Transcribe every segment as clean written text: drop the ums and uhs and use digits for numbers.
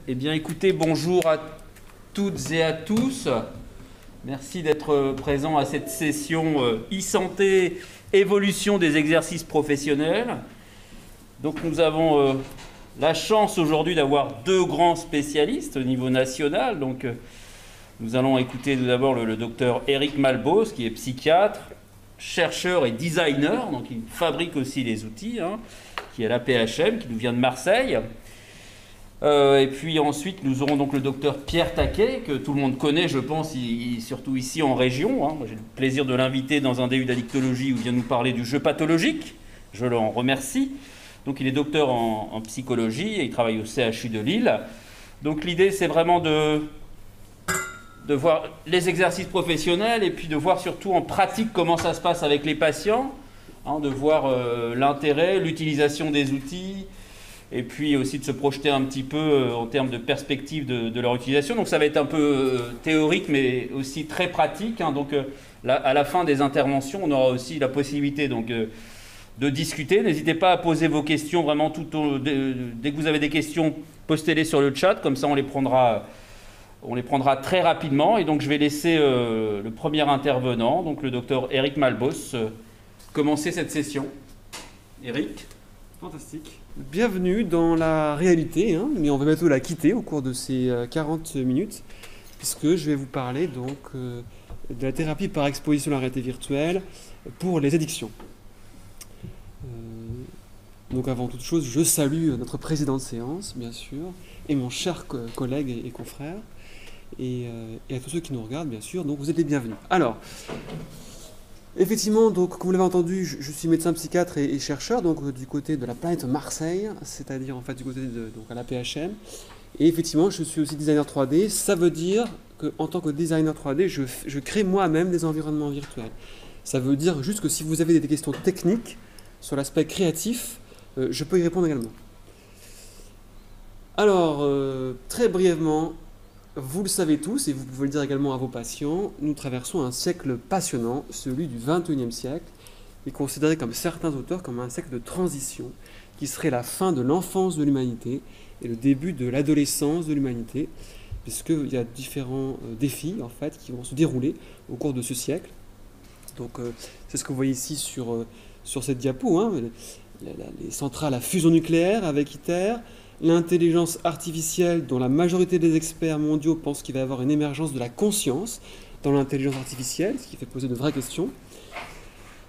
Eh bien, écoutez, bonjour à toutes et à tous. Merci d'être présents à cette session e-santé, évolution des exercices professionnels. Donc, nous avons la chance aujourd'hui d'avoir deux grands spécialistes au niveau national. Donc, nous allons écouter tout d'abord le docteur Éric Malbos, qui est psychiatre, chercheur et designer. Donc, il fabrique aussi les outils, qui est à l'APHM, qui nous vient de Marseille. Et puis ensuite, nous aurons donc le docteur Pierre Taquet, que tout le monde connaît, je pense, surtout ici en région. Moi, j'ai le plaisir de l'inviter dans un DU d'addictologie où il vient nous parler du jeu pathologique. Je l'en remercie. Donc, il est docteur en psychologie et il travaille au CHU de Lille. Donc, l'idée, c'est vraiment de voir les exercices professionnels et puis de voir surtout en pratique comment ça se passe avec les patients, de voir l'intérêt, l'utilisation des outils, et puis aussi de se projeter un petit peu en termes de perspective de leur utilisation. Donc ça va être un peu théorique, mais aussi très pratique. Donc là, à la fin des interventions, on aura aussi la possibilité de discuter. N'hésitez pas à poser vos questions vraiment dès que vous avez des questions, postez-les sur le chat, comme ça on les prendra très rapidement. Et donc je vais laisser le premier intervenant, donc le docteur Éric Malbos, commencer cette session. Éric ? Fantastique. Bienvenue dans la réalité, mais on va bientôt la quitter au cours de ces 40 minutes, puisque je vais vous parler donc de la thérapie par exposition à la réalité virtuelle pour les addictions. Donc avant toute chose, je salue notre président de séance, bien sûr, et mon cher collègue et confrère, et à tous ceux qui nous regardent, bien sûr, donc vous êtes les bienvenus. Alors, effectivement, donc, comme vous l'avez entendu, je suis médecin psychiatre et chercheur, donc du côté de la planète Marseille, c'est-à-dire en fait du côté donc à la PHM. Et effectivement, je suis aussi designer 3D. Ça veut dire qu'en tant que designer 3D, je crée moi-même des environnements virtuels. Ça veut dire juste que si vous avez des questions techniques sur l'aspect créatif, je peux y répondre également. Alors, très brièvement, vous le savez tous, et vous pouvez le dire également à vos patients, nous traversons un siècle passionnant, celui du XXIe siècle, et considéré comme certains auteurs comme un siècle de transition, qui serait la fin de l'enfance de l'humanité et le début de l'adolescence de l'humanité, puisqu'il y a différents défis en fait, qui vont se dérouler au cours de ce siècle. Donc, c'est ce que vous voyez ici sur cette diapo, les centrales à fusion nucléaire avec ITER, l'intelligence artificielle dont la majorité des experts mondiaux pensent qu'il va y avoir une émergence de la conscience dans l'intelligence artificielle, ce qui fait poser de vraies questions.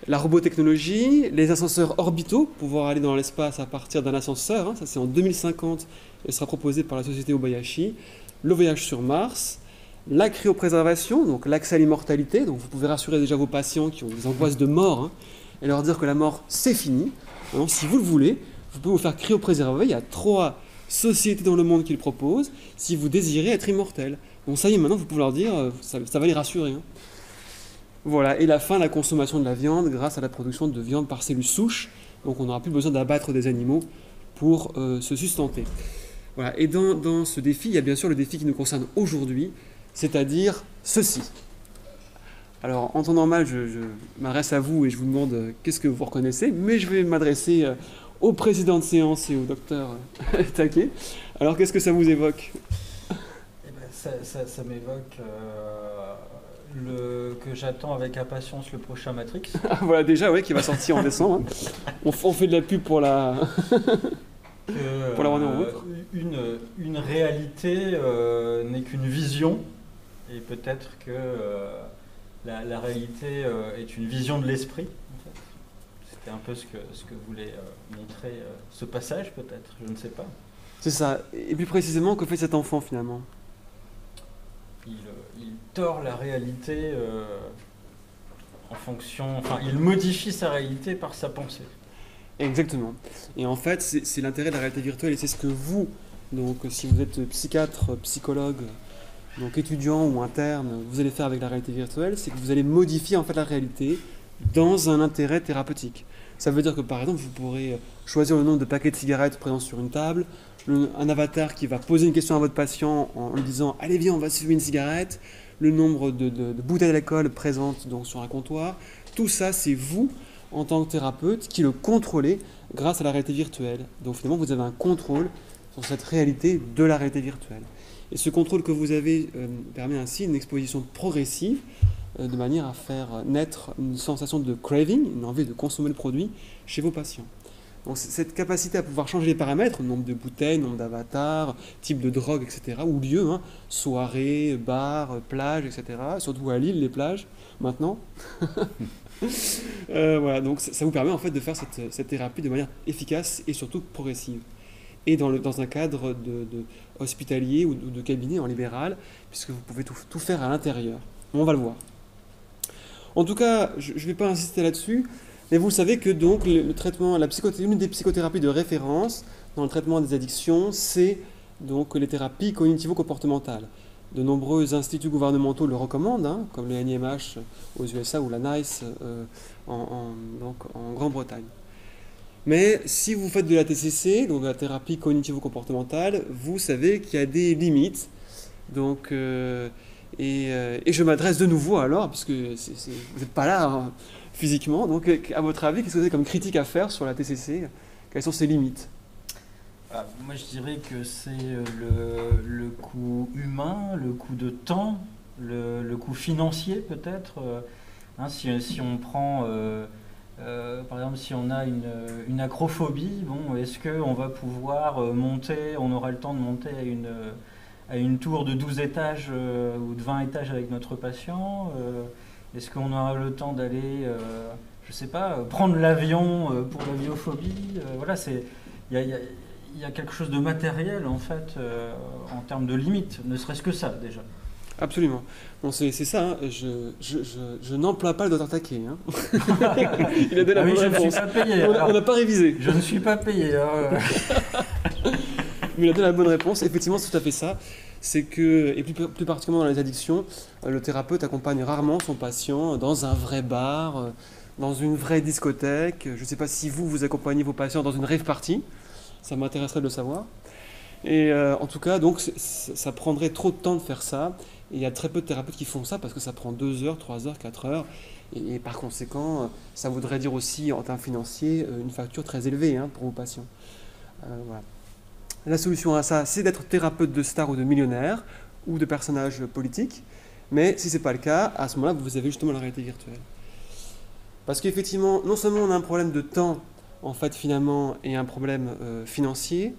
La robotechnologie, les ascenseurs orbitaux, pouvoir aller dans l'espace à partir d'un ascenseur, ça c'est en 2050 et sera proposé par la société Obayashi. Le voyage sur Mars, la cryopréservation, donc l'accès à l'immortalité, donc vous pouvez rassurer déjà vos patients qui ont des angoisses de mort et leur dire que la mort c'est fini. Alors, si vous le voulez, vous pouvez vous faire cryopréserver. Il y a 3 sociétés dans le monde qui le proposent, si vous désirez être immortel. Donc ça y est, maintenant, vous pouvez leur dire, ça va les rassurer. Voilà, et la fin de la consommation de la viande grâce à la production de viande par cellules souches. Donc on n'aura plus besoin d'abattre des animaux pour se sustenter. Voilà, et dans ce défi, il y a bien sûr le défi qui nous concerne aujourd'hui, c'est-à-dire ceci. Alors, en temps normal, je m'adresse à vous et je vous demande qu'est-ce que vous reconnaissez, mais je vais m'adresser au président de séance et au docteur Taquet. Alors, qu'est-ce que ça vous évoque ? Ça m'évoque que j'attends avec impatience le prochain Matrix. Voilà, déjà, qui va sortir en décembre. On fait de la pub pour la pour la Warner Bros. Une réalité n'est qu'une vision, et peut-être que la réalité est une vision de l'esprit. En fait. C'était un peu ce que voulait montrer ce passage, peut-être, je ne sais pas. C'est ça. Et plus précisément, que fait cet enfant finalement ? Il tord la réalité en fonction... Enfin, il modifie sa réalité par sa pensée. Exactement. Et en fait, c'est l'intérêt de la réalité virtuelle, et c'est ce que vous, donc si vous êtes psychiatre, psychologue, donc étudiant ou interne, vous allez faire avec la réalité virtuelle, c'est que vous allez modifier en fait la réalité dans un intérêt thérapeutique. Ça veut dire que par exemple, vous pourrez choisir le nombre de paquets de cigarettes présents sur une table, un avatar qui va poser une question à votre patient en lui disant « Allez viens, on va se fumer une cigarette », le nombre de bouteilles d'alcool présentes donc, sur un comptoir. Tout ça, c'est vous, en tant que thérapeute, qui le contrôlez grâce à la réalité virtuelle. Donc finalement, vous avez un contrôle sur cette réalité de la réalité virtuelle. Et ce contrôle que vous avez permet ainsi une exposition progressive de manière à faire naître une sensation de craving, une envie de consommer le produit chez vos patients. Donc cette capacité à pouvoir changer les paramètres, nombre de bouteilles, nombre d'avatars, type de drogue, etc., ou lieu, soirée, bar, plage, etc., surtout à Lille, les plages, maintenant. Voilà, donc ça vous permet en fait de faire cette thérapie de manière efficace et surtout progressive. Et dans un cadre de hospitalier ou de cabinet en libéral, puisque vous pouvez tout faire à l'intérieur. On va le voir. En tout cas, je ne vais pas insister là-dessus, mais vous savez que donc le traitement, l'une des psychothérapies de référence dans le traitement des addictions, c'est donc les thérapies cognitivo-comportementales. De nombreux instituts gouvernementaux le recommandent, comme le NIMH aux USA ou la NICE donc en Grande-Bretagne. Mais si vous faites de la TCC, donc de la thérapie cognitivo-comportementale, vous savez qu'il y a des limites. Donc, et je m'adresse de nouveau alors, puisque vous n'êtes pas là physiquement, donc à votre avis, qu'est-ce que vous avez comme critique à faire sur la TCC? Quelles sont ses limites? Moi je dirais que c'est le coût humain, le coût de temps, le coût financier peut-être. Si on prend, par exemple, si on a une acrophobie, est-ce qu'on va pouvoir monter, on aura le temps de monter à une tour de 12 étages ou de 20 étages avec notre patient? Est-ce qu'on aura le temps d'aller, je sais pas, prendre l'avion pour la biophobie? Voilà, il y a quelque chose de matériel en fait en termes de limites, ne serait-ce que ça déjà. Absolument. Bon, c'est ça, je n'emploie pas le Dr Taquet. Il a donné la bonne réponse. Je ne suis pas payé. On n'a pas révisé. Je ne suis pas payé. Mais il a donné la bonne réponse. Effectivement, c'est tout à fait ça. C'est que, et plus particulièrement dans les addictions, le thérapeute accompagne rarement son patient dans un vrai bar, dans une vraie discothèque. Je ne sais pas si vous accompagnez vos patients dans une rave party. Ça m'intéresserait de le savoir. Et en tout cas, donc, ça prendrait trop de temps de faire ça. Et il y a très peu de thérapeutes qui font ça parce que ça prend 2 heures, 3 heures, 4 heures. Et par conséquent, ça voudrait dire aussi, en termes financiers, une facture très élevée pour vos patients. Voilà. La solution à ça, c'est d'être thérapeute de stars ou de millionnaires ou de personnages politiques. Mais si ce n'est pas le cas, à ce moment-là, vous avez justement la réalité virtuelle. Parce qu'effectivement, non seulement on a un problème de temps, en fait, finalement, et un problème financier,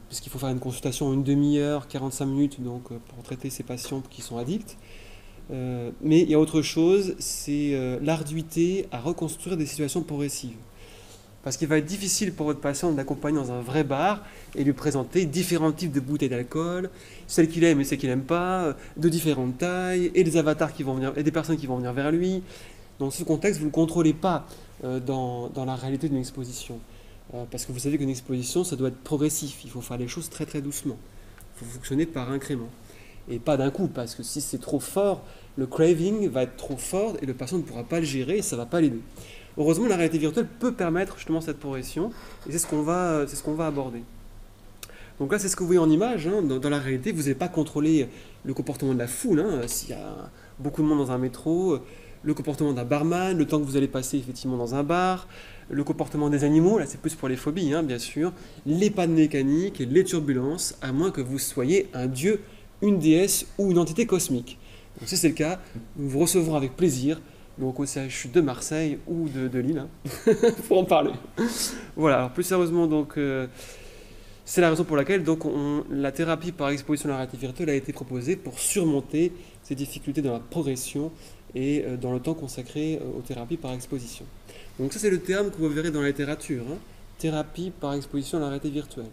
puisqu'il faut faire une consultation en une demi-heure, 45 minutes, donc, pour traiter ces patients qui sont addicts. Mais il y a autre chose, c'est l'arduité à reconstruire des situations progressives. Parce qu'il va être difficile pour votre patient d'accompagner dans un vrai bar et lui présenter différents types de bouteilles d'alcool, celles qu'il aime et celles qu'il n'aime pas, de différentes tailles, et des avatars qui vont venir, et des personnes qui vont venir vers lui. Dans ce contexte, vous ne le contrôlez pas dans la réalité d'une exposition. Parce que vous savez qu'une exposition, ça doit être progressif. Il faut faire les choses très très doucement. Il faut fonctionner par incrément. Et pas d'un coup, parce que si c'est trop fort, le craving va être trop fort et le patient ne pourra pas le gérer et ça ne va pas l'aider. Heureusement, la réalité virtuelle peut permettre justement cette progression et c'est ce qu'on va aborder. Donc là, c'est ce que vous voyez en image. Dans la réalité, vous n'allez pas contrôler le comportement de la foule. S'il y a beaucoup de monde dans un métro, le comportement d'un barman, le temps que vous allez passer effectivement dans un bar, le comportement des animaux, là c'est plus pour les phobies, bien sûr, les pannes mécaniques, les turbulences, à moins que vous soyez un dieu, une déesse ou une entité cosmique. Donc si c'est le cas, nous vous recevrons avec plaisir, donc au CHU de Marseille ou de Lille, pour en parler. Voilà, alors plus sérieusement, donc, c'est la raison pour laquelle donc, la thérapie par exposition à la réalité virtuelle a été proposée pour surmonter ces difficultés dans la progression et dans le temps consacré aux thérapies par exposition. Donc ça c'est le terme que vous verrez dans la littérature, thérapie par exposition à la réalité virtuelle.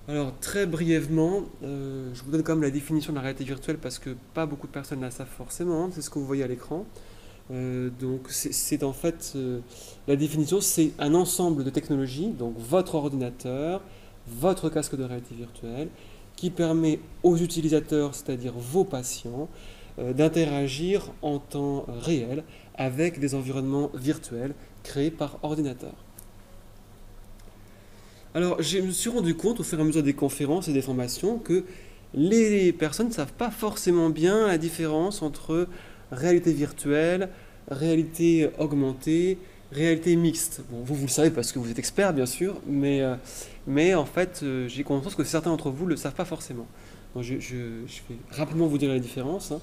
Alors très brièvement, je vous donne quand même la définition de la réalité virtuelle parce que pas beaucoup de personnes la savent forcément, c'est ce que vous voyez à l'écran. Donc c'est en fait, la définition c'est un ensemble de technologies, donc votre ordinateur, votre casque de réalité virtuelle, qui permet aux utilisateurs, c'est-à-dire vos patients, d'interagir en temps réel avec des environnements virtuels créés par ordinateur. Alors, je me suis rendu compte au fur et à mesure des conférences et des formations que les personnes ne savent pas forcément bien la différence entre réalité virtuelle, réalité augmentée, Réalité mixte. Bon, vous le savez parce que vous êtes expert, bien sûr, mais en fait, j'ai conscience que certains d'entre vous ne le savent pas forcément. Donc, je vais rapidement vous dire la différence. Hein.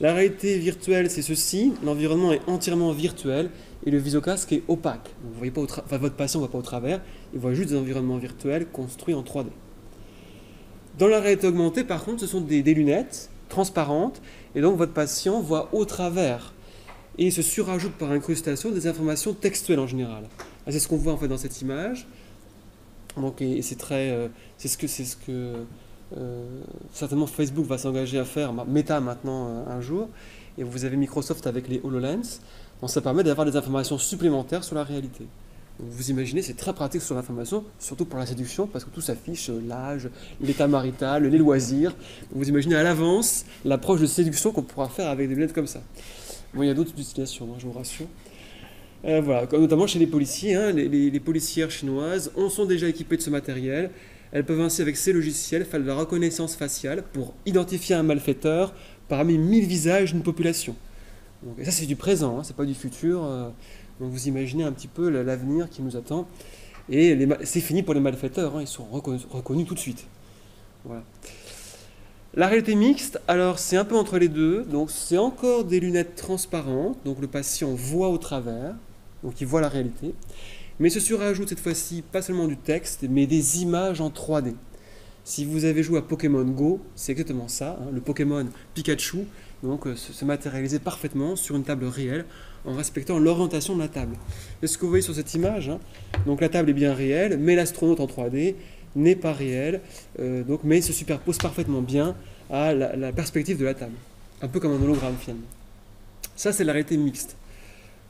La réalité virtuelle, c'est ceci. L'environnement est entièrement virtuel et le visocasque est opaque. Donc, vous voyez pas votre patient ne voit pas au travers, il voit juste des environnements virtuels construits en 3D. Dans la réalité augmentée, par contre, ce sont des lunettes transparentes et donc votre patient voit au travers et se surajoute par incrustation des informations textuelles en général. C'est ce qu'on voit en fait dans cette image. Donc, et c'est ce que certainement Facebook va s'engager à faire, Meta maintenant un jour, et vous avez Microsoft avec les HoloLens. Donc ça permet d'avoir des informations supplémentaires sur la réalité. Donc vous imaginez, c'est très pratique sur l'information, surtout pour la séduction, parce que tout s'affiche, l'âge, l'état marital, les loisirs. Donc vous imaginez à l'avance l'approche de séduction qu'on pourra faire avec des lunettes comme ça. Bon, il y a d'autres utilisations, je vous rassure. Voilà, notamment chez les policiers, hein, les policières chinoises sont déjà équipées de ce matériel. Elles peuvent ainsi, avec ces logiciels, faire de la reconnaissance faciale pour identifier un malfaiteur parmi 1000 visages d'une population. Donc, et ça, c'est du présent, hein, c'est pas du futur. Donc vous imaginez un petit peu l'avenir qui nous attend. Et c'est fini pour les malfaiteurs, hein, ils sont reconnus tout de suite. Voilà. La réalité mixte, alors c'est un peu entre les deux. Donc c'est encore des lunettes transparentes, donc le patient voit au travers, donc il voit la réalité. Mais se surajoute cette fois-ci pas seulement du texte, mais des images en 3D. Si vous avez joué à Pokémon Go, c'est exactement ça, hein, le Pokémon Pikachu donc, se matérialisait parfaitement sur une table réelle en respectant l'orientation de la table. C'est ce que vous voyez sur cette image. Hein. Donc la table est bien réelle, mais l'astronaute en 3D n'est pas réel, mais il se superpose parfaitement bien à la perspective de la table. Un peu comme un hologramme finalement. Ça, c'est la réalité mixte.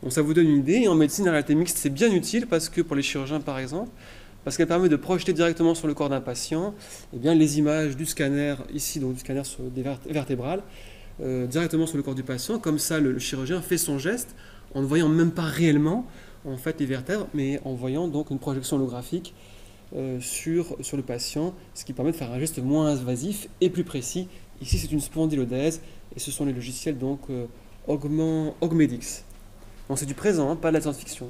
Donc ça vous donne une idée, et en médecine, la réalité mixte, c'est bien utile parce que pour les chirurgiens par exemple, parce qu'elle permet de projeter directement sur le corps d'un patient les images du scanner, ici donc du scanner sur des vertébrales, directement sur le corps du patient. Comme ça, le chirurgien fait son geste en ne voyant même pas réellement en fait, les vertèbres, mais en voyant donc une projection holographique sur le patient, ce qui permet de faire un geste moins invasif et plus précis. Ici, c'est une spondylodèse, et ce sont les logiciels donc Augmedix. Donc c'est du présent, hein, pas de la science-fiction.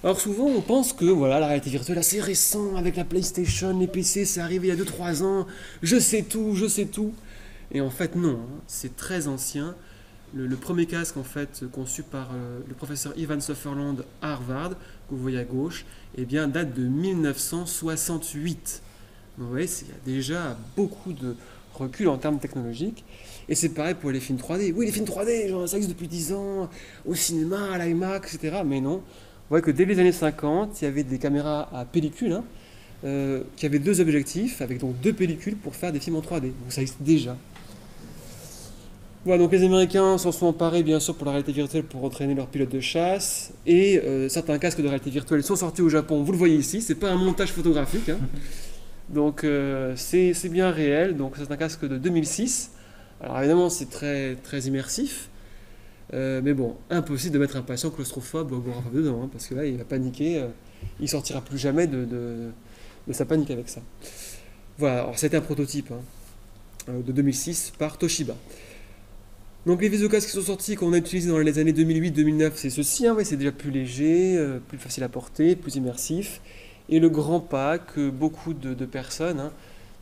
Alors souvent on pense que voilà, la réalité virtuelle assez récent avec la PlayStation, les PC, c'est arrivé il y a 2-3 ans, je sais tout. Et en fait non, hein, c'est très ancien. Le premier casque en fait conçu par le professeur Ivan Sutherland à Harvard, que vous voyez à gauche, date de 1968. Donc, vous voyez, il y a déjà beaucoup de recul en termes technologiques. Et c'est pareil pour les films 3D. Oui, les films 3D, genre, ça existe depuis 10 ans, au cinéma, à l'IMAX, etc. Mais non. Vous voyez que dès les années 50, il y avait des caméras à pellicule qui avaient 2 objectifs, avec donc 2 pellicules pour faire des films en 3D. Donc ça existe déjà. Voilà, donc les Américains s'en sont emparés bien sûr pour la réalité virtuelle pour entraîner leurs pilotes de chasse. Et certains casques de réalité virtuelle sont sortis au Japon. Vous le voyez ici, c'est pas un montage photographique. Hein. Donc c'est bien réel. Donc c'est un casque de 2006. Alors évidemment c'est très, très immersif. Mais bon, impossible de mettre un patient claustrophobe ou agoraphobe dedans, hein, parce que là il va paniquer, il sortira plus jamais de sa panique avec ça. Voilà, alors c'était un prototype de 2006 par Toshiba. Donc les visocasques qui sont sortis, qu'on a utilisés dans les années 2008-2009, c'est ceci, hein, c'est déjà plus léger, plus facile à porter, plus immersif. Et le grand pas que beaucoup de personnes, hein,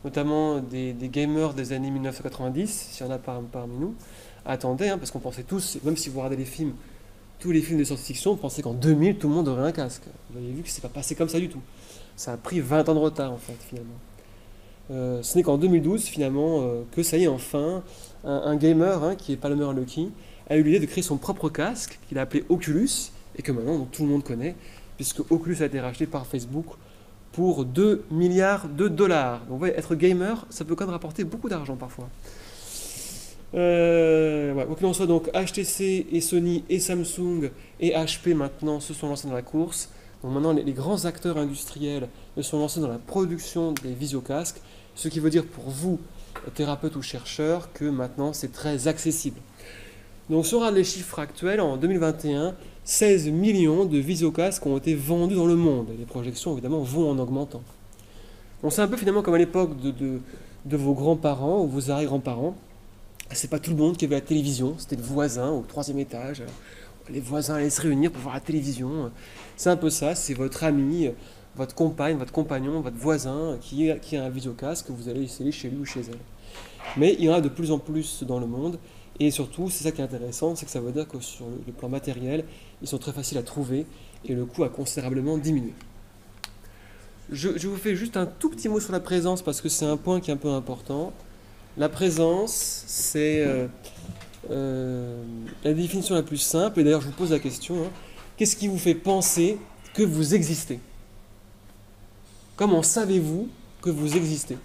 notamment des gamers des années 1990, s'il y en a parmi nous, attendaient, hein, parce qu'on pensait tous, même si vous regardez les films, tous les films de science-fiction, on pensait qu'en 2000, tout le monde aurait un casque. Vous avez vu que c'est pas passé comme ça du tout. Ça a pris 20 ans de retard, en fait, finalement. Ce n'est qu'en 2012, finalement, que ça y est, enfin, un gamer, hein, qui est Palmer Luckey, a eu l'idée de créer son propre casque, qu'il a appelé Oculus, et que maintenant, donc, tout le monde connaît, puisque Oculus a été racheté par Facebook pour 2 milliards de dollars. Donc, vous voyez, être gamer, ça peut quand même rapporter beaucoup d'argent, parfois. Quoi qu'il en soit, donc HTC et Sony et Samsung et HP maintenant se sont lancés dans la course. Donc maintenant les grands acteurs industriels se sont lancés dans la production des visiocasques, ce qui veut dire pour vous, thérapeutes ou chercheurs, que maintenant c'est très accessible. Donc si on regarde les chiffres actuels, en 2021, 16 millions de visiocasques ont été vendus dans le monde. Et les projections évidemment vont en augmentant. Donc c'est un peu finalement comme à l'époque de vos grands-parents ou vos arrière-grands-parents. C'est pas tout le monde qui avait la télévision, c'était le voisin au 3e étage. Alors, les voisins allaient se réunir pour voir la télévision. C'est un peu ça, c'est votre ami, votre compagne, votre compagnon, votre voisin qui a un visiocasque que vous allez essayer chez lui ou chez elle. Mais il y en a de plus en plus dans le monde, et surtout, c'est ça qui est intéressant, c'est que ça veut dire que sur le plan matériel, ils sont très faciles à trouver, et le coût a considérablement diminué. Je vous fais juste un tout petit mot sur la présence, parce que c'est un point qui est un peu important. La présence, c'est la définition la plus simple, et d'ailleurs je vous pose la question, hein, qu'est-ce qui vous fait penser que vous existez? Comment savez-vous que vous existez?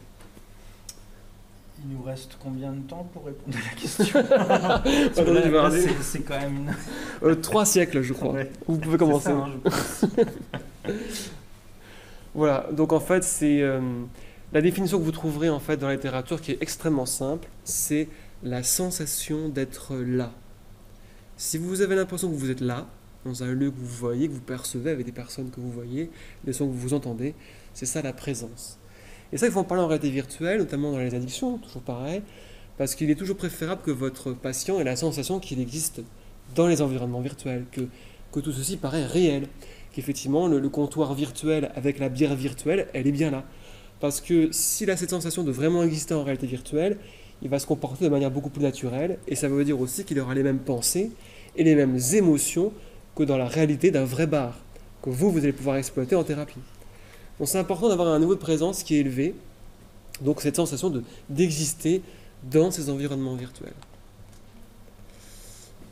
Il nous reste combien de temps pour répondre à la question? Parce que là, c'est quand même une... 3 siècles, je crois. Ouais. Vous pouvez commencer. Ça, hein, je pense. Voilà, donc en fait, c'est la définition que vous trouverez en fait dans la littérature qui est extrêmement simple, c'est la sensation d'être là. Si vous avez l'impression que vous êtes là, dans un lieu que vous voyez, que vous percevez avec des personnes que vous voyez, des sons que vous entendez, c'est ça la présence. Et ça, il faut en parler en réalité virtuelle, notamment dans les addictions, toujours pareil, parce qu'il est toujours préférable que votre patient ait la sensation qu'il existe dans les environnements virtuels, que tout ceci paraît réel, qu'effectivement le comptoir virtuel avec la bière virtuelle, elle est bien là. Parce que s'il a cette sensation de vraiment exister en réalité virtuelle, il va se comporter de manière beaucoup plus naturelle, et ça veut dire aussi qu'il aura les mêmes pensées et les mêmes émotions que dans la réalité d'un vrai bar, que vous allez pouvoir exploiter en thérapie. Donc c'est important d'avoir un niveau de présence qui est élevé, donc cette sensation d'exister dans ces environnements virtuels.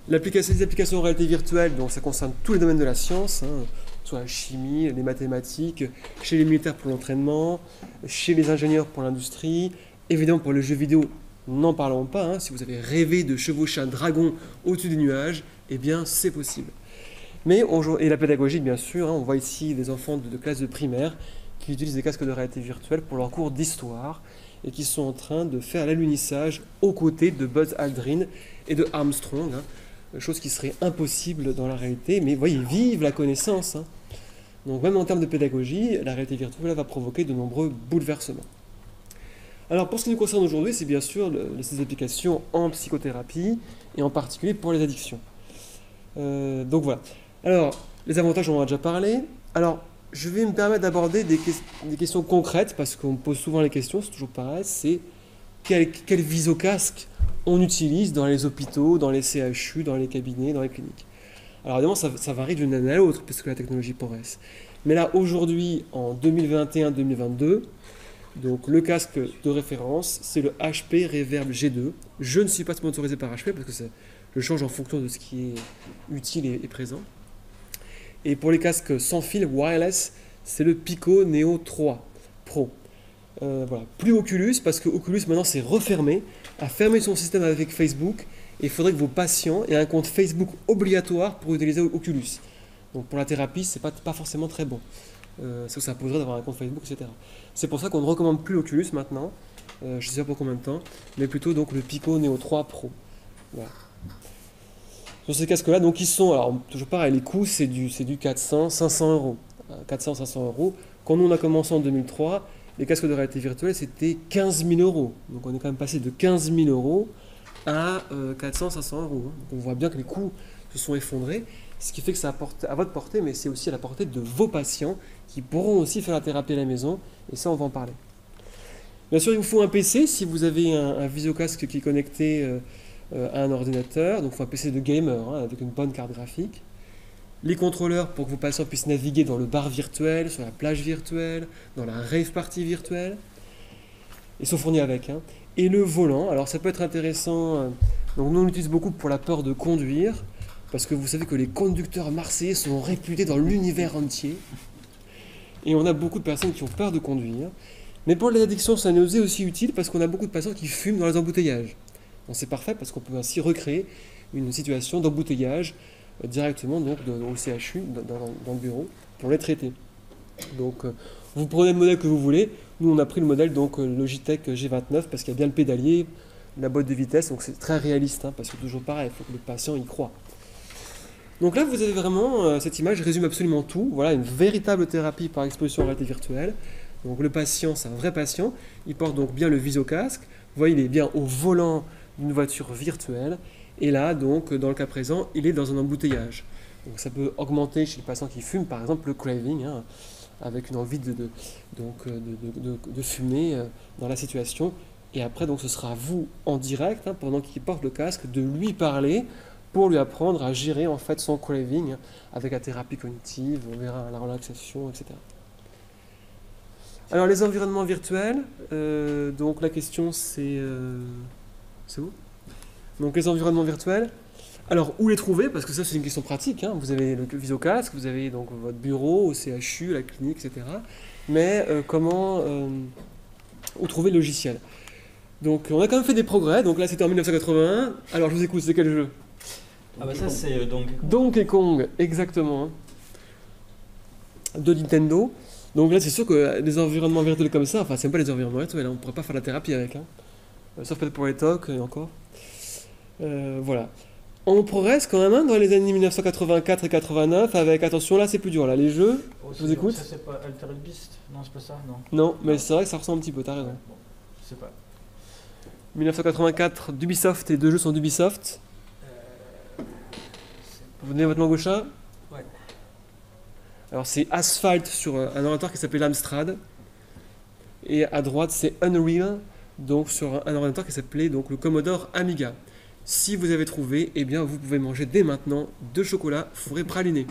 Les applications en réalité virtuelle, donc ça concerne tous les domaines de la science, hein, soit la chimie, les mathématiques, chez les militaires pour l'entraînement, chez les ingénieurs pour l'industrie, évidemment pour le jeu vidéo, n'en parlons pas, hein, si vous avez rêvé de chevaucher un dragon au-dessus des nuages, eh bien c'est possible. Et la pédagogie, bien sûr, hein, on voit ici des enfants de classe de primaire qui utilisent des casques de réalité virtuelle pour leur cours d'histoire et qui sont en train de faire l'alunissage aux côtés de Buzz Aldrin et de Armstrong, hein, chose qui serait impossible dans la réalité, mais vous voyez, ils vivent la connaissance. Hein. Donc même en termes de pédagogie, la réalité virtuelle va provoquer de nombreux bouleversements. Alors pour ce qui nous concerne aujourd'hui, c'est bien sûr ces applications en psychothérapie et en particulier pour les addictions. Donc voilà. Alors, les avantages, on en a déjà parlé. Alors, je vais me permettre d'aborder des questions concrètes, parce qu'on me pose souvent les questions, c'est toujours pareil, c'est quel visocasque on utilise dans les hôpitaux, dans les CHU, dans les cabinets, dans les cliniques. Alors évidemment, ça varie d'une année à l'autre, puisque la technologie progresse. Mais là, aujourd'hui, en 2021-2022, donc le casque de référence, c'est le HP Reverb G2. Je ne suis pas sponsorisé par HP, parce que je change en fonction de ce qui est utile et présent. Et pour les casques sans fil wireless, c'est le Pico Neo 3 Pro. Voilà. Plus Oculus, parce que Oculus maintenant c'est refermé, a fermé son système avec Facebook, et il faudrait que vos patients aient un compte Facebook obligatoire pour utiliser Oculus. Donc pour la thérapie, c'est pas forcément très bon. Ça imposerait d'avoir un compte Facebook, etc. C'est pour ça qu'on ne recommande plus l'Oculus maintenant, je ne sais pas pour combien de temps, mais plutôt donc le Pico Neo 3 Pro. Voilà. Sur ces casques-là, donc ils sont, alors toujours pareil, les coûts c'est du 400-500 euros. 400-500 euros. Quand nous on a commencé en 2003, les casques de réalité virtuelle c'était 15 000 euros. Donc on est quand même passé de 15 000 euros à 400-500 euros. Donc on voit bien que les coûts se sont effondrés, ce qui fait que ça apporte à votre portée, mais c'est aussi à la portée de vos patients qui pourront aussi faire la thérapie à la maison, et ça on va en parler. Bien sûr, il vous faut un PC si vous avez un visiocasque qui est connecté à un ordinateur, donc il faut un PC de gamer hein, avec une bonne carte graphique. Les contrôleurs pour que vos patients puissent naviguer dans le bar virtuel, sur la plage virtuelle, dans la rave party virtuelle. Ils sont fournis avec. Hein. Et le volant, alors ça peut être intéressant, donc nous on l'utilise beaucoup pour la peur de conduire, parce que vous savez que les conducteurs marseillais sont réputés dans l'univers entier. Et on a beaucoup de personnes qui ont peur de conduire. Mais pour les addictions, ça nous est aussi utile parce qu'on a beaucoup de patients qui fument dans les embouteillages. Donc c'est parfait parce qu'on peut ainsi recréer une situation d'embouteillage directement donc, au CHU, dans le bureau, pour les traiter. Donc vous prenez le modèle que vous voulez. Nous on a pris le modèle donc Logitech G29 parce qu'il y a bien le pédalier, la boîte de vitesse, donc c'est très réaliste, hein, parce que toujours pareil, il faut que le patient y croit. Donc là vous avez vraiment, cette image résume absolument tout. Voilà une véritable thérapie par exposition en réalité virtuelle. Donc le patient, c'est un vrai patient, il porte donc bien le visocasque, vous voyez il est bien au volant d'une voiture virtuelle, Et là, donc, dans le cas présent, il est dans un embouteillage. Donc ça peut augmenter chez le patient qui fume, par exemple, le craving, hein, avec une envie de fumer dans la situation. Et après, donc, ce sera à vous, en direct, hein, pendant qu'il porte le casque, de lui parler pour lui apprendre à gérer en fait son craving hein, avec la thérapie cognitive, on verra la relaxation, etc. Alors les environnements virtuels, donc la question c'est où? Donc les environnements virtuels, alors où les trouver? Parce que ça c'est une question pratique, hein. Vous avez le visio-casque, vous avez donc votre bureau au CHU, la clinique, etc. Mais où trouver le logiciel? Donc on a quand même fait des progrès, donc là c'était en 1981, alors je vous écoute, c'est quel jeu? Ah bah ça c'est Donkey Kong, exactement, de Nintendo. Donc là, c'est sûr que des environnements virtuels comme ça, enfin, c'est pas les environnements virtuels, hein, on pourrait pas faire la thérapie avec, hein. Sauf peut-être pour les talks et encore. Voilà. On progresse quand même hein, dans les années 1984 et 89 avec, attention, là c'est plus dur, là, les jeux, je vous écoute. Ça c'est pas Altered Beast? Non, c'est pas ça, non. Non, mais c'est vrai que ça ressemble un petit peu, t'as raison. Ouais, bon, je sais pas. 1984, d'Ubisoft, et deux jeux sont d'Ubisoft. Vous donnez votre langue au chat? Ouais. Alors c'est Asphalt sur un ordinateur qui s'appelait l'Amstrad. Et à droite c'est Unreal, donc sur un ordinateur qui s'appelait donc le Commodore Amiga. Si vous avez trouvé, eh bien vous pouvez manger dès maintenant 2 chocolats fourrés pralinés.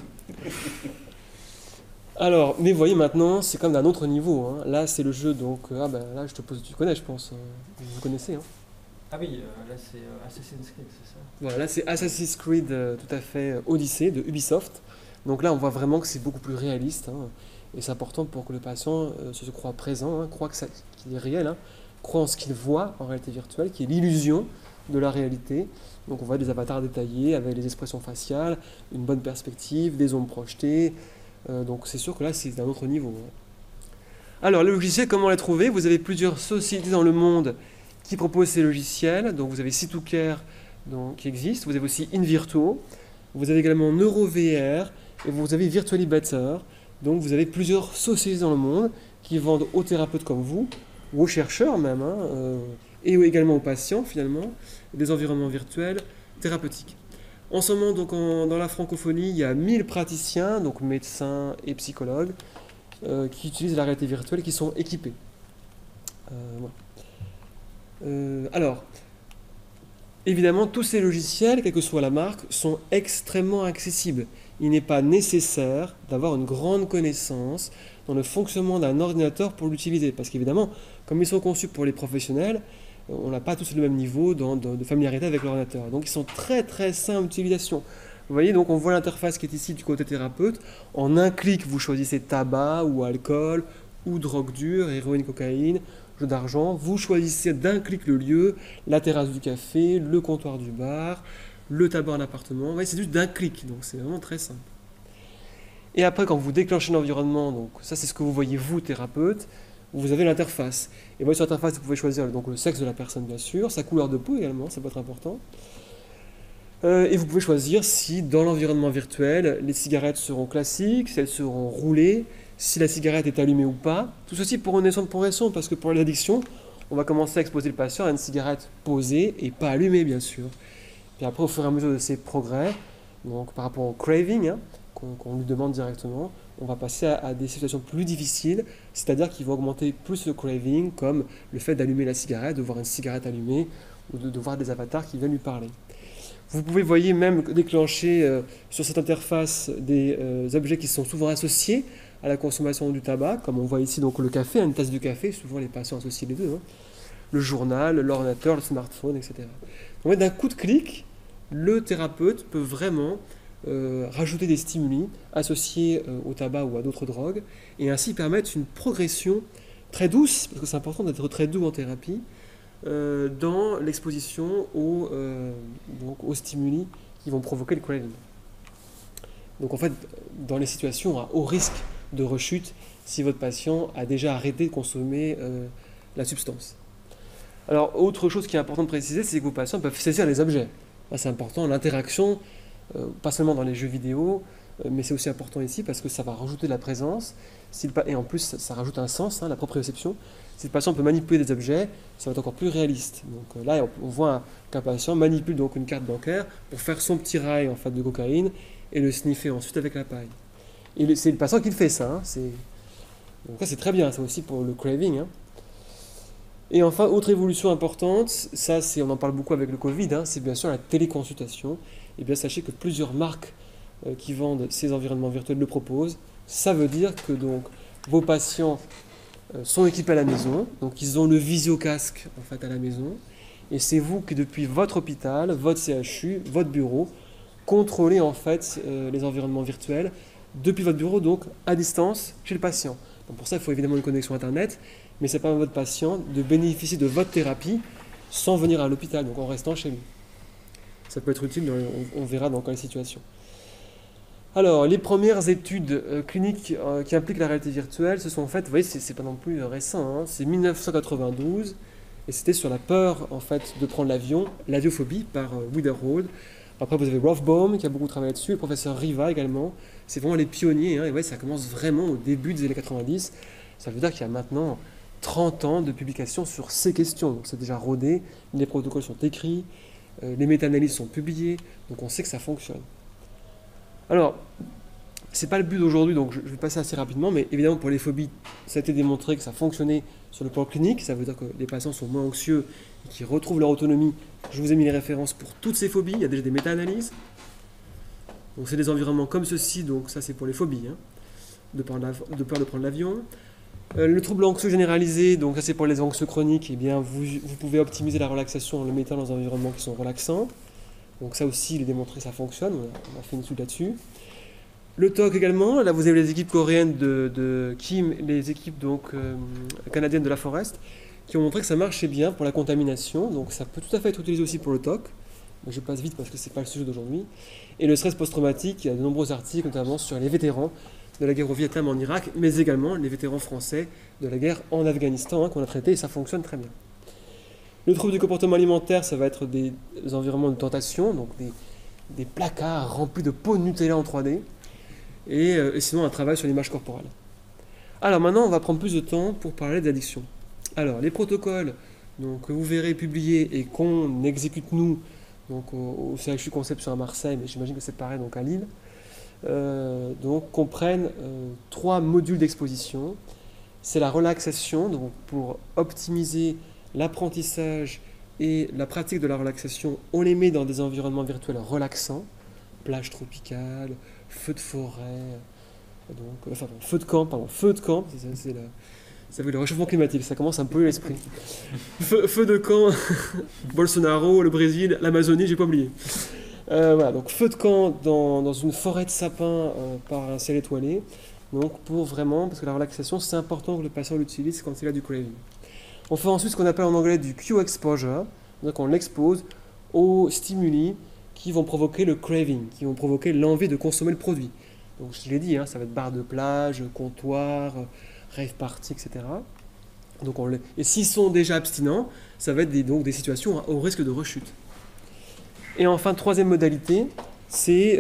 Alors, mais vous voyez maintenant, c'est comme d'un autre niveau. Hein. Là c'est le jeu, donc là je te pose, tu connais je pense, vous connaissez. Hein. Ah oui, là c'est Assassin's Creed, c'est ça? Voilà, là c'est Assassin's Creed tout à fait Odyssey de Ubisoft. Donc là, on voit vraiment que c'est beaucoup plus réaliste. Hein, et c'est important pour que le patient se croit présent, hein, croit qu'il est réel, hein, croit en ce qu'il voit en réalité virtuelle, qui est l'illusion de la réalité. Donc on voit des avatars détaillés avec les expressions faciales, une bonne perspective, des ombres projetées. Donc c'est sûr que là, c'est d'un autre niveau. Hein. Alors, le logiciel, comment les trouver? Vous avez plusieurs sociétés dans le monde qui proposent ces logiciels. Donc vous avez C2Care qui existe. Vous avez aussi InVirtuo. Vous avez également NeuroVR. Et vous avez Virtually Better, donc vous avez plusieurs sociétés dans le monde qui vendent aux thérapeutes comme vous, ou aux chercheurs même, hein, et également aux patients finalement, des environnements virtuels thérapeutiques. En ce moment, donc, dans la francophonie, il y a 1000 praticiens, donc médecins et psychologues, qui utilisent la réalité virtuelle et qui sont équipés. Voilà. Alors, évidemment, tous ces logiciels, quelle que soit la marque, sont extrêmement accessibles. Il n'est pas nécessaire d'avoir une grande connaissance dans le fonctionnement d'un ordinateur pour l'utiliser. Parce qu'évidemment, comme ils sont conçus pour les professionnels, on n'a pas tous le même niveau de familiarité avec l'ordinateur. Donc ils sont très très simples d'utilisation. Vous voyez, donc on voit l'interface qui est ici du côté thérapeute. En un clic, vous choisissez tabac ou alcool, ou drogue dure, héroïne, cocaïne, jeu d'argent. Vous choisissez d'un clic le lieu, la terrasse du café, le comptoir du bar, le tabac en appartement. Vous voyez, c'est juste d'un clic, donc c'est vraiment très simple. Et après, quand vous déclenchez l'environnement, donc ça c'est ce que vous voyez vous, thérapeute, vous avez l'interface. Et vous voyez sur l'interface, vous pouvez choisir donc, le sexe de la personne, bien sûr, sa couleur de peau également, ça peut être important. Et vous pouvez choisir si dans l'environnement virtuel, les cigarettes seront classiques, si elles seront roulées, si la cigarette est allumée ou pas. Tout ceci pour une notion de progression, parce que pour les addictions, on va commencer à exposer le patient à une cigarette posée et pas allumée, bien sûr. Puis après, au fur et à mesure de ces progrès, donc par rapport au craving, hein, qu'on lui demande directement, on va passer à des situations plus difficiles, c'est-à-dire qu'il va augmenter plus le craving, comme le fait d'allumer la cigarette, de voir une cigarette allumée, ou de voir des avatars qui viennent lui parler. Vous pouvez, voyez, même déclencher sur cette interface des objets qui sont souvent associés à la consommation du tabac, comme on voit ici donc le café, une tasse de café, souvent les patients associent les deux, hein, le journal, l'ordinateur, le smartphone, etc. Donc d'un coup de clic, le thérapeute peut vraiment rajouter des stimuli associés au tabac ou à d'autres drogues, et ainsi permettre une progression très douce, parce que c'est important d'être très doux en thérapie, dans l'exposition aux stimuli qui vont provoquer le craving. Donc en fait, dans les situations à haut risque de rechute, si votre patient a déjà arrêté de consommer la substance. Alors, autre chose qui est important de préciser, c'est que vos patients peuvent saisir les objets. Là, c'est important, l'interaction, pas seulement dans les jeux vidéo, mais c'est aussi important ici parce que ça va rajouter de la présence, et en plus ça rajoute un sens, la proprioception. Si le patient peut manipuler des objets, ça va être encore plus réaliste. Donc là, on voit qu'un patient manipule donc une carte bancaire pour faire son petit rail en fait, de cocaïne et le sniffer ensuite avec la paille. Et c'est le patient qui le fait ça. Donc ça c'est très bien, ça aussi pour le craving. Et enfin, autre évolution importante, ça on en parle beaucoup avec le Covid, c'est bien sûr la téléconsultation. Et bien sachez que plusieurs marques qui vendent ces environnements virtuels le proposent. Ça veut dire que donc vos patients sont équipés à la maison, donc ils ont le visio-casque en fait à la maison, et c'est vous qui depuis votre hôpital, votre CHU, votre bureau, contrôlez en fait les environnements virtuels depuis votre bureau, donc à distance chez le patient. Donc pour ça, il faut évidemment une connexion internet, mais ça permet à votre patient de bénéficier de votre thérapie sans venir à l'hôpital, donc en restant chez lui. Ça peut être utile, on verra dans quelle situation. Alors, les premières études cliniques qui impliquent la réalité virtuelle se sont faites, vous voyez, c'est pas non plus récent, c'est 1992, et c'était sur la peur en fait de prendre l'avion, l'aviophobie par Widerhold. Après, vous avez Rothbaum qui a beaucoup travaillé là-dessus, le professeur Riva également. C'est vraiment les pionniers, et ouais, ça commence vraiment au début des années 90. Ça veut dire qu'il y a maintenant 30 ans de publications sur ces questions. Donc c'est déjà rodé, les protocoles sont écrits, les méta-analyses sont publiées, donc on sait que ça fonctionne. Alors, c'est pas le but d'aujourd'hui, donc je vais passer assez rapidement, mais évidemment pour les phobies, ça a été démontré que ça fonctionnait sur le plan clinique, ça veut dire que les patients sont moins anxieux et qu'ils retrouvent leur autonomie. Je vous ai mis les références pour toutes ces phobies, il y a déjà des méta-analyses. Donc c'est des environnements comme ceci, donc ça c'est pour les phobies, de peur de prendre l'avion. Le trouble anxieux généralisé, donc ça c'est pour les anxieux chroniques, eh bien vous pouvez optimiser la relaxation en le mettant dans des environnements qui sont relaxants. Donc ça aussi, il est démontré que ça fonctionne, on a fait une étude là-dessus. Le TOC également, là vous avez les équipes coréennes de Kim, les équipes donc, canadiennes de la Forest, qui ont montré que ça marchait bien pour la contamination, donc ça peut tout à fait être utilisé aussi pour le TOC. Je passe vite parce que ce n'est pas le sujet d'aujourd'hui. Et le stress post-traumatique, il y a de nombreux articles, notamment sur les vétérans de la guerre au Vietnam en Irak, mais également les vétérans français de la guerre en Afghanistan, qu'on a traité, et ça fonctionne très bien. Le trouble du comportement alimentaire, ça va être des environnements de tentation, donc des placards remplis de pots de Nutella en 3D, et sinon un travail sur l'image corporelle. Alors maintenant, on va prendre plus de temps pour parler d'addiction. Alors, les protocoles donc, que vous verrez publiés et qu'on exécute nous, donc au CHU Conception à Marseille, mais j'imagine que c'est pareil donc à Lille, donc comprennent 3 modules d'exposition. C'est la relaxation, donc pour optimiser l'apprentissage et la pratique de la relaxation, on les met dans des environnements virtuels relaxants, plage tropicale, feu de forêt, donc, enfin feu de camp, c'est le réchauffement climatique, ça commence à me polluer l'esprit. Feu de camp, Bolsonaro, le Brésil, l'Amazonie, j'ai pas oublié. Voilà, donc feu de camp dans une forêt de sapins par un ciel étoilé, donc pour vraiment, parce que la relaxation c'est important que le patient l'utilise quand il a du craving. On fait ensuite ce qu'on appelle en anglais du Q-exposure, donc on l'expose aux stimuli qui vont provoquer le craving, qui vont provoquer l'envie de consommer le produit. Donc je l'ai dit, ça va être bar de plage, comptoir, rave party, etc. Donc et s'ils sont déjà abstinents, ça va être donc des situations au risque de rechute. Et enfin, troisième modalité, c'est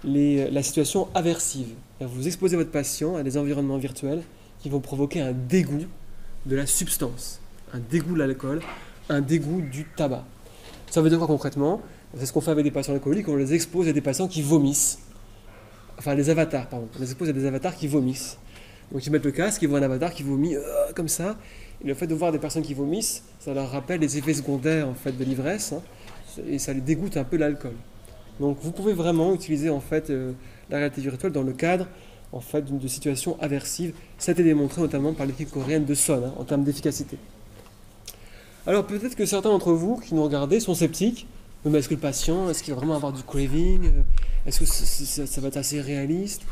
la situation aversive. Vous exposez votre patient à des environnements virtuels qui vont provoquer un dégoût de la substance, un dégoût de l'alcool, un dégoût du tabac. Ça veut dire quoi concrètement ? C'est ce qu'on fait avec des patients alcooliques, on les expose à des patients qui vomissent. Enfin, les avatars, pardon. On les expose à des avatars qui vomissent. Donc ils mettent le casque, ils voient un avatar qui vomit comme ça. Et le fait de voir des personnes qui vomissent, ça leur rappelle les effets secondaires en fait, de l'ivresse, et ça les dégoûte un peu l'alcool. Donc vous pouvez vraiment utiliser en fait, la réalité virtuelle dans le cadre en fait, de situations aversives. Ça a été démontré notamment par l'équipe coréenne de Son en termes d'efficacité. Alors peut-être que certains d'entre vous qui nous regardez sont sceptiques. Mais est-ce que le patient, est-ce qu'il va vraiment avoir du craving ? Est-ce que ça va être assez réaliste ?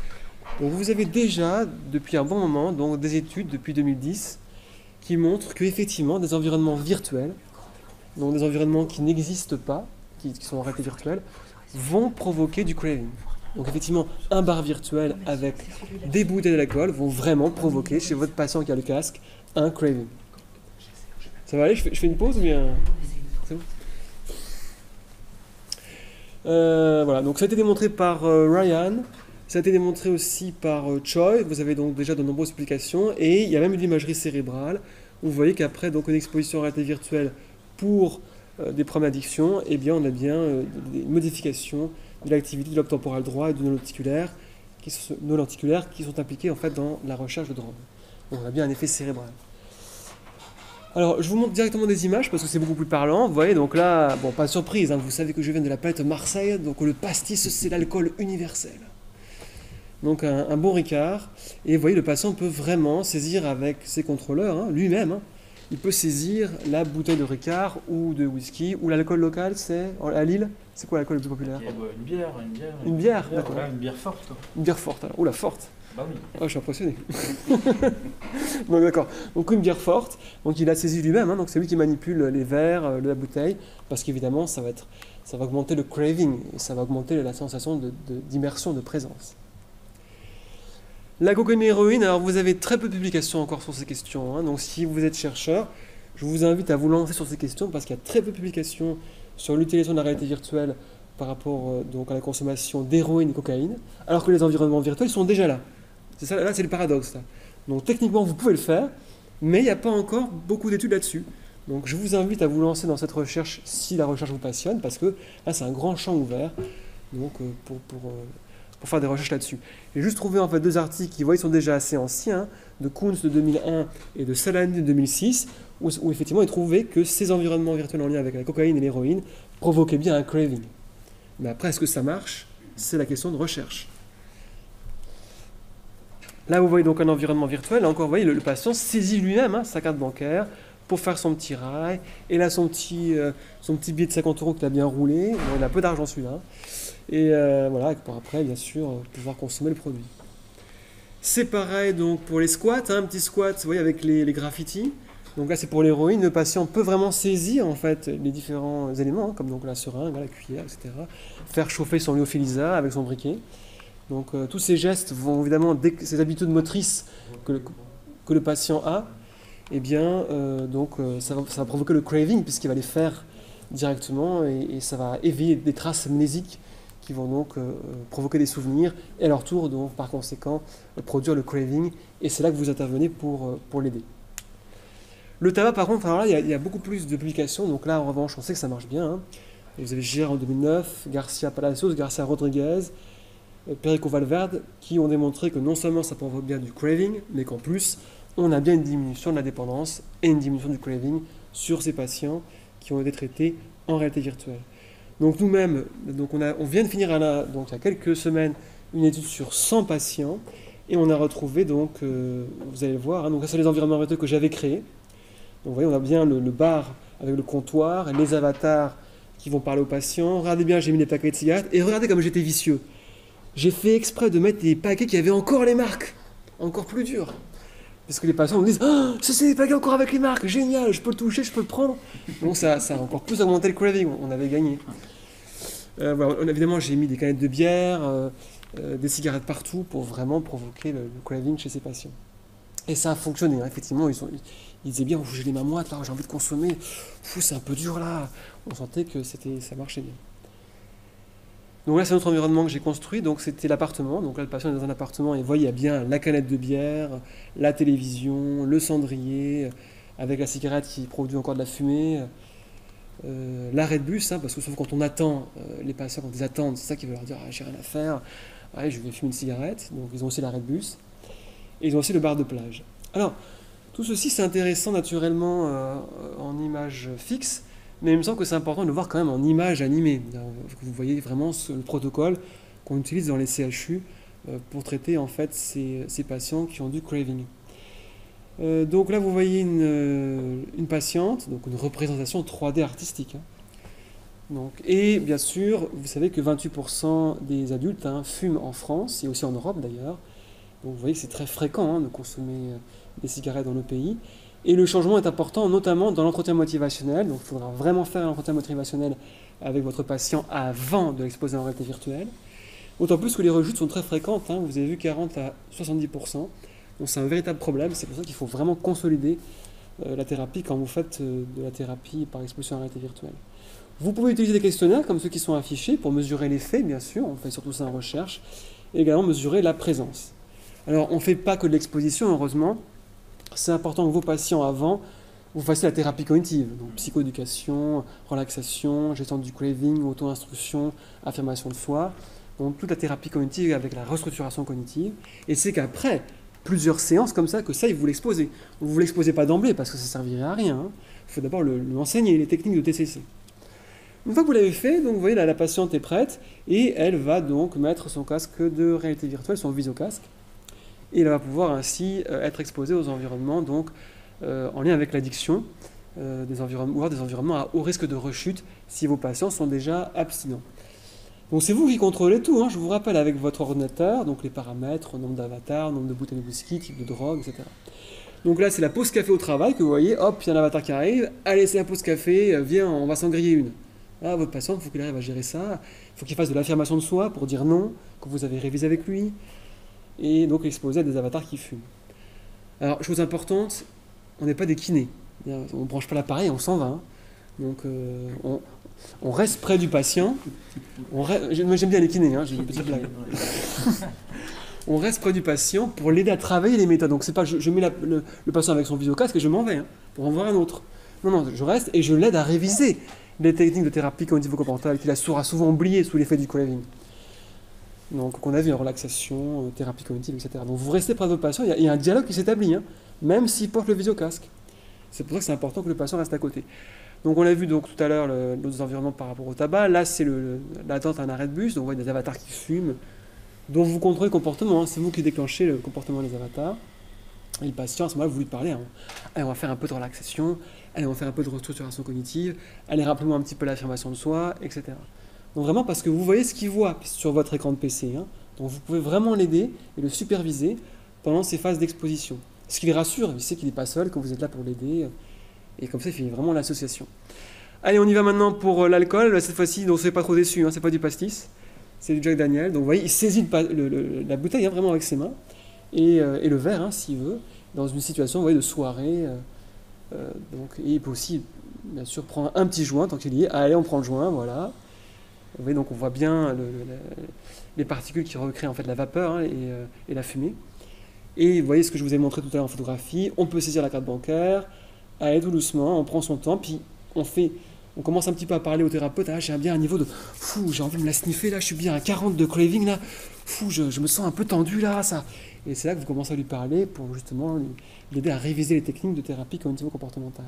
Donc vous avez déjà, depuis un bon moment, donc des études depuis 2010 qui montrent qu'effectivement, des environnements virtuels, donc des environnements qui n'existent pas, qui sont en réalité virtuels, vont provoquer du craving. Donc effectivement, un bar virtuel avec des bouteilles d'alcool vont vraiment provoquer chez votre patient qui a le casque un craving. Ça va aller ? Je fais une pause ou bien... C'est bon ? Voilà, donc ça a été démontré par Ryan, ça a été démontré aussi par Choi. Vous avez donc déjà de nombreuses publications, et il y a même une imagerie cérébrale. Vous voyez qu'après donc une exposition en réalité virtuelle pour des problèmes d'addiction, eh bien on a bien des modifications de l'activité du lobe temporal droit et du nœud lenticulaire qui sont impliqués en fait dans la recherche de drogue. Donc on a bien un effet cérébral. Alors, je vous montre directement des images parce que c'est beaucoup plus parlant. Vous voyez, donc là, bon, pas de surprise, hein, vous savez que je viens de la planète Marseille, donc le pastis, c'est l'alcool universel. Donc un bon Ricard. Et vous voyez, le patient peut vraiment saisir avec ses contrôleurs, hein, lui-même, hein, il peut saisir la bouteille de Ricard ou de whisky, ou l'alcool local, c'est à Lille. C'est quoi l'alcool le plus populaire? Une bière. Une bière, d'accord. Voilà, une bière forte. Une bière forte, alors. Oula, forte. Bah oui. Oh, je suis impressionné. Donc d'accord. Donc une bière forte. Donc il a saisi lui-même. Hein, donc c'est lui qui manipule les verres, la bouteille, parce qu'évidemment ça va augmenter le craving et ça va augmenter la sensation d'immersion, de présence. La cocaïne et l'héroïne. Alors vous avez très peu de publications encore sur ces questions. Hein, donc si vous êtes chercheur, je vous invite à vous lancer sur ces questions parce qu'il y a très peu de publications sur l'utilisation de la réalité virtuelle par rapport donc à la consommation d'héroïne et cocaïne, alors que les environnements virtuels sont déjà là. C'est ça, là, c'est le paradoxe. Là. Donc techniquement, vous pouvez le faire, mais il n'y a pas encore beaucoup d'études là-dessus. Donc je vous invite à vous lancer dans cette recherche si la recherche vous passionne, parce que là, c'est un grand champ ouvert donc, pour faire des recherches là-dessus. J'ai juste trouvé en fait 2 articles qui, vous voyez, sont déjà assez anciens, de Kunz de 2001 et de Salani de 2006, où effectivement, ils trouvaient que ces environnements virtuels en lien avec la cocaïne et l'héroïne provoquaient bien un craving. Mais après, est-ce que ça marche? C'est la question de recherche. Là, vous voyez donc un environnement virtuel. Là encore, vous voyez, le patient saisit lui-même hein, sa carte bancaire pour faire son petit rail. Et là, son petit billet de 50 € qu'il a bien roulé. Bon, il a peu d'argent celui-là. Et voilà, pour après, bien sûr, pouvoir consommer le produit. C'est pareil donc pour les squats. Hein, un petit squat, vous voyez, avec les graffitis. Donc là, c'est pour l'héroïne. Le patient peut vraiment saisir en fait les différents éléments, hein, comme donc la seringue, la cuillère, etc. Faire chauffer son lyophilisat avec son briquet. Donc tous ces gestes vont évidemment, ces habitudes motrices que le patient a, eh bien, ça va provoquer le craving puisqu'il va les faire directement et ça va éveiller des traces amnésiques qui vont donc provoquer des souvenirs et à leur tour, donc, par conséquent, produire le craving. Et c'est là que vous intervenez pour l'aider. Le tabac, par contre, alors là, il y a beaucoup plus de publications. Donc là, en revanche, on sait que ça marche bien. Hein. Vous avez Gérard en 2009, Garcia Palacios, Garcia Rodriguez, Perico Valverde, qui ont démontré que non seulement ça provoque bien du craving, mais qu'en plus, on a bien une diminution de la dépendance et une diminution du craving sur ces patients qui ont été traités en réalité virtuelle. Donc nous-mêmes, donc on vient de finir donc il y a quelques semaines une étude sur 100 patients et on a retrouvé donc, vous allez le voir, hein, donc ça c'est les environnements virtuels que j'avais créés. Donc vous voyez, on a bien le bar avec le comptoir, les avatars qui vont parler aux patients. Regardez bien, j'ai mis des paquets de cigarettes et regardez comme j'étais vicieux. J'ai fait exprès de mettre des paquets qui avaient encore les marques, encore plus durs. Parce que les patients me disent « Oh, c'est des paquets encore avec les marques, génial, je peux le toucher, je peux le prendre. » Donc ça a encore plus augmenté le craving, on avait gagné. Voilà, évidemment, j'ai mis des canettes de bière, des cigarettes partout pour vraiment provoquer le craving chez ces patients. Et ça a fonctionné, hein, effectivement, ils disaient bien « J'ai les mains moites, là, j'ai envie de consommer, c'est un peu dur là. » On sentait que ça marchait bien. Donc là, c'est notre environnement que j'ai construit. Donc c'était l'appartement. Donc là, le patient est dans un appartement et vous voyez, il y a bien la canette de bière, la télévision, le cendrier, avec la cigarette qui produit encore de la fumée, l'arrêt de bus, hein, parce que sauf quand on attend, les patients, quand ils attendent, c'est ça qui veut leur dire « Ah, j'ai rien à faire, ouais, je vais fumer une cigarette. » Donc ils ont aussi l'arrêt de bus. Et ils ont aussi le bar de plage. Alors, tout ceci, c'est intéressant naturellement en image fixe. Mais il me semble que c'est important de le voir quand même en image animée. Vous voyez vraiment le protocole qu'on utilise dans les CHU pour traiter en fait ces patients qui ont du craving. Donc là, vous voyez une patiente, donc une représentation 3D artistique. Hein. Donc, et bien sûr, vous savez que 28% des adultes fument en France et aussi en Europe d'ailleurs. Donc vous voyez que c'est très fréquent hein, de consommer des cigarettes dans nos pays. Et le changement est important, notamment dans l'entretien motivationnel. Donc il faudra vraiment faire un entretien motivationnel avec votre patient avant de l'exposer en réalité virtuelle. D'autant plus que les rechutes sont très fréquentes. Hein. Vous avez vu 40 à 70%. Donc c'est un véritable problème. C'est pour ça qu'il faut vraiment consolider la thérapie quand vous faites de la thérapie par exposition en réalité virtuelle. Vous pouvez utiliser des questionnaires comme ceux qui sont affichés pour mesurer l'effet, bien sûr, on fait surtout ça en recherche, et également mesurer la présence. Alors, on ne fait pas que de l'exposition, heureusement. C'est important que vos patients, avant, vous fassiez la thérapie cognitive, donc psychoéducation, relaxation, gestion du craving, auto-instruction, affirmation de soi, donc toute la thérapie cognitive avec la restructuration cognitive. Et c'est qu'après plusieurs séances comme ça, que ça, vous l'exposez. Vous ne vous l'exposez pas d'emblée parce que ça ne servirait à rien. Il faut d'abord lui enseigner les techniques de TCC. Une fois que vous l'avez fait, donc vous voyez là, la patiente est prête et elle va donc mettre son casque de réalité virtuelle, son visio-casque, et elle va pouvoir ainsi être exposée aux environnements donc, en lien avec l'addiction, des environnements à haut risque de rechute si vos patients sont déjà abstinents. Donc c'est vous qui contrôlez tout, je vous rappelle, avec votre ordinateur, donc les paramètres, nombre d'avatars, nombre de bouteilles de whisky, type de drogue, etc. Donc là c'est la pause café au travail que vous voyez, hop, il y a un avatar qui arrive, allez c'est la pause café, viens, on va s'en griller une. Là, votre patient, il faut qu'il arrive à gérer ça, il faut qu'il fasse de l'affirmation de soi pour dire non, que vous avez révisé avec lui, et donc exposé à des avatars qui fument. Alors, chose importante, on n'est pas des kinés, on ne branche pas l'appareil, on s'en va. Donc on reste près du patient, j'aime bien les kinés, j'ai une petite blague. On reste près du patient pour l'aider à travailler les méthodes. Donc c'est pas je mets le patient avec son visio-casque et je m'en vais pour en voir un autre. Non, je reste et je l'aide à réviser les techniques de thérapie cognitivo-comportementale qu'il aura souvent oubliées sous l'effet du craving. Donc qu'on a vu en relaxation, thérapie cognitive, etc. Donc vous restez près de votre patient, il y a un dialogue qui s'établit, même s'il porte le visio-casque. C'est pour ça que c'est important que le patient reste à côté. Donc on a vu donc tout à l'heure nos environnements par rapport au tabac. Là c'est l'attente à un arrêt de bus, donc on voit des avatars qui fument, dont vous contrôlez le comportement. C'est vous qui déclenchez le comportement des avatars. Et le patient, à ce moment-là, vous lui parlez. Allez, on va faire un peu de relaxation, allez, on va faire un peu de restructuration cognitive, allez, rappelez-moi un petit peu l'affirmation de soi, etc. Donc vraiment parce que vous voyez ce qu'il voit sur votre écran de PC. Donc vous pouvez vraiment l'aider et le superviser pendant ces phases d'exposition. Ce qui le rassure, il sait qu'il n'est pas seul, que vous êtes là pour l'aider. Et comme ça, il fait vraiment l'association. Allez, on y va maintenant pour l'alcool. Cette fois-ci, donc c'est pas trop déçu, c'est pas du pastis, c'est du Jack Daniel. Donc vous voyez, il saisit la bouteille vraiment avec ses mains et le verre, s'il veut, dans une situation, vous voyez, de soirée. Donc, et il peut aussi, bien sûr, prendre un petit joint tant qu'il y est. Allez, on prend le joint, voilà. Vous voyez, donc on voit bien les particules qui recréent en fait la vapeur et la fumée. Et vous voyez ce que je vous ai montré tout à l'heure en photographie. On peut saisir la carte bancaire. Allez, tout doucement, on prend son temps, puis on commence un petit peu à parler au thérapeute. Ah, j'ai bien un niveau de j'ai envie de me la sniffer là, je suis bien à 40 de craving là. Je me sens un peu tendu là, ça. Et c'est là que vous commencez à lui parler pour justement l'aider à réviser les techniques de thérapie cognitivo-comportementale.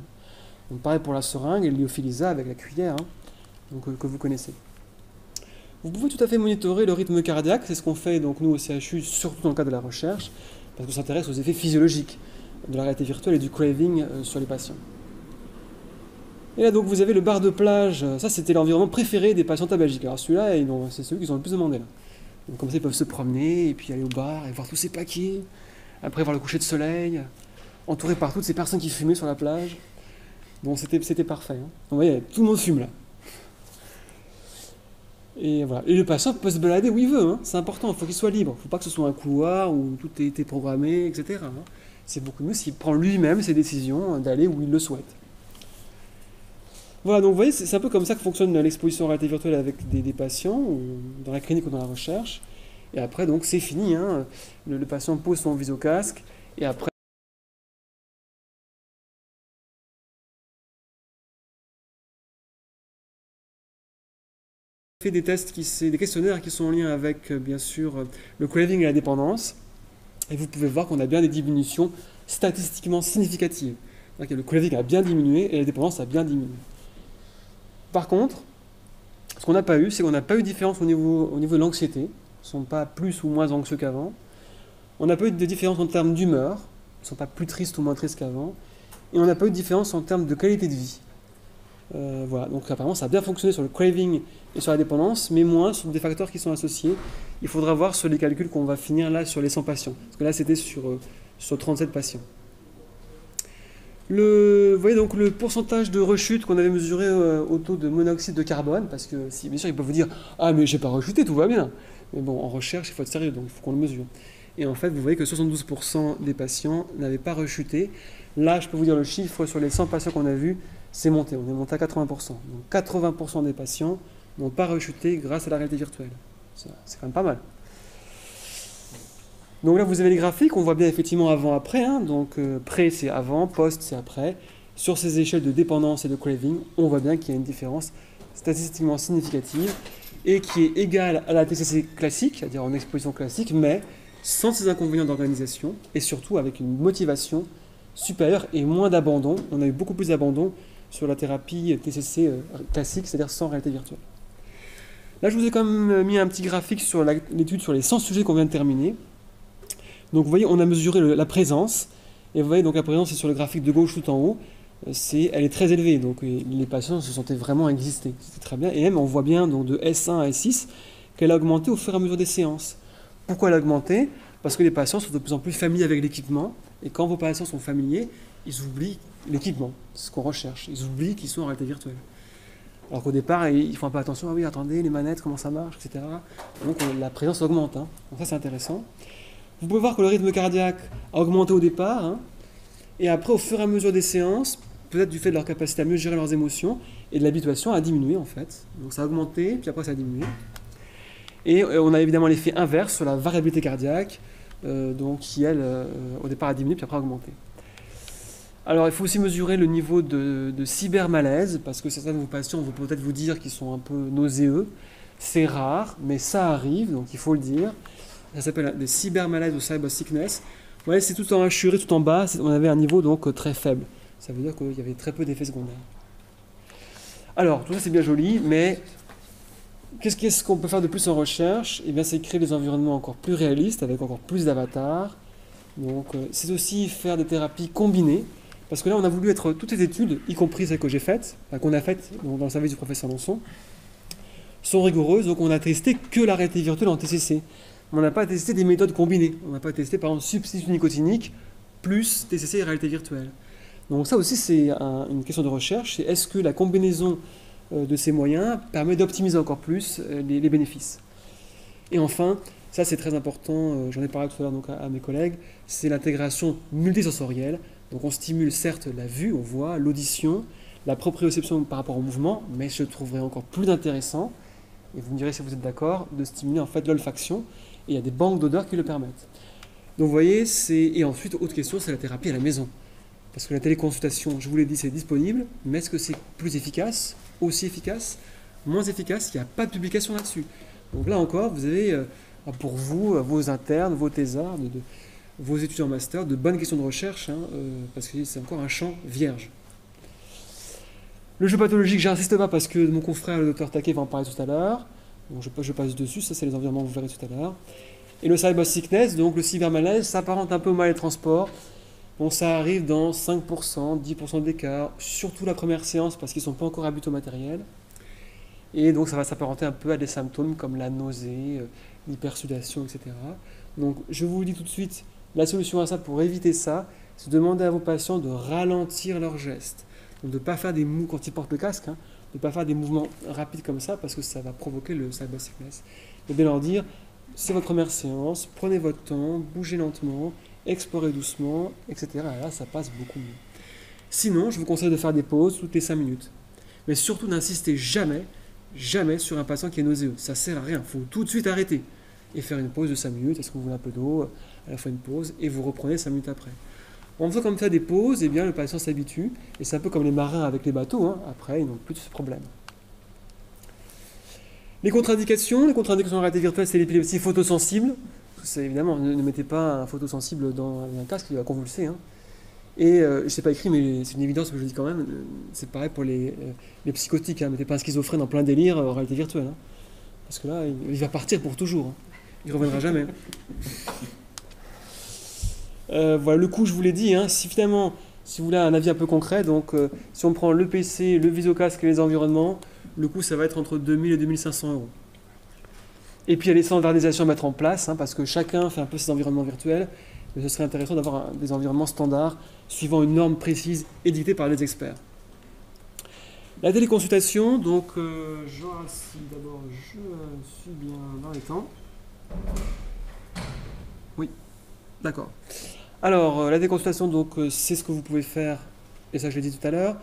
Donc pareil pour la seringue et le lyophilisat avec la cuillère, donc, que vous connaissez. Vous pouvez tout à fait monitorer le rythme cardiaque, c'est ce qu'on fait donc nous au CHU, surtout dans le cadre de la recherche, parce qu'on s'intéresse aux effets physiologiques de la réalité virtuelle et du craving sur les patients. Et là donc vous avez le bar de plage, ça c'était l'environnement préféré des patients tabagiques. Alors celui-là, c'est celui qu'ils ont le plus demandé là. Donc comme ça ils peuvent se promener et puis aller au bar et voir tous ces paquets, après voir le coucher de soleil, entouré par toutes ces personnes qui fumaient sur la plage. Bon c'était parfait. Donc vous voyez, tout le monde fume là. Et voilà. Et le patient peut se balader où il veut, c'est important, il faut qu'il soit libre. Il ne faut pas que ce soit un couloir où tout a été programmé, etc. C'est beaucoup mieux s'il prend lui-même ses décisions d'aller où il le souhaite. Voilà, donc vous voyez, c'est un peu comme ça que fonctionne l'exposition en réalité virtuelle avec des patients, ou dans la clinique ou dans la recherche. Et après, donc, c'est fini. Le patient pose son visio-casque, et après, fait des tests, des questionnaires qui sont en lien avec, bien sûr, le craving et la dépendance. Et vous pouvez voir qu'on a bien des diminutions statistiquement significatives. Le craving a bien diminué et la dépendance a bien diminué. Par contre, ce qu'on n'a pas eu, c'est qu'on n'a pas eu de différence au niveau de l'anxiété. Ils ne sont pas plus ou moins anxieux qu'avant. On n'a pas eu de différence en termes d'humeur. Ils ne sont pas plus tristes ou moins tristes qu'avant. Et on n'a pas eu de différence en termes de qualité de vie. Voilà, donc apparemment ça a bien fonctionné sur le craving et sur la dépendance, mais moins sur des facteurs qui sont associés. Il faudra voir sur les calculs qu'on va finir là sur les 100 patients. Parce que là c'était sur 37 patients. Vous voyez donc le pourcentage de rechute qu'on avait mesuré au taux de monoxyde de carbone, parce que bien sûr ils peuvent vous dire « Ah mais j'ai pas rechuté, tout va bien ». Mais bon, en recherche il faut être sérieux, donc il faut qu'on le mesure. Et en fait vous voyez que 72% des patients n'avaient pas rechuté, Là, je peux vous dire le chiffre sur les 100 patients qu'on a vus, c'est monté. On est monté à 80%. Donc 80% des patients n'ont pas rechuté grâce à la réalité virtuelle. C'est quand même pas mal. Donc là, vous avez les graphiques. On voit bien effectivement avant-après. Hein. Donc pré, c'est avant. Post, c'est après. Sur ces échelles de dépendance et de craving, on voit bien qu'il y a une différence statistiquement significative et qui est égale à la TCC classique, c'est-à-dire en exposition classique, mais sans ces inconvénients d'organisation et surtout avec une motivation supérieure et moins d'abandon. On a eu beaucoup plus d'abandon sur la thérapie TCC classique, c'est-à-dire sans réalité virtuelle. Là, je vous ai quand même mis un petit graphique sur l'étude sur les 100 sujets qu'on vient de terminer. Donc, vous voyez, on a mesuré la présence. Et vous voyez, donc la présence, c'est sur le graphique de gauche tout en haut. Elle est très élevée. Donc, les patients se sentaient vraiment exister. C'était très bien. Et même, on voit bien donc, de S1 à S6 qu'elle a augmenté au fur et à mesure des séances. Pourquoi elle a augmenté? Parce que les patients sont de plus en plus familiers avec l'équipement. Et quand vos patients sont familiers, ils oublient l'équipement. C'est ce qu'on recherche. Ils oublient qu'ils sont en réalité virtuelle. Alors qu'au départ, ils font un peu attention. Ah oui, attendez, les manettes, comment ça marche, etc. Donc, la présence augmente. Hein. Donc ça, c'est intéressant. Vous pouvez voir que le rythme cardiaque a augmenté au départ, hein, et après, au fur et à mesure des séances, peut-être du fait de leur capacité à mieux gérer leurs émotions, et de l'habituation, a diminué en fait. Donc ça a augmenté, puis après ça a diminué. Et on a évidemment l'effet inverse sur la variabilité cardiaque, donc qui, elle, au départ a diminué, puis après a augmenté. Alors il faut aussi mesurer le niveau de cybermalaise, parce que certains de vos patients vont peut-être vous dire qu'ils sont un peu nauséeux. C'est rare, mais ça arrive, donc il faut le dire. Ça s'appelle des cybermalaises ou cyber sickness. Vous voyez, c'est tout en hachuré, tout en bas, on avait un niveau donc très faible. Ça veut dire qu'il y avait très peu d'effets secondaires. Alors, tout ça c'est bien joli, mais qu'est-ce qu'on peut faire de plus en recherche? Eh bien, c'est créer des environnements encore plus réalistes, avec encore plus d'avatars. Donc, c'est aussi faire des thérapies combinées, parce que là, on a voulu être toutes les études, y compris celles que j'ai faites, qu'on a faites dans le service du professeur Lançon, sont rigoureuses, donc on a testé que la réalité virtuelle en TCC. On n'a pas testé des méthodes combinées. On n'a pas testé par exemple substitut nicotinique plus TCC et réalité virtuelle. Donc ça aussi c'est une question de recherche. C'est est-ce que la combinaison de ces moyens permet d'optimiser encore plus les bénéfices. Et enfin, ça c'est très important, j'en ai parlé tout à l'heure donc à mes collègues, c'est l'intégration multisensorielle. Donc on stimule certes la vue, on voit, l'audition, la proprioception par rapport au mouvement, mais je trouverais encore plus intéressant, et vous me direz si vous êtes d'accord, de stimuler en fait l'olfaction. Et il y a des banques d'odeurs qui le permettent. Donc vous voyez, et ensuite, autre question, c'est la thérapie à la maison. Parce que la téléconsultation, je vous l'ai dit, c'est disponible, mais est-ce que c'est plus efficace, aussi efficace, moins efficace? Il n'y a pas de publication là-dessus. Donc là encore, vous avez pour vous, vos internes, vos thésards, vos étudiants en master, de bonnes questions de recherche, hein, parce que c'est encore un champ vierge. Le jeu pathologique, j'insiste pas parce que mon confrère, le docteur Taquet, va en parler tout à l'heure. Donc je passe dessus, ça c'est les environnements que vous verrez tout à l'heure. Et le cyber sickness, donc le cybermalaise, s'apparente un peu au mal des transports. Bon, ça arrive dans 5%, 10% d'écart, surtout la première séance parce qu'ils ne sont pas encore habitués au matériel. Et donc ça va s'apparenter un peu à des symptômes comme la nausée, l'hypersudation, etc. Donc je vous dis tout de suite, la solution à ça pour éviter ça, c'est de demander à vos patients de ralentir leurs gestes. Donc de ne pas faire des mouvements quand ils portent le casque, hein, de ne pas faire des mouvements rapides comme ça parce que ça va provoquer le cyber sickness. Et bien leur dire, c'est votre première séance, prenez votre temps, bougez lentement, explorez doucement, etc. Et là, ça passe beaucoup mieux. Sinon, je vous conseille de faire des pauses toutes les 5 minutes. Mais surtout, n'insistez jamais sur un patient qui est nauséeux. Ça ne sert à rien. Il faut tout de suite arrêter et faire une pause de 5 minutes. Est-ce que vous voulez un peu d'eau? À la fois une pause et vous reprenez 5 minutes après. En faisant comme ça des pauses, eh bien, le patient s'habitue. Et c'est un peu comme les marins avec les bateaux. Hein. Après, ils n'ont plus de ce problème. Les contre-indications en réalité virtuelle, c'est l'épilepsie photosensible. C'est évidemment, ne mettez pas un photosensible dans un casque, il va convulser. Hein. Et je ne sais pas écrit, mais c'est une évidence, mais je le dis quand même, c'est pareil pour les psychotiques. Hein. Ne mettez pas un schizophrène en plein délire en réalité virtuelle. Hein. Parce que là, il va partir pour toujours. Hein. Il ne reviendra jamais. Voilà, le coût, je vous l'ai dit. Hein. Si vous voulez un avis un peu concret, donc si on prend le PC, le visocasque et les environnements, le coût, ça va être entre 2000 et 2500 euros. Et puis il y a les standardisations à mettre en place, hein, parce que chacun fait un peu ses environnements virtuels, mais ce serait intéressant d'avoir des environnements standards suivant une norme précise éditée par les experts. La téléconsultation, donc d'abord je suis bien dans les temps. Oui, d'accord. Alors, la déconsultation, donc, c'est ce que vous pouvez faire, et ça je l'ai dit tout à l'heure.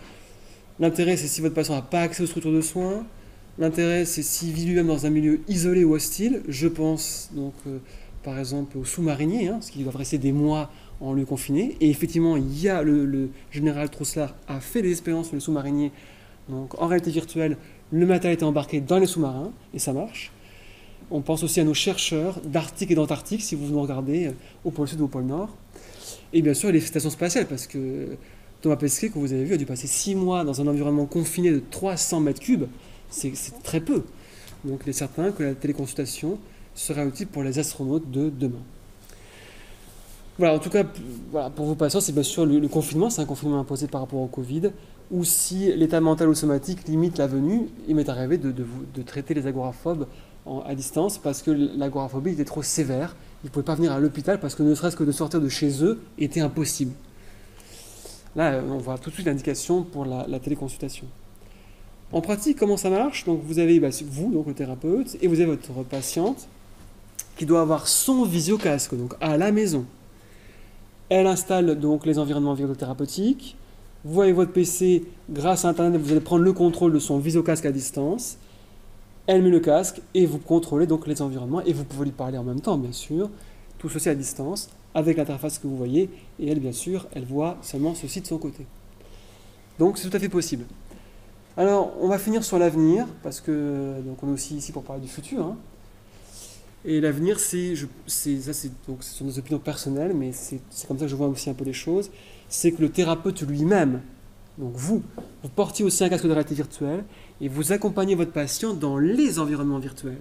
L'intérêt, c'est si votre patient n'a pas accès aux structures de soins. L'intérêt, c'est s'il vit lui-même dans un milieu isolé ou hostile. Je pense donc, par exemple, aux sous-mariniers, parce qu'ils doivent rester des mois en lieu confiné. Et effectivement, il y a le général Trousselard a fait des expériences sur les sous-mariniers. Donc, en réalité virtuelle, le matériel était embarqué dans les sous-marins, et ça marche. On pense aussi à nos chercheurs d'Arctique et d'Antarctique, si vous nous regardez, au pôle sud ou au pôle nord. Et bien sûr, les stations spatiales, parce que Thomas Pesquet, que vous avez vu, a dû passer 6 mois dans un environnement confiné de 300 mètres cubes. C'est très peu. Donc il est certain que la téléconsultation sera utile pour les astronautes de demain. Voilà, en tout cas, voilà, pour vos patients, c'est bien sûr le confinement, c'est un confinement imposé par rapport au Covid, ou si l'état mental ou somatique limite la venue, il m'est arrivé de traiter les agoraphobes à distance parce que l'agoraphobie était trop sévère. Ils ne pouvaient pas venir à l'hôpital parce que ne serait-ce que de sortir de chez eux était impossible. Là, on voit tout de suite l'indication pour la téléconsultation. En pratique, comment ça marche? Donc, vous avez vous, donc le thérapeute, et vous avez votre patiente qui doit avoir son visiocasque, donc à la maison. Elle installe donc les environnements vidéothérapeutiques. Vous voyez votre PC, grâce à Internet, vous allez prendre le contrôle de son visiocasque à distance. Elle met le casque et vous contrôlez donc les environnements et vous pouvez lui parler en même temps, bien sûr. Tout ceci à distance, avec l'interface que vous voyez. Et elle, bien sûr, elle voit seulement ceci de son côté. Donc, c'est tout à fait possible. Alors, on va finir sur l'avenir, parce que donc on est aussi ici pour parler du futur. Et l'avenir, ce sont des opinions personnelles, mais c'est comme ça que je vois aussi un peu les choses. C'est que le thérapeute lui-même, donc vous portiez aussi un casque de réalité virtuelle et vous accompagnez votre patient dans les environnements virtuels.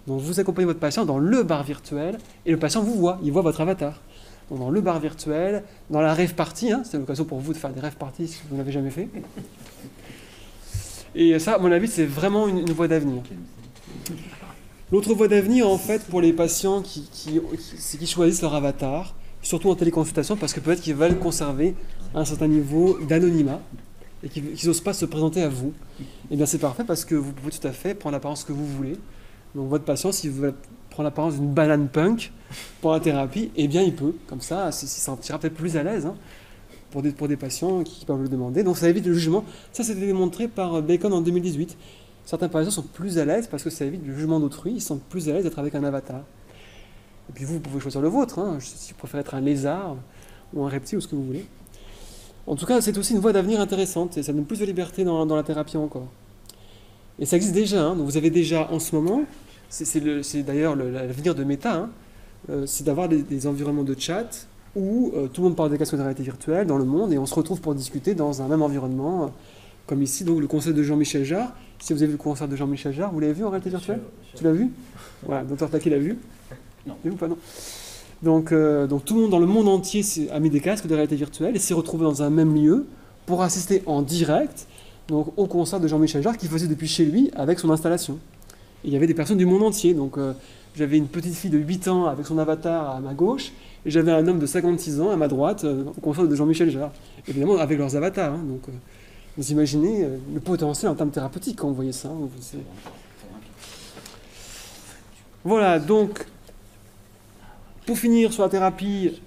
Donc vous accompagnez votre patient dans le bar virtuel et le patient vous voit, il voit votre avatar. Donc dans le bar virtuel, dans la rave party, c'est l'occasion pour vous de faire des rave parties si vous ne l'avez jamais fait. Et ça, à mon avis, c'est vraiment une voie d'avenir. L'autre voie d'avenir, en fait, pour les patients c'est qu'ils choisissent leur avatar, surtout en téléconsultation, parce que peut-être qu'ils veulent conserver un certain niveau d'anonymat et qu'ils n'osent pas se présenter à vous. Et bien c'est parfait parce que vous pouvez tout à fait prendre l'apparence que vous voulez. Donc votre patient, s'il veut prendre l'apparence d'une banane punk pour la thérapie, eh bien il peut. Comme ça, il se sentira peut-être plus à l'aise pour des patients qui peuvent le demander. Donc ça évite le jugement. Ça, c'était démontré par Bacon en 2018. Certains patients sont plus à l'aise parce que ça évite le jugement d'autrui. Ils sont plus à l'aise d'être avec un avatar. Et puis vous pouvez choisir le vôtre. Si vous préférez être un lézard ou un reptile ou ce que vous voulez. En tout cas, c'est aussi une voie d'avenir intéressante et ça donne plus de liberté dans la thérapie encore. Et ça existe déjà. Donc vous avez déjà en ce moment, c'est d'ailleurs l'avenir de Meta, c'est d'avoir des environnements de chat où tout le monde parle des casques de réalité virtuelle dans le monde et on se retrouve pour discuter dans un même environnement, comme ici, donc le concert de Jean-Michel Jarre. Si vous avez vu le concert de Jean-Michel Jarre, vous l'avez vu en réalité virtuelle? Tu l'as vu? Voilà, Dr Taki l'a vu? Non. Tu l'as vu ou pas? Non. Donc tout le monde dans le monde entier a mis des casques de réalité virtuelle et s'est retrouvé dans un même lieu pour assister en direct donc, au concert de Jean-Michel Jarre qu'il faisait depuis chez lui avec son installation. Et il y avait des personnes du monde entier. Donc j'avais une petite fille de 8 ans avec son avatar à ma gauche et j'avais un homme de 56 ans à ma droite au concert de Jean-Michel Jarre. Évidemment avec leurs avatars. Donc vous imaginez le potentiel en termes thérapeutiques quand vous voyez ça. Voilà, donc pour finir sur la thérapie,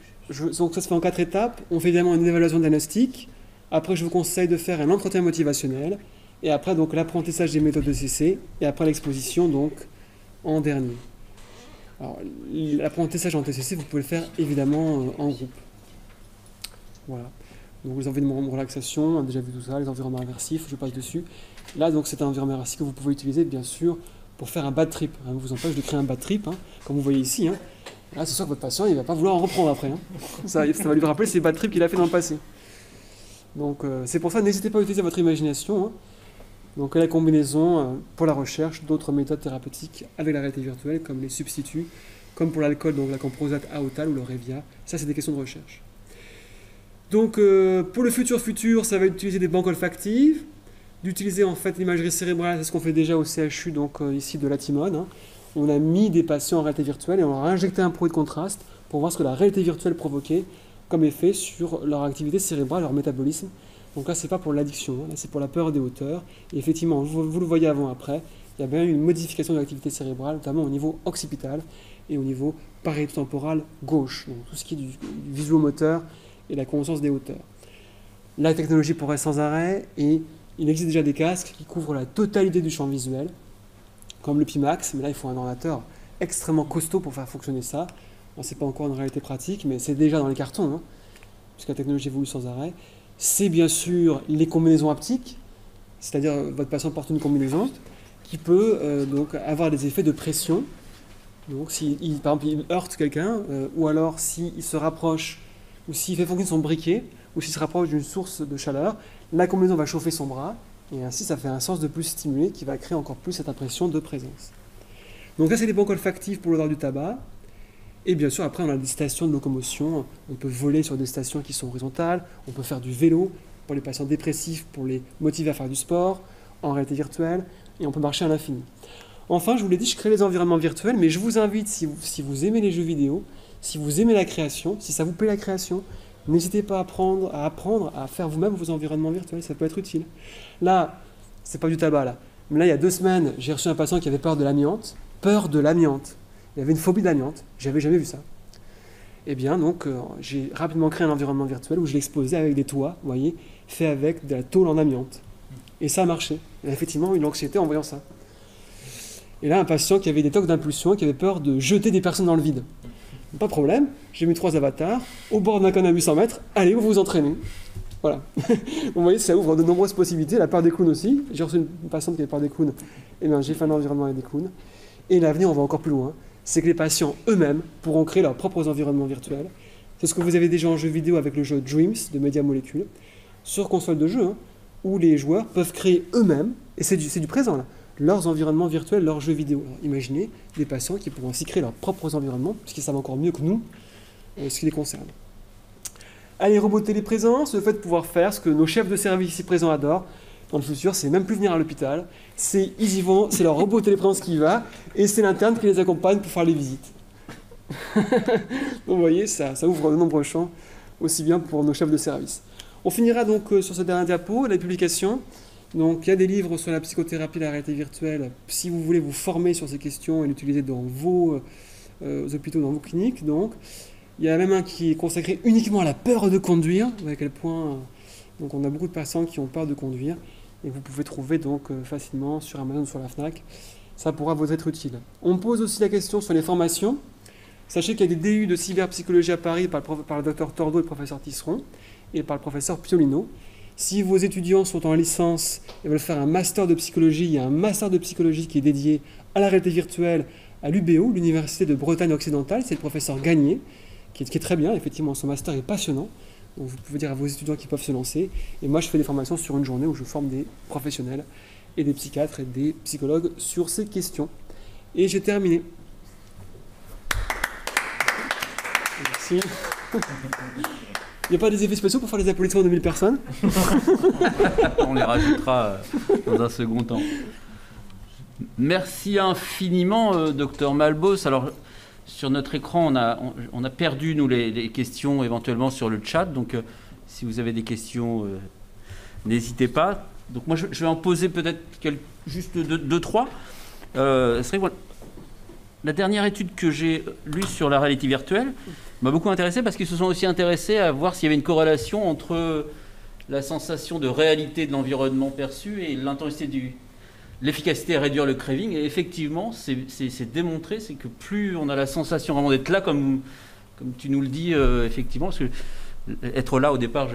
donc ça se fait en 4 étapes. On fait évidemment une évaluation diagnostique. Après, je vous conseille de faire un entretien motivationnel. Et après, donc l'apprentissage des méthodes de CC. Et après, l'exposition, donc, en dernier. Alors, l'apprentissage en TCC, vous pouvez le faire évidemment en groupe. Voilà. Donc, les environnements de relaxation, on a déjà vu tout ça, les environnements immersifs, je passe dessus. Là, donc, c'est un environnement immersif que vous pouvez utiliser, bien sûr, pour faire un bad trip. Rien ne vous empêche de créer un bad trip, comme vous voyez ici. Là, c'est sûr que votre patient, il ne va pas vouloir en reprendre après. Ça va lui rappeler ces bad trips qu'il a fait dans le passé. Donc, c'est pour ça, n'hésitez pas à utiliser votre imagination. Donc, la combinaison pour la recherche d'autres méthodes thérapeutiques avec la réalité virtuelle, comme les substituts, comme pour l'alcool, donc la camprosate Aotal ou le Revia. Ça, c'est des questions de recherche. Donc, pour le futur, ça va être d'utiliser des banques olfactives, d'utiliser en fait l'imagerie cérébrale, c'est ce qu'on fait déjà au CHU, donc ici de la Timone. On a mis des patients en réalité virtuelle et on leur a injecté un produit de contraste pour voir ce que la réalité virtuelle provoquait comme effet sur leur activité cérébrale, leur métabolisme. Donc là, c'est pas pour l'addiction, là c'est pour la peur des hauteurs. Et effectivement, vous le voyez avant-après, il y a bien eu une modification de l'activité cérébrale, notamment au niveau occipital et au niveau parieto temporale gauche, donc tout ce qui est du visuomoteur et la conscience des hauteurs. La technologie progresse sans arrêt et il existe déjà des casques qui couvrent la totalité du champ visuel, comme le Pimax, mais là il faut un ordinateur extrêmement costaud pour faire fonctionner ça. Ce n'est pas encore une réalité pratique, mais c'est déjà dans les cartons, hein, puisque la technologie évolue sans arrêt. C'est bien sûr les combinaisons haptiques, c'est-à-dire votre patient porte une combinaison qui peut donc avoir des effets de pression. Donc si par exemple il heurte quelqu'un, ou alors s'il se rapproche, ou s'il fait fonctionner son briquet, ou s'il se rapproche d'une source de chaleur, la combinaison va chauffer son bras, et ainsi ça fait un sens de plus stimulé qui va créer encore plus cette impression de présence. Donc là c'est des banques olfactives pour l'odeur du tabac, et bien sûr après on a des stations de locomotion, on peut voler sur des stations qui sont horizontales, on peut faire du vélo pour les patients dépressifs, pour les motiver à faire du sport, en réalité virtuelle, et on peut marcher à l'infini. Enfin, je vous l'ai dit, je crée les environnements virtuels, mais je vous invite, si vous aimez les jeux vidéo, si vous aimez la création, si ça vous plaît la création, n'hésitez pas à apprendre à faire vous-même vos environnements virtuels, ça peut être utile. Là, c'est pas du tabac là, mais là il y a 2 semaines, j'ai reçu un patient qui avait peur de l'amiante. Il avait une phobie de l'amiante, j'avais jamais vu ça. Et bien donc, j'ai rapidement créé un environnement virtuel où je l'exposais avec des toits, vous voyez, fait avec de la tôle en amiante. Et ça a marché. Il a effectivement une anxiété en voyant ça. Et là, un patient qui avait des tocs d'impulsion, qui avait peur de jeter des personnes dans le vide. Pas de problème, j'ai mis 3 avatars, au bord d'un canal à 800 mètres, allez, vous vous entraînez. Voilà. Vous voyez, ça ouvre de nombreuses possibilités, la peur des clowns aussi. J'ai reçu une patiente qui avait peur des clowns, et bien j'ai fait un environnement avec des clowns. Et l'avenir, on va encore plus loin, c'est que les patients eux-mêmes pourront créer leurs propres environnements virtuels. C'est ce que vous avez déjà en jeu vidéo avec le jeu Dreams de Media Molecule, sur console de jeu, hein, où les joueurs peuvent créer eux-mêmes, et c'est du présent là, leurs environnements virtuels, leurs jeux vidéo. Alors, imaginez des patients qui pourront ainsi créer leurs propres environnements, puisqu'ils savent encore mieux que nous ce qui les concerne. Allez, robot téléprésence, le fait de pouvoir faire ce que nos chefs de service ici présents adorent, dans le futur, c'est même plus venir à l'hôpital, ils y vont, c'est leur robot téléprésence qui y va, et c'est l'interne qui les accompagne pour faire les visites. Donc vous voyez, ça ouvre de nombreux champs, aussi bien pour nos chefs de service. On finira donc sur ce dernier diapo, la publication. Donc il y a des livres sur la psychothérapie et la réalité virtuelle, si vous voulez vous former sur ces questions et l'utiliser dans vos hôpitaux, dans vos cliniques. Donc il y a même un qui est consacré uniquement à la peur de conduire, à quel point donc on a beaucoup de patients qui ont peur de conduire, et vous pouvez trouver donc facilement sur Amazon ou sur la Fnac. Ça pourra vous être utile. On me pose aussi la question sur les formations. Sachez qu'il y a des DU de cyberpsychologie à Paris par le docteur Tordo et le professeur Tisseron, et par le professeur Piolino. Si vos étudiants sont en licence et veulent faire un master de psychologie, il y a un master de psychologie qui est dédié à la réalité virtuelle à l'UBO, l'Université de Bretagne occidentale. C'est le professeur Gagné, qui est très bien. Effectivement, son master est passionnant. Donc vous pouvez dire à vos étudiants qu'ils peuvent se lancer. Et moi, je fais des formations sur une journée où je forme des professionnels et des psychiatres et des psychologues sur ces questions. Et j'ai terminé. Merci. Il n'y a pas des effets spéciaux pour faire les applaudissements de 1000 personnes? On les rajoutera dans un second temps. Merci infiniment, docteur Malbos. Alors, sur notre écran, on a perdu, nous, les questions éventuellement sur le chat. Donc, si vous avez des questions, n'hésitez pas. Donc, moi, je vais en poser peut-être juste deux, trois. C'est vrai que la dernière étude que j'ai lue sur la réalité virtuelle m'a beaucoup intéressé parce qu'ils se sont aussi intéressés à voir s'il y avait une corrélation entre la sensation de réalité de l'environnement perçu et l'intensité l'efficacité à réduire le craving. Et effectivement, c'est démontré, c'est que plus on a la sensation vraiment d'être là, comme tu nous le dis, effectivement, parce que être là au départ,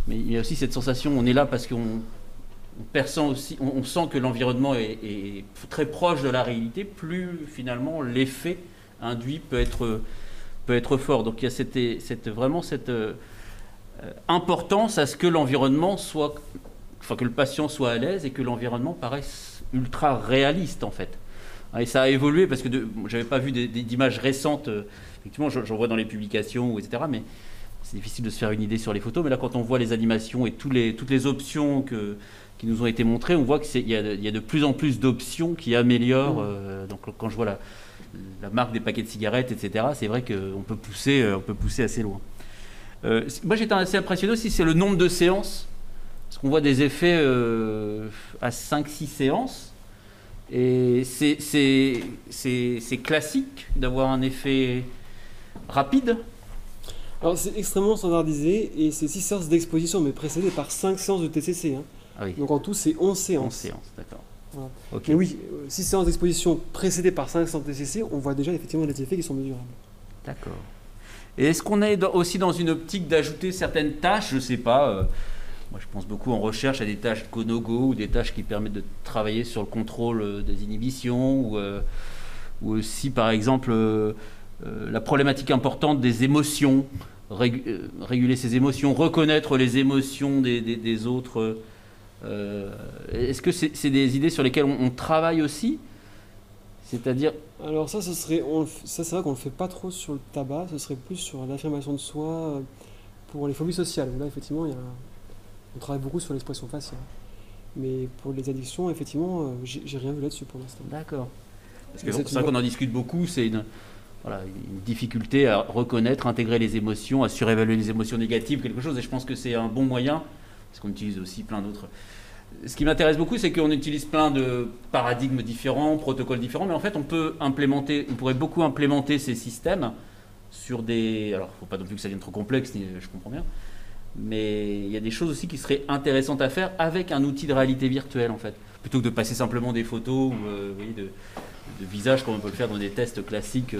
mais il y a aussi cette sensation, on est là parce qu'on perçoit aussi, on sent que l'environnement est très proche de la réalité, plus finalement l'effet induit peut être fort. Donc il y a vraiment cette importance à ce que l'environnement soit, enfin que le patient soit à l'aise et que l'environnement paraisse ultra réaliste en fait. Et ça a évolué parce que j'avais pas vu d'images récentes, effectivement j'en vois dans les publications, etc. Mais c'est difficile de se faire une idée sur les photos. Mais là quand on voit les animations et toutes les options qui nous ont été montrées, on voit qu'il y a de plus en plus d'options qui améliorent. Donc quand je vois la marque des paquets de cigarettes, etc., c'est vrai qu'on peut pousser assez loin. Moi j'étais assez impressionné aussi, c'est le nombre de séances. Parce qu'on voit des effets à 5-6 séances. Et c'est classique d'avoir un effet rapide? Alors c'est extrêmement standardisé et c'est 6 séances d'exposition, mais précédées par 5 séances de TCC. Hein. Ah oui, Donc en tout, c'est 11 11 séances. séances, d'accord. Voilà. Ok. Mais oui, 6 séances d'exposition précédées par 5 séances de TCC, on voit déjà effectivement des effets qui sont mesurables. D'accord. Et est-ce qu'on est aussi dans une optique d'ajouter certaines tâches? Je ne sais pas. Moi, je pense beaucoup en recherche à des tâches Konogo ou des tâches qui permettent de travailler sur le contrôle des inhibitions ou aussi, par exemple, la problématique importante des émotions, réguler ses émotions, reconnaître les émotions des autres. Est-ce que c'est des idées sur lesquelles on travaille aussi? C'est-à-dire... Alors ça, ça c'est vrai qu'on ne le fait pas trop sur le tabac, ce serait plus sur l'affirmation de soi pour les phobies sociales. Là, effectivement, on travaille beaucoup sur l'expression faciale. Mais pour les addictions, effectivement, j'ai rien vu là-dessus pour l'instant. D'accord. Parce que Mais c'est vrai qu'on en discute beaucoup, c'est une difficulté à reconnaître, intégrer les émotions, à surévaluer les émotions négatives, quelque chose, et je pense que c'est un bon moyen, parce qu'on utilise aussi plein d'autres... Ce qui m'intéresse beaucoup, c'est qu'on utilise plein de paradigmes différents, protocoles différents, mais en fait, on pourrait beaucoup implémenter ces systèmes sur des... Alors, il ne faut pas non plus que ça devienne trop complexe, je comprends bien, mais il y a des choses aussi qui seraient intéressantes à faire avec un outil de réalité virtuelle, en fait, plutôt que de passer simplement des photos ou vous voyez, de visages comme on peut le faire dans des tests classiques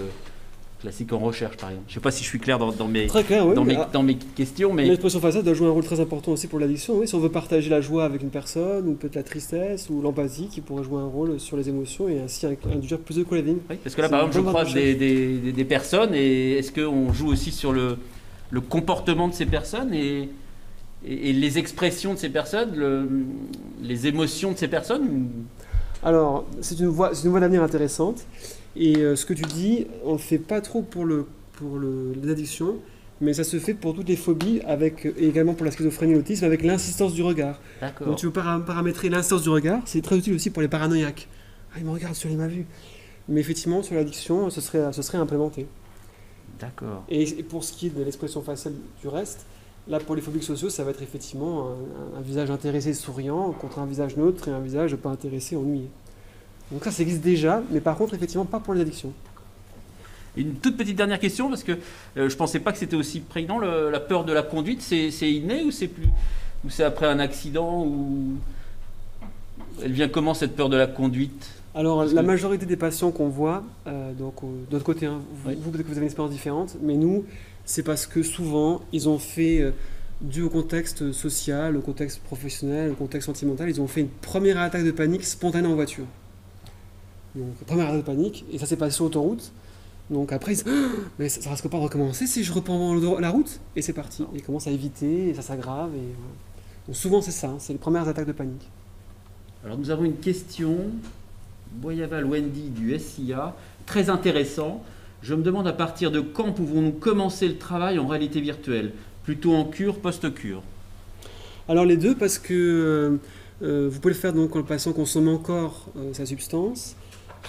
en recherche, par exemple. Je ne sais pas si je suis clair dans mes, Très clair, oui. dans mes questions, mais... L'expression faciale doit jouer un rôle très important aussi pour l'addiction. Oui, si on veut partager la joie avec une personne, ou peut-être la tristesse, ou l'empathie, qui pourrait jouer un rôle sur les émotions et ainsi induire plus de co-living. Oui, parce que là, par exemple, je croise des personnes, et est-ce qu'on joue aussi sur le comportement de ces personnes et les expressions de ces personnes, les émotions de ces personnes? Alors, c'est une voie d'avenir intéressante. Et ce que tu dis, on ne le fait pas trop pour les addictions, mais ça se fait pour toutes les phobies, et également pour la schizophrénie et l'autisme, avec l'insistance du regard. D'accord. Donc tu veux paramétrer l'insistance du regard, c'est très utile aussi pour les paranoïaques. Ah, il me regarde, celui-là il m'a vu. Mais effectivement, sur l'addiction, ce serait implémenté. D'accord. Et pour ce qui est de l'expression faciale du reste, là, pour les phobiques sociaux, ça va être effectivement un visage intéressé souriant contre un visage neutre et un visage pas intéressé ennuyé. Donc ça existe déjà, mais par contre, effectivement, pas pour les addictions. Une toute petite dernière question, parce que je ne pensais pas que c'était aussi prégnant, la peur de la conduite, c'est inné ou c'est après un accident ou elle vient comment cette peur de la conduite? Alors la majorité des patients qu'on voit, donc de notre côté, hein, Oui. vous peut-être que vous avez une expérience différente, mais nous, c'est parce que souvent, ils ont fait, dû au contexte social, au contexte professionnel, au contexte sentimental, ils ont fait une première attaque de panique spontanée en voiture. Donc première attaque de panique, et ça s'est passé sur l'autoroute. Donc après, ils disent mais ça risque pas de recommencer si je reprends la route. Et c'est parti. Ils commencent à éviter, et ça s'aggrave. Et voilà. Donc souvent c'est ça, hein, c'est les premières attaques de panique. Alors nous avons une question, Boyaval Wendy du SIA, très intéressant. Je me demande à partir de quand pouvons-nous commencer le travail en réalité virtuelle? Plutôt en cure, post-cure? Alors les deux, parce que vous pouvez le faire donc quand le patient consomme encore sa substance.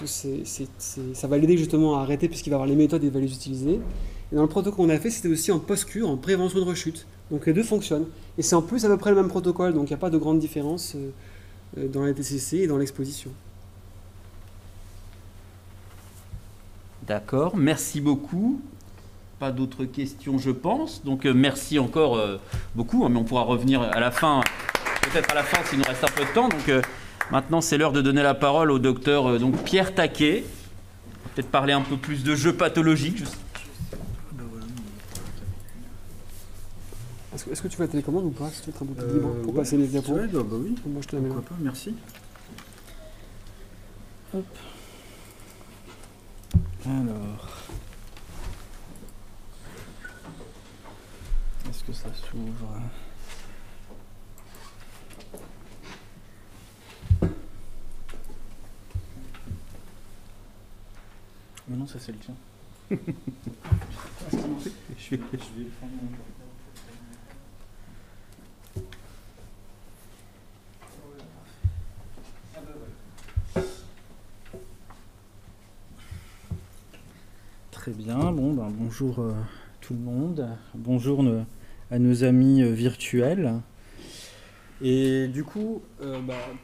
Ça va l'aider justement à arrêter puisqu'il va avoir les méthodes et il va les utiliser. Et dans le protocole qu'on a fait, c'était aussi en post-cure, en prévention de rechute. Donc les deux fonctionnent. Et c'est en plus à peu près le même protocole, donc il n'y a pas de grande différence dans la TCC et dans l'exposition. D'accord, merci beaucoup. Pas d'autres questions, je pense. Donc merci encore beaucoup, hein, mais on pourra revenir à la fin, peut-être à la fin s'il nous reste un peu de temps. Donc maintenant, c'est l'heure de donner la parole au docteur donc Pierre Taquet. Peut-être parler un peu plus de jeux pathologiques. Est-ce que tu veux la télécommande ou pas? Si tu veux être un peu plus libre pour passer les diapos. Ouais, bah oui. Moi, je te la mets. Pourquoi pas, merci. Hop. Alors. Est-ce que ça s'ouvre? Mais non, ça c'est le tien. Je vais le prendre. Très bien, bon, ben, bonjour tout le monde, bonjour à nos amis virtuels. Et du coup,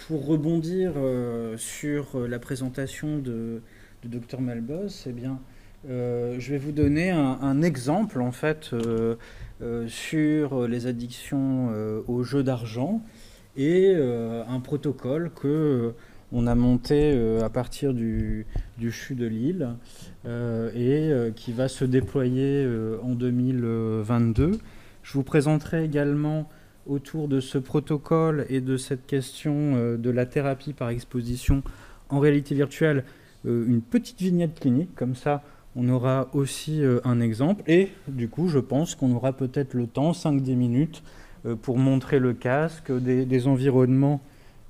pour rebondir sur la présentation de Dr Malbos, eh bien, Je vais vous donner un exemple en fait sur les addictions aux jeux d'argent et un protocole que on a monté à partir du CHU de Lille et qui va se déployer en 2022. Je vous présenterai également autour de ce protocole et de cette question de la thérapie par exposition en réalité virtuelle une petite vignette clinique, comme ça on aura aussi un exemple et du coup je pense qu'on aura peut-être le temps, 5-10 minutes, pour montrer le casque, des environnements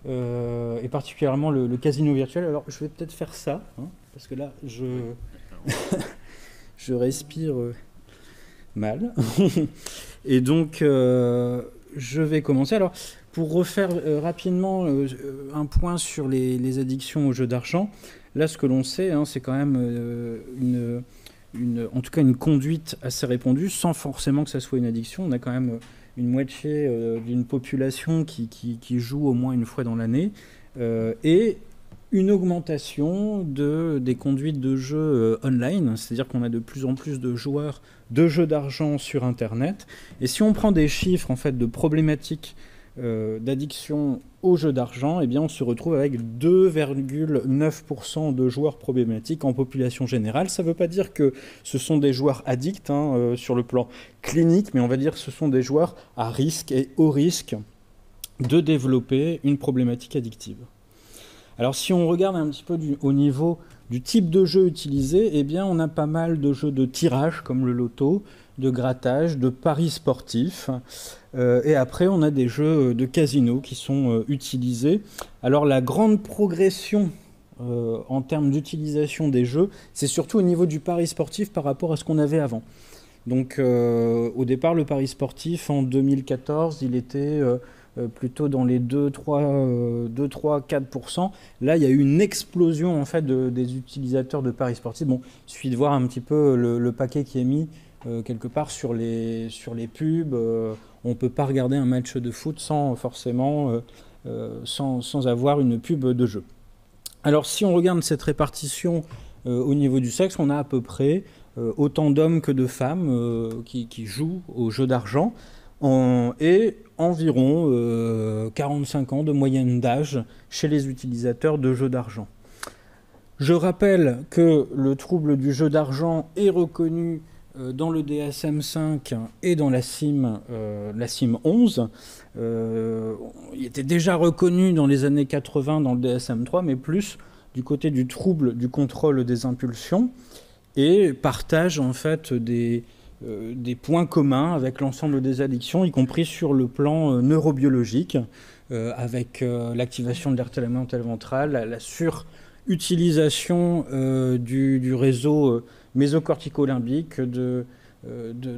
et particulièrement le casino virtuel. Alors je vais peut-être faire ça, hein, parce que là je respire mal. Et donc je vais commencer. Alors pour refaire rapidement un point sur les addictions aux jeux d'argent, là ce que l'on sait, hein, c'est quand même en tout cas une conduite assez répandue, sans forcément que ça soit une addiction. On a quand même une moitié d'une population qui joue au moins une fois dans l'année, et une augmentation des conduites de jeux online, c'est-à-dire qu'on a de plus en plus de joueurs de jeux d'argent sur Internet. Et si on prend des chiffres en fait, de problématiques d'addiction aux jeux d'argent, eh bien, on se retrouve avec 2,9% de joueurs problématiques en population générale. Ça ne veut pas dire que ce sont des joueurs addicts sur le plan clinique, mais on va dire que ce sont des joueurs à risque et au risque de développer une problématique addictive. Alors si on regarde un petit peu au niveau du type de jeu utilisé, eh bien, on a pas mal de jeux de tirage comme le loto, de grattage, de paris sportifs. Et après, on a des jeux de casino qui sont utilisés. Alors la grande progression en termes d'utilisation des jeux, c'est surtout au niveau du pari sportif par rapport à ce qu'on avait avant. Donc au départ, le pari sportif, en 2014, il était plutôt dans les 2-3-4%. Là, il y a eu une explosion en fait, des utilisateurs de paris sportifs. Bon, il suffit de voir un petit peu le paquet qui est mis quelque part sur les pubs. On ne peut pas regarder un match de foot sans forcément sans avoir une pub de jeu. Alors si on regarde cette répartition au niveau du sexe, on a à peu près autant d'hommes que de femmes qui jouent aux jeux d'argent et environ 45 ans de moyenne d'âge chez les utilisateurs de jeux d'argent. Je rappelle que le trouble du jeu d'argent est reconnu dans le DSM-5 et dans la CIM 11. Il était déjà reconnu dans les années 80 dans le DSM-3, mais plus du côté du trouble du contrôle des impulsions, et partage en fait des points communs avec l'ensemble des addictions, y compris sur le plan neurobiologique, avec l'activation de l'aire tegmentale ventrale, la surutilisation du réseau mésocortico-limbique de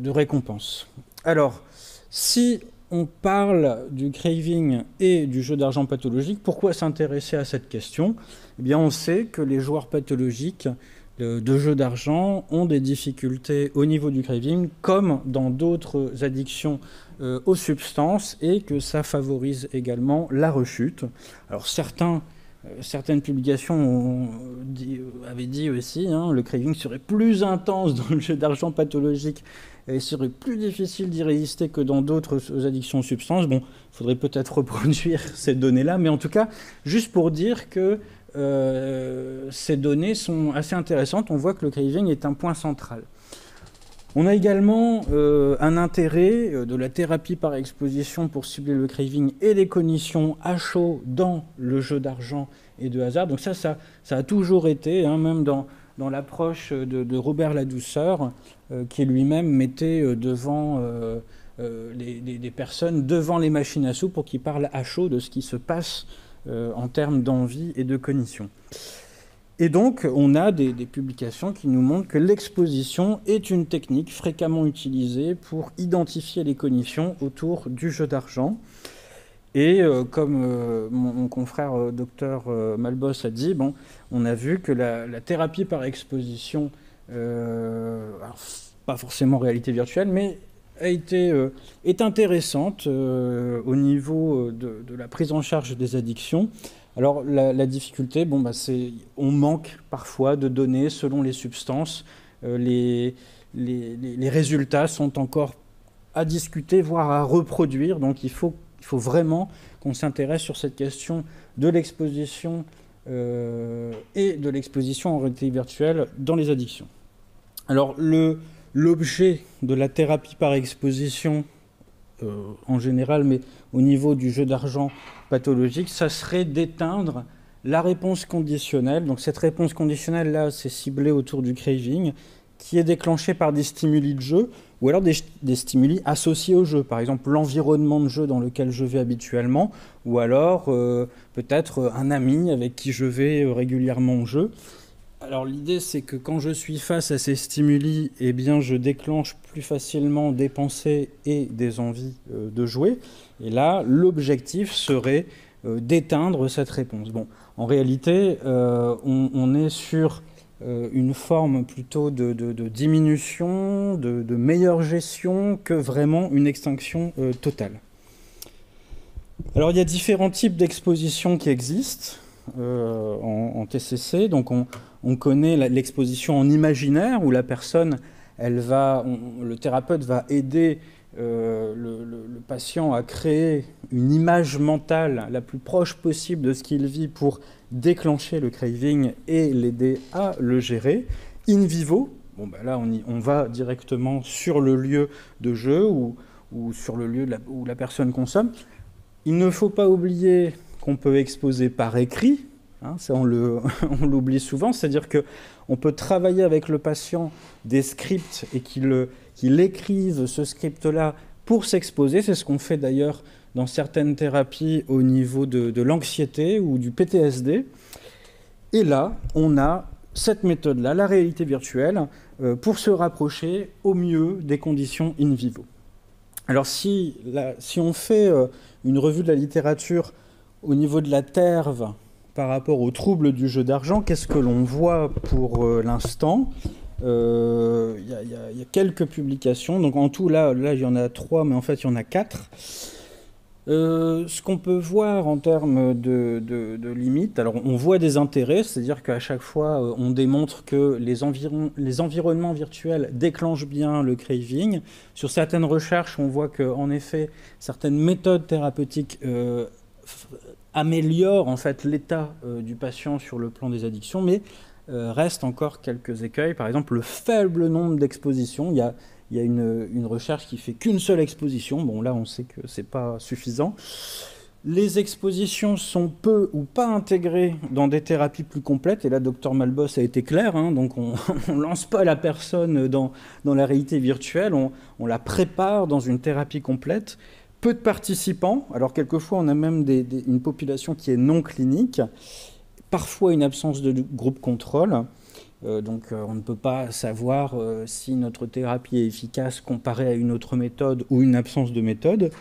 récompense. Alors, si on parle du craving et du jeu d'argent pathologique, pourquoi s'intéresser à cette question ? Eh bien, on sait que les joueurs pathologiques de jeux d'argent ont des difficultés au niveau du craving, comme dans d'autres addictions aux substances, et que ça favorise également la rechute. Alors, certaines publications avaient dit aussi le craving serait plus intense dans le jeu d'argent pathologique et serait plus difficile d'y résister que dans d'autres addictions aux substances. Bon, il faudrait peut-être reproduire ces données-là, mais en tout cas, juste pour dire que ces données sont assez intéressantes. On voit que le craving est un point central. On a également un intérêt de la thérapie par exposition pour cibler le craving et les cognitions à chaud dans le jeu d'argent et de hasard. Donc ça a toujours été, même dans l'approche de Robert Ladouceur, qui lui-même mettait devant des personnes devant les machines à sous pour qu'ils parlent à chaud de ce qui se passe en termes d'envie et de cognition. Et donc, on a des publications qui nous montrent que l'exposition est une technique fréquemment utilisée pour identifier les cognitions autour du jeu d'argent. Et comme mon confrère docteur Malbos a dit, on a vu que la thérapie par exposition, alors, pas forcément réalité virtuelle, mais est intéressante au niveau de la prise en charge des addictions. Alors la difficulté, c'est on manque parfois de données selon les substances les résultats sont encore à discuter, voire à reproduire. Donc il faut vraiment qu'on s'intéresse sur cette question de l'exposition et de l'exposition en réalité virtuelle dans les addictions. Alors l'objet de la thérapie par exposition en général, mais au niveau du jeu d'argent pathologique, ça serait d'éteindre la réponse conditionnelle. Donc cette réponse conditionnelle, là, c'est ciblé autour du craving, qui est déclenchée par des stimuli de jeu, ou alors des stimuli associés au jeu. Par exemple, l'environnement de jeu dans lequel je vais habituellement, ou alors peut-être un ami avec qui je vais régulièrement au jeu. Alors l'idée, c'est que quand je suis face à ces stimuli, eh bien, je déclenche plus facilement des pensées et des envies de jouer. Et là, l'objectif serait d'éteindre cette réponse. Bon, en réalité, on est sur une forme plutôt de diminution, de meilleure gestion que vraiment une extinction totale. Alors il y a différents types d'expositions qui existent en TCC. Donc on connaît l'exposition en imaginaire où la personne, le thérapeute va aider le patient à créer une image mentale la plus proche possible de ce qu'il vit pour déclencher le craving et l'aider à le gérer. In vivo, bon, ben là on va directement sur le lieu de jeu ou sur le lieu où la personne consomme. Il ne faut pas oublier qu'on peut exposer par écrit, hein, ça on l'oublie souvent, c'est-à-dire qu'on peut travailler avec le patient des scripts et qu'il écrive ce script-là pour s'exposer. C'est ce qu'on fait d'ailleurs dans certaines thérapies au niveau de l'anxiété ou du PTSD. Et là, on a cette méthode-là, la réalité virtuelle, pour se rapprocher au mieux des conditions in vivo. Alors si on fait une revue de la littérature au niveau de la TERV par rapport aux troubles du jeu d'argent, qu'est-ce que l'on voit pour l'instant ? Il y a quelques publications, donc en tout là il y en a 3, mais en fait il y en a 4. Ce qu'on peut voir en termes de limites, alors on voit des intérêts, c'est-à-dire qu'à chaque fois on démontre que les environnements virtuels déclenchent bien le craving. Sur certaines recherches, on voit qu'en effet certaines méthodes thérapeutiques améliorent en fait l'état du patient sur le plan des addictions, mais reste encore quelques écueils. Par exemple, le faible nombre d'expositions. Il y a une recherche qui fait qu'une seule exposition. Bon, là, on sait que c'est pas suffisant. Les expositions sont peu ou pas intégrées dans des thérapies plus complètes. Et là, Dr Malbos a été clair. Hein, donc, on ne lance pas la personne dans la réalité virtuelle. On la prépare dans une thérapie complète. Peu de participants. Alors, quelquefois, on a même une population qui est non clinique. Parfois, une absence de groupe contrôle. Donc on ne peut pas savoir si notre thérapie est efficace comparée à une autre méthode ou une absence de méthode.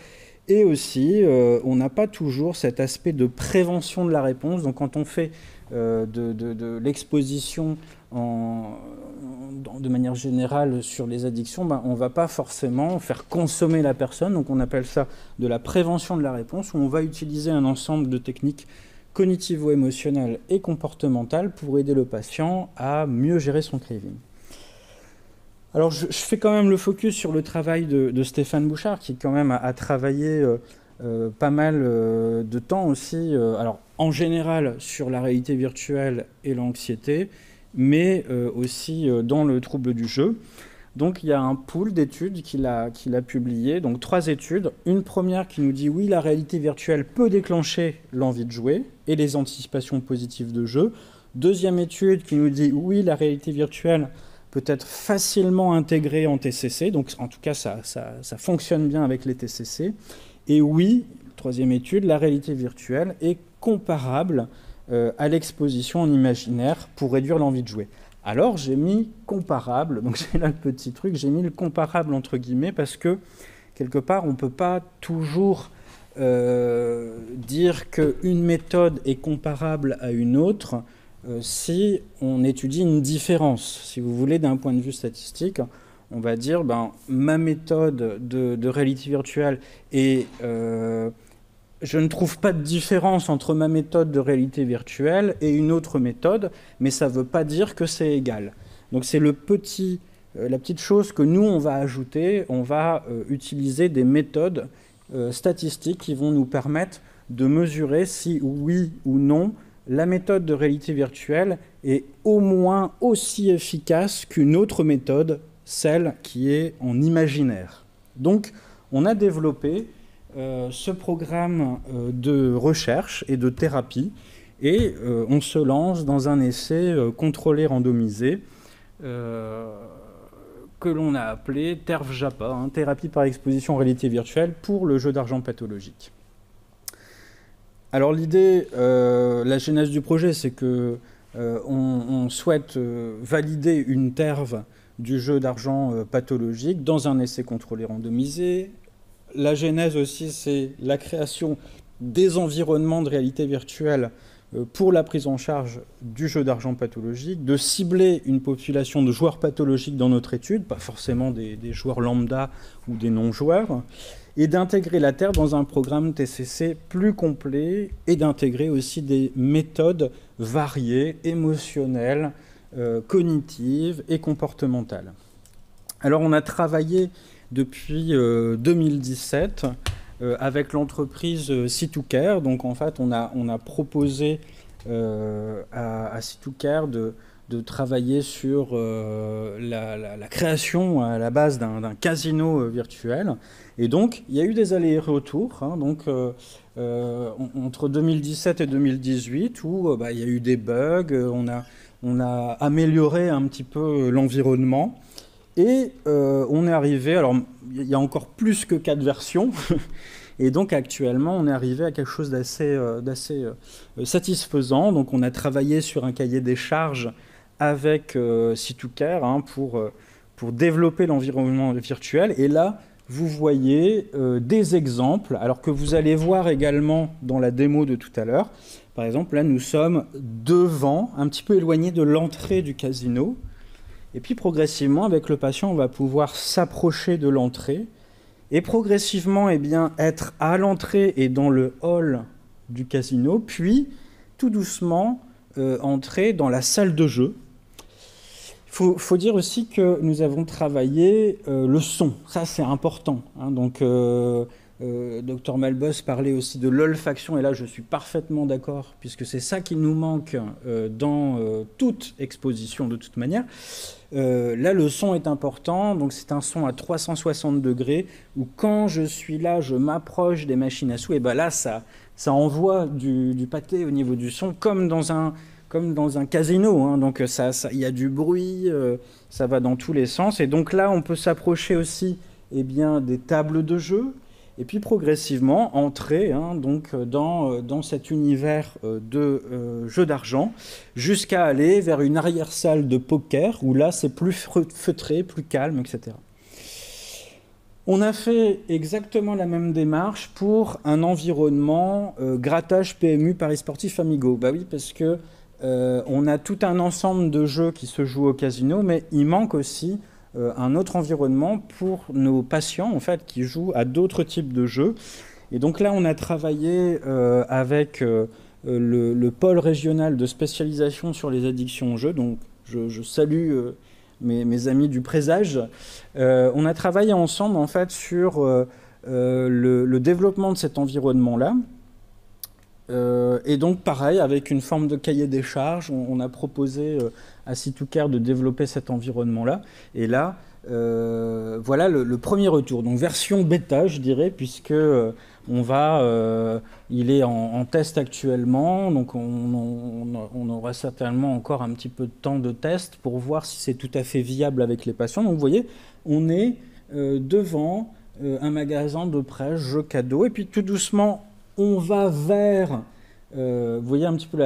Et aussi, on n'a pas toujours cet aspect de prévention de la réponse. Donc quand on fait de l'exposition de manière générale sur les addictions, on ne va pas forcément faire consommer la personne. Donc on appelle ça de la prévention de la réponse, où on va utiliser un ensemble de techniques cognitivo-émotionnel et comportemental pour aider le patient à mieux gérer son craving. Alors je fais quand même le focus sur le travail de Stéphane Bouchard, qui quand même a travaillé pas mal de temps aussi, alors en général sur la réalité virtuelle et l'anxiété, mais aussi dans le trouble du jeu. Donc il y a un pool d'études qu'il a publié, donc 3 études. Une première qui nous dit oui, la réalité virtuelle peut déclencher l'envie de jouer et les anticipations positives de jeu. Deuxième étude qui nous dit oui, la réalité virtuelle peut être facilement intégrée en TCC, donc en tout cas ça fonctionne bien avec les TCC. Et oui, troisième étude, la réalité virtuelle est comparable à l'exposition en imaginaire pour réduire l'envie de jouer. Alors j'ai mis comparable, donc j'ai là le petit truc, j'ai mis le comparable entre guillemets parce que quelque part on ne peut pas toujours dire qu'une méthode est comparable à une autre si on étudie une différence. Si vous voulez, d'un point de vue statistique, on va dire ma méthode de réalité virtuelle est... je ne trouve pas de différence entre ma méthode de réalité virtuelle et une autre méthode, mais ça ne veut pas dire que c'est égal. Donc c'est la petite chose que nous, on va ajouter. On va utiliser des méthodes statistiques qui vont nous permettre de mesurer si oui ou non la méthode de réalité virtuelle est au moins aussi efficace qu'une autre méthode, celle qui est en imaginaire. Donc, on a développé ce programme de recherche et de thérapie et on se lance dans un essai contrôlé randomisé que l'on a appelé TERV-JAPA, thérapie par exposition en réalité virtuelle pour le jeu d'argent pathologique. Alors l'idée, la genèse du projet, c'est que on souhaite valider une TERV du jeu d'argent pathologique dans un essai contrôlé randomisé. La genèse aussi, c'est la création des environnements de réalité virtuelle pour la prise en charge du jeu d'argent pathologique, de cibler une population de joueurs pathologiques dans notre étude, pas forcément des joueurs lambda ou des non-joueurs, et d'intégrer la TERV dans un programme TCC plus complet et d'intégrer aussi des méthodes variées, émotionnelles, cognitives et comportementales. Alors on a travaillé depuis 2017 avec l'entreprise C2Care. Donc en fait on a proposé à C2Care de travailler sur la création à la base d'un casino virtuel. Et donc, il y a eu des allers-retours entre 2017 et 2018 où il y a eu des bugs, on a amélioré un petit peu l'environnement et on est arrivé, alors il y a encore plus que 4 versions, et donc actuellement on est arrivé à quelque chose d'assez satisfaisant. Donc on a travaillé sur un cahier des charges avec C2Care pour développer l'environnement virtuel. Et là, vous voyez des exemples, alors que vous allez voir également dans la démo de tout à l'heure. Par exemple, là, nous sommes devant, un petit peu éloignés de l'entrée du casino. Et puis, progressivement, avec le patient, on va pouvoir s'approcher de l'entrée et progressivement être à l'entrée et dans le hall du casino, puis tout doucement entrer dans la salle de jeu. Il faut dire aussi que nous avons travaillé le son. Ça, c'est important. Donc, Dr Malbos parlait aussi de l'olfaction, et là, je suis parfaitement d'accord, puisque c'est ça qui nous manque dans toute exposition, de toute manière. Là, le son est important. Donc, c'est un son à 360 degrés, où quand je suis là, je m'approche des machines à sous, et là, ça envoie du pâté au niveau du son, comme dans un casino, donc il y a du bruit, ça va dans tous les sens. Et donc là, on peut s'approcher aussi des tables de jeu, et puis progressivement entrer dans cet univers de jeu d'argent, jusqu'à aller vers une arrière-salle de poker, où là, c'est plus feutré, plus calme, etc. On a fait exactement la même démarche pour un environnement grattage PMU Paris Sportif Amigo. Oui, parce que on a tout un ensemble de jeux qui se jouent au casino, mais il manque aussi un autre environnement pour nos patients en fait, qui jouent à d'autres types de jeux. Et donc là, on a travaillé avec le pôle régional de spécialisation sur les addictions aux jeux. Donc je salue mes amis du Présage. On a travaillé ensemble en fait, sur le développement de cet environnement-là. Et donc, pareil, avec une forme de cahier des charges, on a proposé à C2Care de développer cet environnement-là. Et là, voilà le premier retour. Donc, version bêta, je dirais, puisque il est en test actuellement. Donc, on aura certainement encore un petit peu de temps de test pour voir si c'est tout à fait viable avec les patients. Donc, vous voyez, on est devant un magasin de presse, jeux cadeaux. Et puis, tout doucement, on va vers, vous voyez un petit peu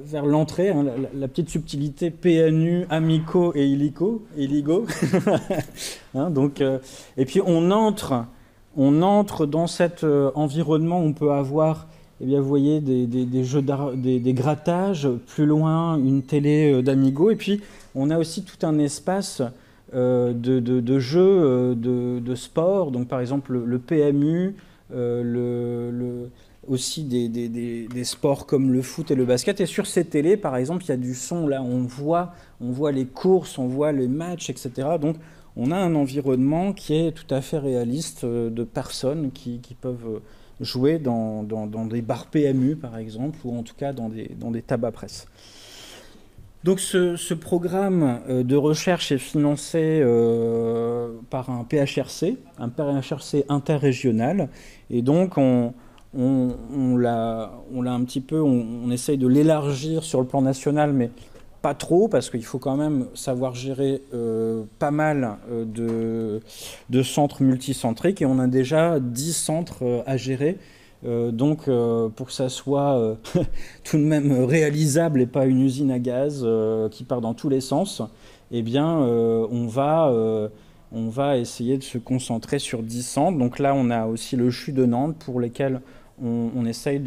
vers l'entrée, la petite subtilité PNU, Amico et Illigo. Et puis on entre dans cet environnement où on peut avoir, vous voyez, des jeux des grattages, plus loin une télé d'Amigo, et puis on a aussi tout un espace de jeux de sport, donc par exemple le PMU, aussi des sports comme le foot et le basket. Et sur ces télés, par exemple, il y a du son. Là, on voit les courses, on voit les matchs, etc. Donc, on a un environnement qui est tout à fait réaliste de personnes qui peuvent jouer dans des bars PMU, par exemple, ou en tout cas dans des tabacs presse. Donc ce programme de recherche est financé par un PHRC interrégional, et donc on l'a un petit peu, on essaye de l'élargir sur le plan national, mais pas trop, parce qu'il faut quand même savoir gérer pas mal de centres multicentriques, et on a déjà 10 centres à gérer. Donc pour que ça soit tout de même réalisable et pas une usine à gaz qui part dans tous les sens, eh bien on va essayer de se concentrer sur 10 centres. Donc là on a aussi le CHU de Nantes pour lesquels on essaye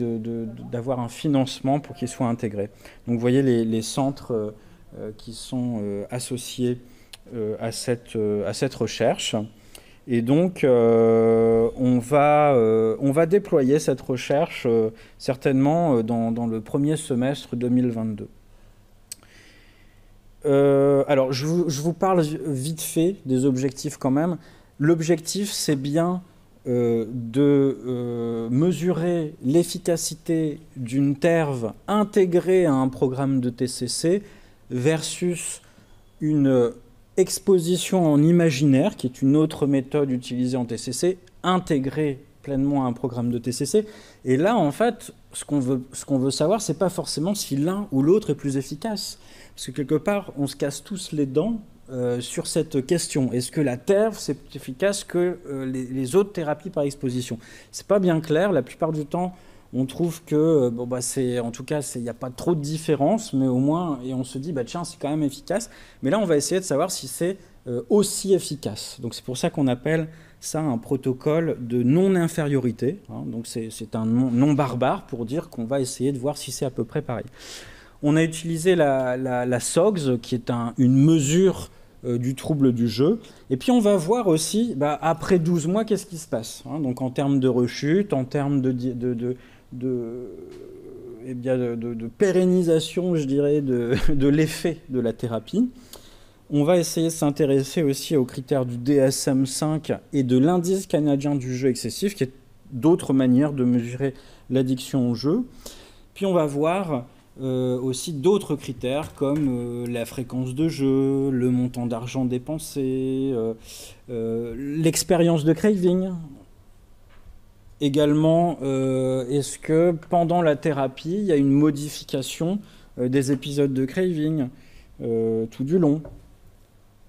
d'avoir un financement pour qu'ils soient intégrés. Donc vous voyez les centres qui sont associés à cette recherche. Et donc, on va déployer cette recherche certainement dans le premier semestre 2022. Alors, je vous parle vite fait des objectifs quand même. L'objectif, c'est bien de mesurer l'efficacité d'une TERV intégrée à un programme de TCC versus une exposition en imaginaire, qui est une autre méthode utilisée en TCC, intégrée pleinement à un programme de TCC. Et là, en fait, ce qu'on veut savoir, c'est pas forcément si l'un ou l'autre est plus efficace. Parce que quelque part, on se casse tous les dents sur cette question. Est-ce que la TERV, c'est plus efficace que les autres thérapies par exposition? C'est pas bien clair. La plupart du temps, on trouve que, en tout cas, il n'y a pas trop de différence, mais au moins, et on se dit, tiens, c'est quand même efficace. Mais là, on va essayer de savoir si c'est aussi efficace. Donc, c'est pour ça qu'on appelle ça un protocole de non-infériorité. Donc, c'est un nom barbare pour dire qu'on va essayer de voir si c'est à peu près pareil. On a utilisé la SOGS, qui est une mesure du trouble du jeu. Et puis, on va voir aussi, après 12 mois, qu'est-ce qui se passe. Donc, en termes de rechute, en termes de pérennisation, je dirais, de l'effet de la thérapie. On va essayer de s'intéresser aussi aux critères du DSM-5 et de l'indice canadien du jeu excessif, qui est d'autres manières de mesurer l'addiction au jeu. Puis on va voir aussi d'autres critères comme la fréquence de jeu, le montant d'argent dépensé, l'expérience de craving. Également, est-ce que pendant la thérapie, il y a une modification des épisodes de craving tout du long?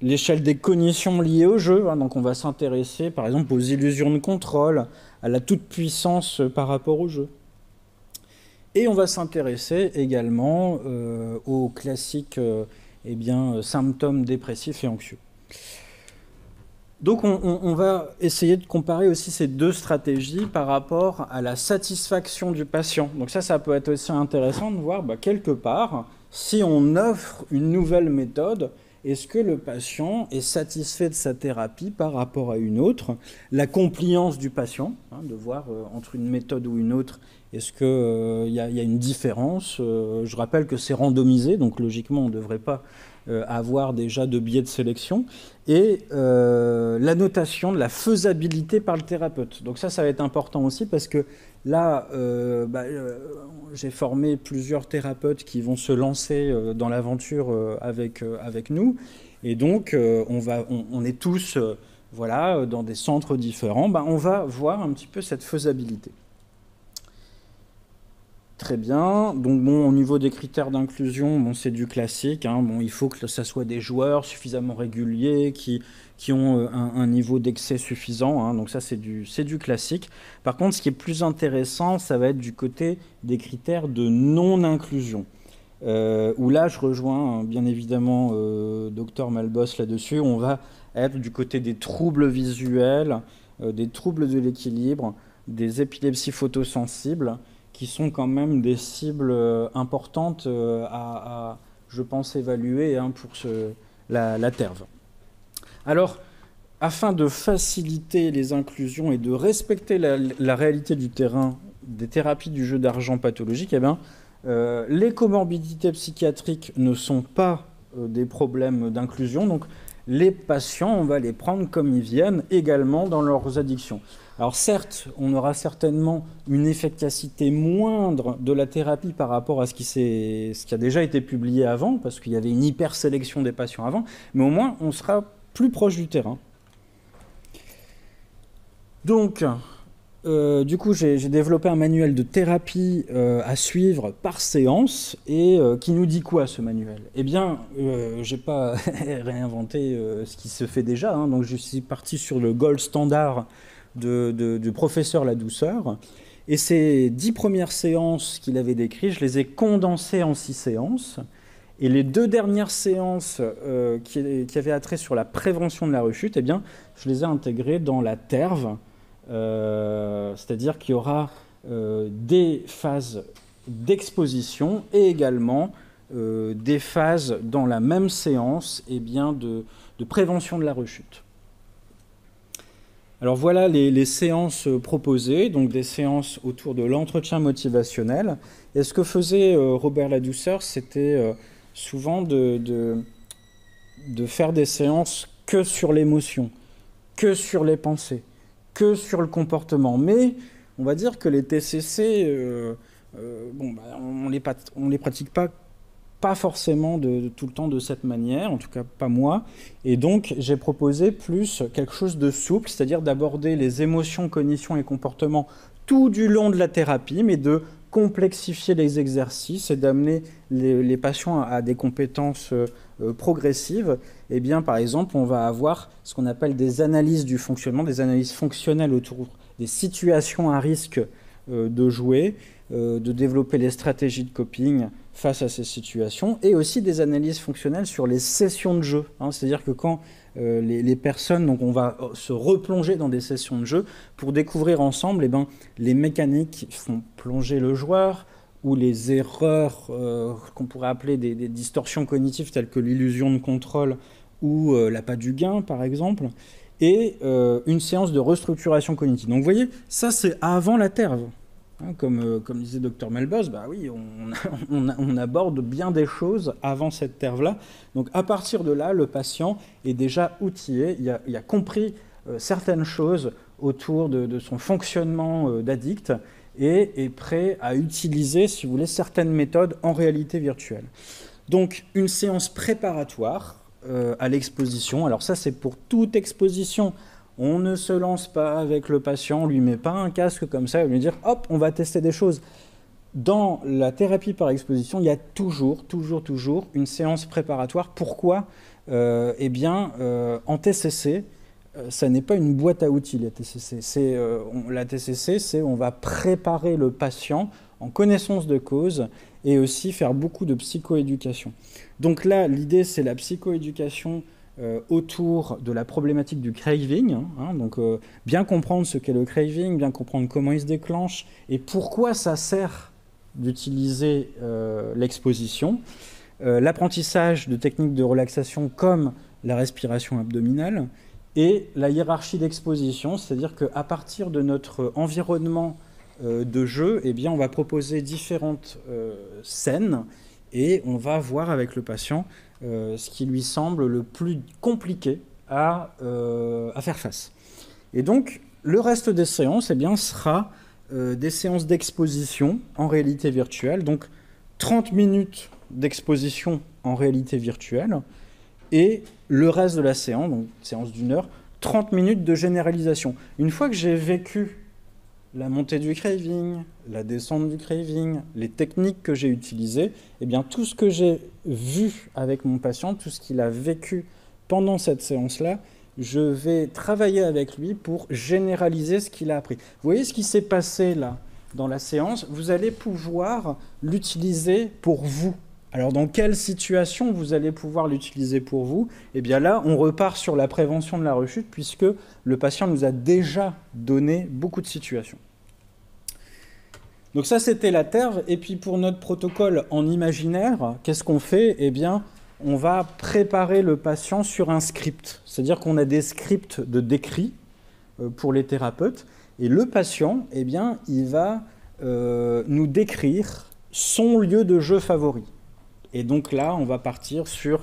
L'échelle des cognitions liées au jeu, donc on va s'intéresser par exemple aux illusions de contrôle, à la toute-puissance par rapport au jeu. Et on va s'intéresser également aux classiques symptômes dépressifs et anxieux. Donc on va essayer de comparer aussi ces deux stratégies par rapport à la satisfaction du patient. Donc ça peut être aussi intéressant de voir quelque part, si on offre une nouvelle méthode, est-ce que le patient est satisfait de sa thérapie par rapport à une autre? La compliance du patient, de voir entre une méthode ou une autre, est-ce qu'il y a une différence? Je rappelle que c'est randomisé, donc logiquement on ne devrait pas avoir déjà de biais de sélection, et la notation de la faisabilité par le thérapeute. Donc ça va être important aussi parce que là, j'ai formé plusieurs thérapeutes qui vont se lancer dans l'aventure avec nous, et donc on est tous dans des centres différents. On va voir un petit peu cette faisabilité. Très bien. Donc au niveau des critères d'inclusion, c'est du classique. Il faut que ça soit des joueurs suffisamment réguliers qui ont un niveau d'excès suffisant. Donc ça, c'est du classique. Par contre, ce qui est plus intéressant, ça va être du côté des critères de non-inclusion. Où là, je rejoins bien évidemment Dr Malbos là-dessus. On va être du côté des troubles visuels, des troubles de l'équilibre, des épilepsies photosensibles, qui sont quand même des cibles importantes à je pense, évaluer pour la TERV. Alors, afin de faciliter les inclusions et de respecter la réalité du terrain des thérapies du jeu d'argent pathologique, eh bien, les comorbidités psychiatriques ne sont pas des problèmes d'inclusion, donc les patients, on va les prendre comme ils viennent également dans leurs addictions. Alors certes, on aura certainement une efficacité moindre de la thérapie par rapport à ce qui a déjà été publié avant, parce qu'il y avait une hyper-sélection des patients avant, mais au moins on sera plus proche du terrain. Donc, du coup, j'ai développé un manuel de thérapie à suivre par séance, et qui nous dit quoi, ce manuel? Eh bien, je n'ai pas réinventé ce qui se fait déjà, hein, donc je suis parti sur le gold standard du professeur Ladouceur, et ces 10 premières séances qu'il avait décrites, je les ai condensées en 6 séances, et les 2 dernières séances qui avaient attrait sur la prévention de la rechute, eh bien, je les ai intégrées dans la TERV, c'est-à-dire qu'il y aura des phases d'exposition et également des phases dans la même séance, eh bien, de prévention de la rechute. Alors voilà les séances proposées, donc des séances autour de l'entretien motivationnel. Et ce que faisait Robert Ladouceur, c'était souvent de faire des séances que sur l'émotion, que sur les pensées, que sur le comportement. Mais on va dire que les TCC, on les pratique pas forcément tout le temps de cette manière, en tout cas pas moi. Et donc j'ai proposé plus quelque chose de souple, c'est-à-dire d'aborder les émotions, cognitions et comportements tout du long de la thérapie, mais de complexifier les exercices et d'amener les patients à des compétences progressives. Eh bien, par exemple, on va avoir ce qu'on appelle des analyses du fonctionnement, des analyses fonctionnelles autour des situations à risque de jouer, de développer les stratégies de coping face à ces situations, et aussi des analyses fonctionnelles sur les sessions de jeu. Hein, c'est-à-dire que quand les personnes, donc on va se replonger dans des sessions de jeu pour découvrir ensemble eh ben, les mécaniques qui font plonger le joueur, ou les erreurs qu'on pourrait appeler des distorsions cognitives telles que l'illusion de contrôle ou l'appât du gain, par exemple, et une séance de restructuration cognitive. Donc vous voyez, ça c'est avant la TERV. Hein, comme disait Dr Melbos, bah oui, on aborde bien des choses avant cette TERV-là. Donc à partir de là, le patient est déjà outillé, il a compris certaines choses autour de son fonctionnement d'addict et est prêt à utiliser, si vous voulez, certaines méthodes en réalité virtuelle. Donc une séance préparatoire à l'exposition. Alors ça, c'est pour toute exposition. On ne se lance pas avec le patient, on ne lui met pas un casque comme ça et lui dire « hop, on va tester des choses ». Dans la thérapie par exposition, il y a toujours une séance préparatoire. Pourquoi ? Eh bien, en TCC, ça n'est pas une boîte à outils, la TCC. La TCC, c'est on va préparer le patient en connaissance de cause et aussi faire beaucoup de psychoéducation. Donc là, l'idée, c'est la psychoéducation autour de la problématique du craving, donc bien comprendre ce qu'est le craving, bien comprendre comment il se déclenche et pourquoi ça sert d'utiliser l'exposition, l'apprentissage de techniques de relaxation comme la respiration abdominale et la hiérarchie d'exposition, c'est-à-dire qu'à partir de notre environnement de jeu, eh bien, on va proposer différentes scènes et on va voir avec le patient ce qui lui semble le plus compliqué à faire face. Et donc, le reste des séances eh bien, sera des séances d'exposition en réalité virtuelle, donc 30 minutes d'exposition en réalité virtuelle, et le reste de la séance, donc séance d'1 heure, 30 minutes de généralisation. Une fois que j'ai vécu la montée du craving, la descente du craving, les techniques que j'ai utilisées, eh bien, tout ce que j'ai vu avec mon patient, tout ce qu'il a vécu pendant cette séance-là, je vais travailler avec lui pour généraliser ce qu'il a appris. Vous voyez ce qui s'est passé là dans la séance, vous allez pouvoir l'utiliser pour vous. Alors, dans quelle situation vous allez pouvoir l'utiliser pour vous ? Eh bien là, on repart sur la prévention de la rechute puisque le patient nous a déjà donné beaucoup de situations. Donc ça, c'était la TERV. Et puis pour notre protocole en imaginaire, qu'est-ce qu'on fait ? Eh bien, on va préparer le patient sur un script. C'est-à-dire qu'on a des scripts de décrit pour les thérapeutes. Et le patient, eh bien, il va nous décrire son lieu de jeu favori. Et donc là, on va partir sur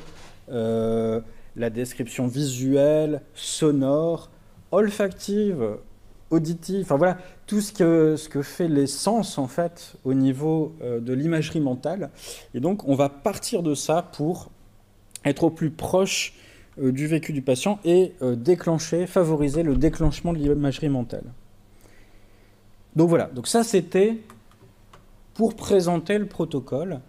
la description visuelle, sonore, olfactive, auditive, enfin voilà, tout ce que fait les sens en fait au niveau de l'imagerie mentale. Et donc on va partir de ça pour être au plus proche du vécu du patient et favoriser le déclenchement de l'imagerie mentale. Donc voilà, donc ça c'était pour présenter le protocole.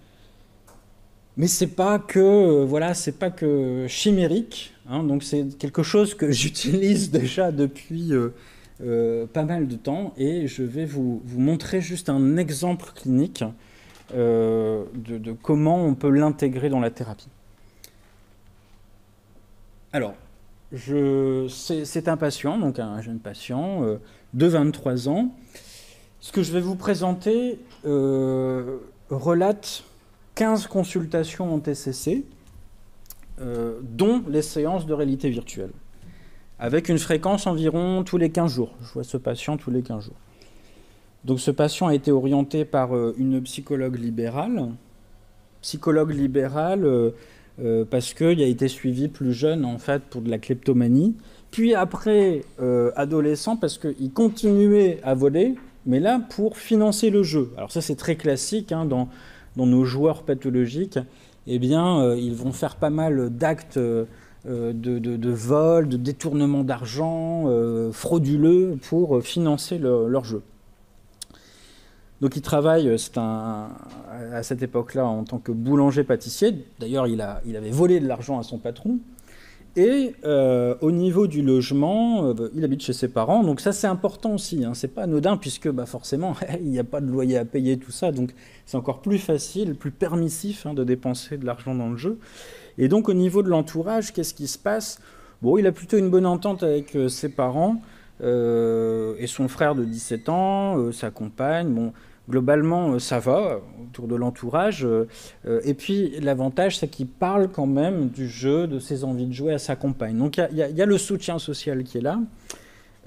Mais c'est pas que c'est pas que chimérique, hein, donc c'est quelque chose que j'utilise déjà depuis pas mal de temps, et je vais vous montrer juste un exemple clinique de comment on peut l'intégrer dans la thérapie. Alors, c'est un patient, donc un jeune patient de 23 ans. Ce que je vais vous présenter relate 15 consultations en TCC, dont les séances de réalité virtuelle, avec une fréquence environ tous les 15 jours. Je vois ce patient tous les 15 jours. Donc ce patient a été orienté par une psychologue libérale. Parce qu'il a été suivi plus jeune, en fait, pour de la kleptomanie. Puis après, adolescent, parce qu'il continuait à voler, mais là, pour financer le jeu. Alors ça, c'est très classique, hein, dans nos joueurs pathologiques. Eh bien, ils vont faire pas mal d'actes de vol, de détournement d'argent, frauduleux, pour financer leur jeu. Donc il travaille, à cette époque-là, en tant que boulanger-pâtissier. D'ailleurs, il avait volé de l'argent à son patron. Et au niveau du logement, il habite chez ses parents. Donc ça, c'est important aussi. Hein. C'est pas anodin, puisque forcément, il n'y a pas de loyer à payer, tout ça. Donc c'est encore plus facile, plus permissif, hein, de dépenser de l'argent dans le jeu. Et donc au niveau de l'entourage, qu'est-ce qui se passe? Bon, il a plutôt une bonne entente avec ses parents et son frère de 17 ans, sa compagne. Bon, globalement, ça va autour de l'entourage. Et puis, l'avantage, c'est qu'il parle quand même du jeu, de ses envies de jouer à sa compagne. Donc, il y a le soutien social qui est là.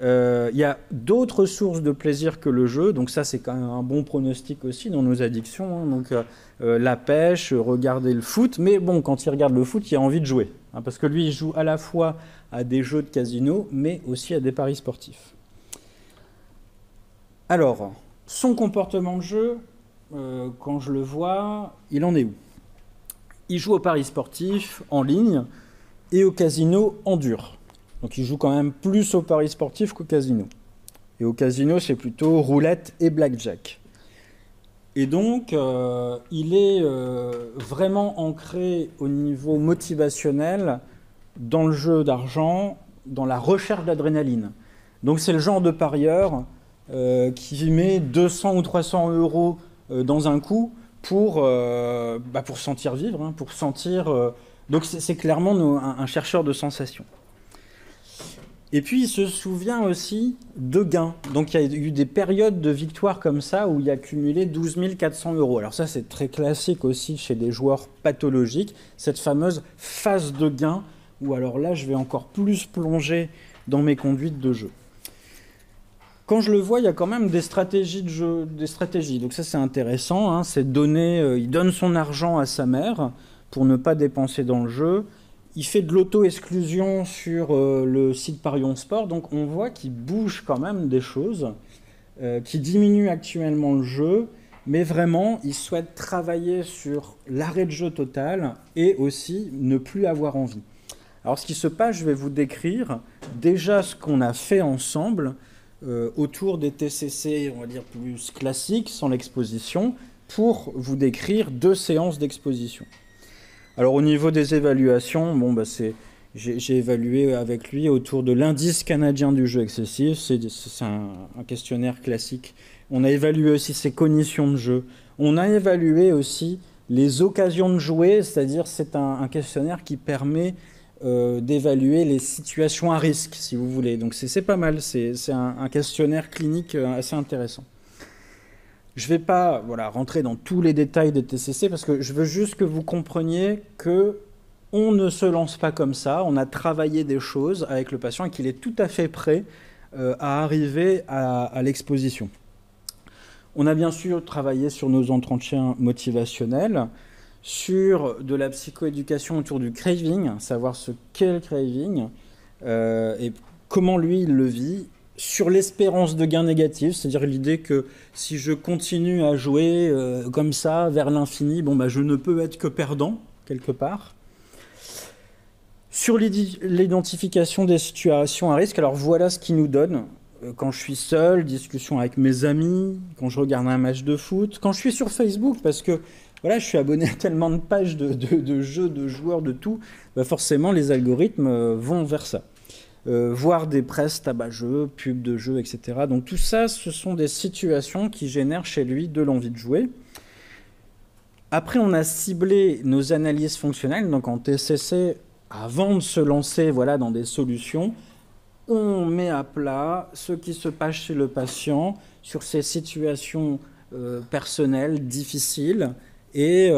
Il y a d'autres sources de plaisir que le jeu. Donc, ça, c'est quand même un bon pronostic aussi dans nos addictions. Hein. Donc, la pêche, regarder le foot. Mais bon, quand il regarde le foot, il a envie de jouer. Hein, parce que lui, il joue à la fois à des jeux de casino, mais aussi à des paris sportifs. Alors, son comportement de jeu, quand je le vois, il en est où? Il joue au paris sportif en ligne et au casino en dur. Donc il joue quand même plus au paris sportif qu'au casino. Et au casino, c'est plutôt roulette et blackjack. Et donc, il est vraiment ancré au niveau motivationnel dans le jeu d'argent, dans la recherche d'adrénaline. Donc c'est le genre de parieur qui met 200 ou 300 euros dans un coup pour sentir vivre, hein, pour sentir... donc c'est clairement un chercheur de sensations. Et puis il se souvient aussi de gains. Donc il y a eu des périodes de victoire comme ça où il a cumulé 12 400 euros. Alors ça, c'est très classique aussi chez des joueurs pathologiques, cette fameuse phase de gain, où alors là, je vais encore plus plonger dans mes conduites de jeu. Quand je le vois, il y a quand même des stratégies de jeu, des stratégies. Donc ça, c'est intéressant. Hein, c'est il donne son argent à sa mère pour ne pas dépenser dans le jeu. Il fait de l'auto-exclusion sur le site Parion Sport. Donc on voit qu'il bouge quand même des choses, qui diminue actuellement le jeu. Mais vraiment, il souhaite travailler sur l'arrêt de jeu total et aussi ne plus avoir envie. Alors ce qui se passe, je vais vous décrire déjà ce qu'on a fait ensemble autour des TCC, on va dire plus classiques, sans l'exposition, pour vous décrire 2 séances d'exposition. Alors au niveau des évaluations, j'ai évalué avec lui autour de l'indice canadien du jeu excessif, c'est un questionnaire classique. On a évalué aussi ses cognitions de jeu. On a évalué aussi les occasions de jouer, c'est-à-dire c'est un questionnaire qui permet d'évaluer les situations à risque, si vous voulez. Donc c'est pas mal, c'est un questionnaire clinique assez intéressant. Je ne vais pas rentrer dans tous les détails des TCC parce que je veux juste que vous compreniez qu'on ne se lance pas comme ça. On a travaillé des choses avec le patient et qu'il est tout à fait prêt à arriver à l'exposition. On a bien sûr travaillé sur nos entretiens motivationnels, sur de la psychoéducation autour du craving, savoir ce qu'est le craving et comment lui il le vit, sur l'espérance de gain négatif, c'est-à-dire l'idée que si je continue à jouer comme ça vers l'infini, je ne peux être que perdant quelque part. Sur l'identification des situations à risque, alors voilà ce qui nous donne. Quand je suis seul, discussion avec mes amis, quand je regarde un match de foot, quand je suis sur Facebook, parce que voilà, je suis abonné à tellement de pages de jeux, de joueurs, de tout, forcément les algorithmes vont vers ça. Voir des presses tabac-jeux, pubs de jeux, etc. Donc tout ça, ce sont des situations qui génèrent chez lui de l'envie de jouer. Après, on a ciblé nos analyses fonctionnelles, donc en TCC, avant de se lancer dans des solutions, on met à plat ce qui se passe chez le patient sur ces situations personnelles difficiles et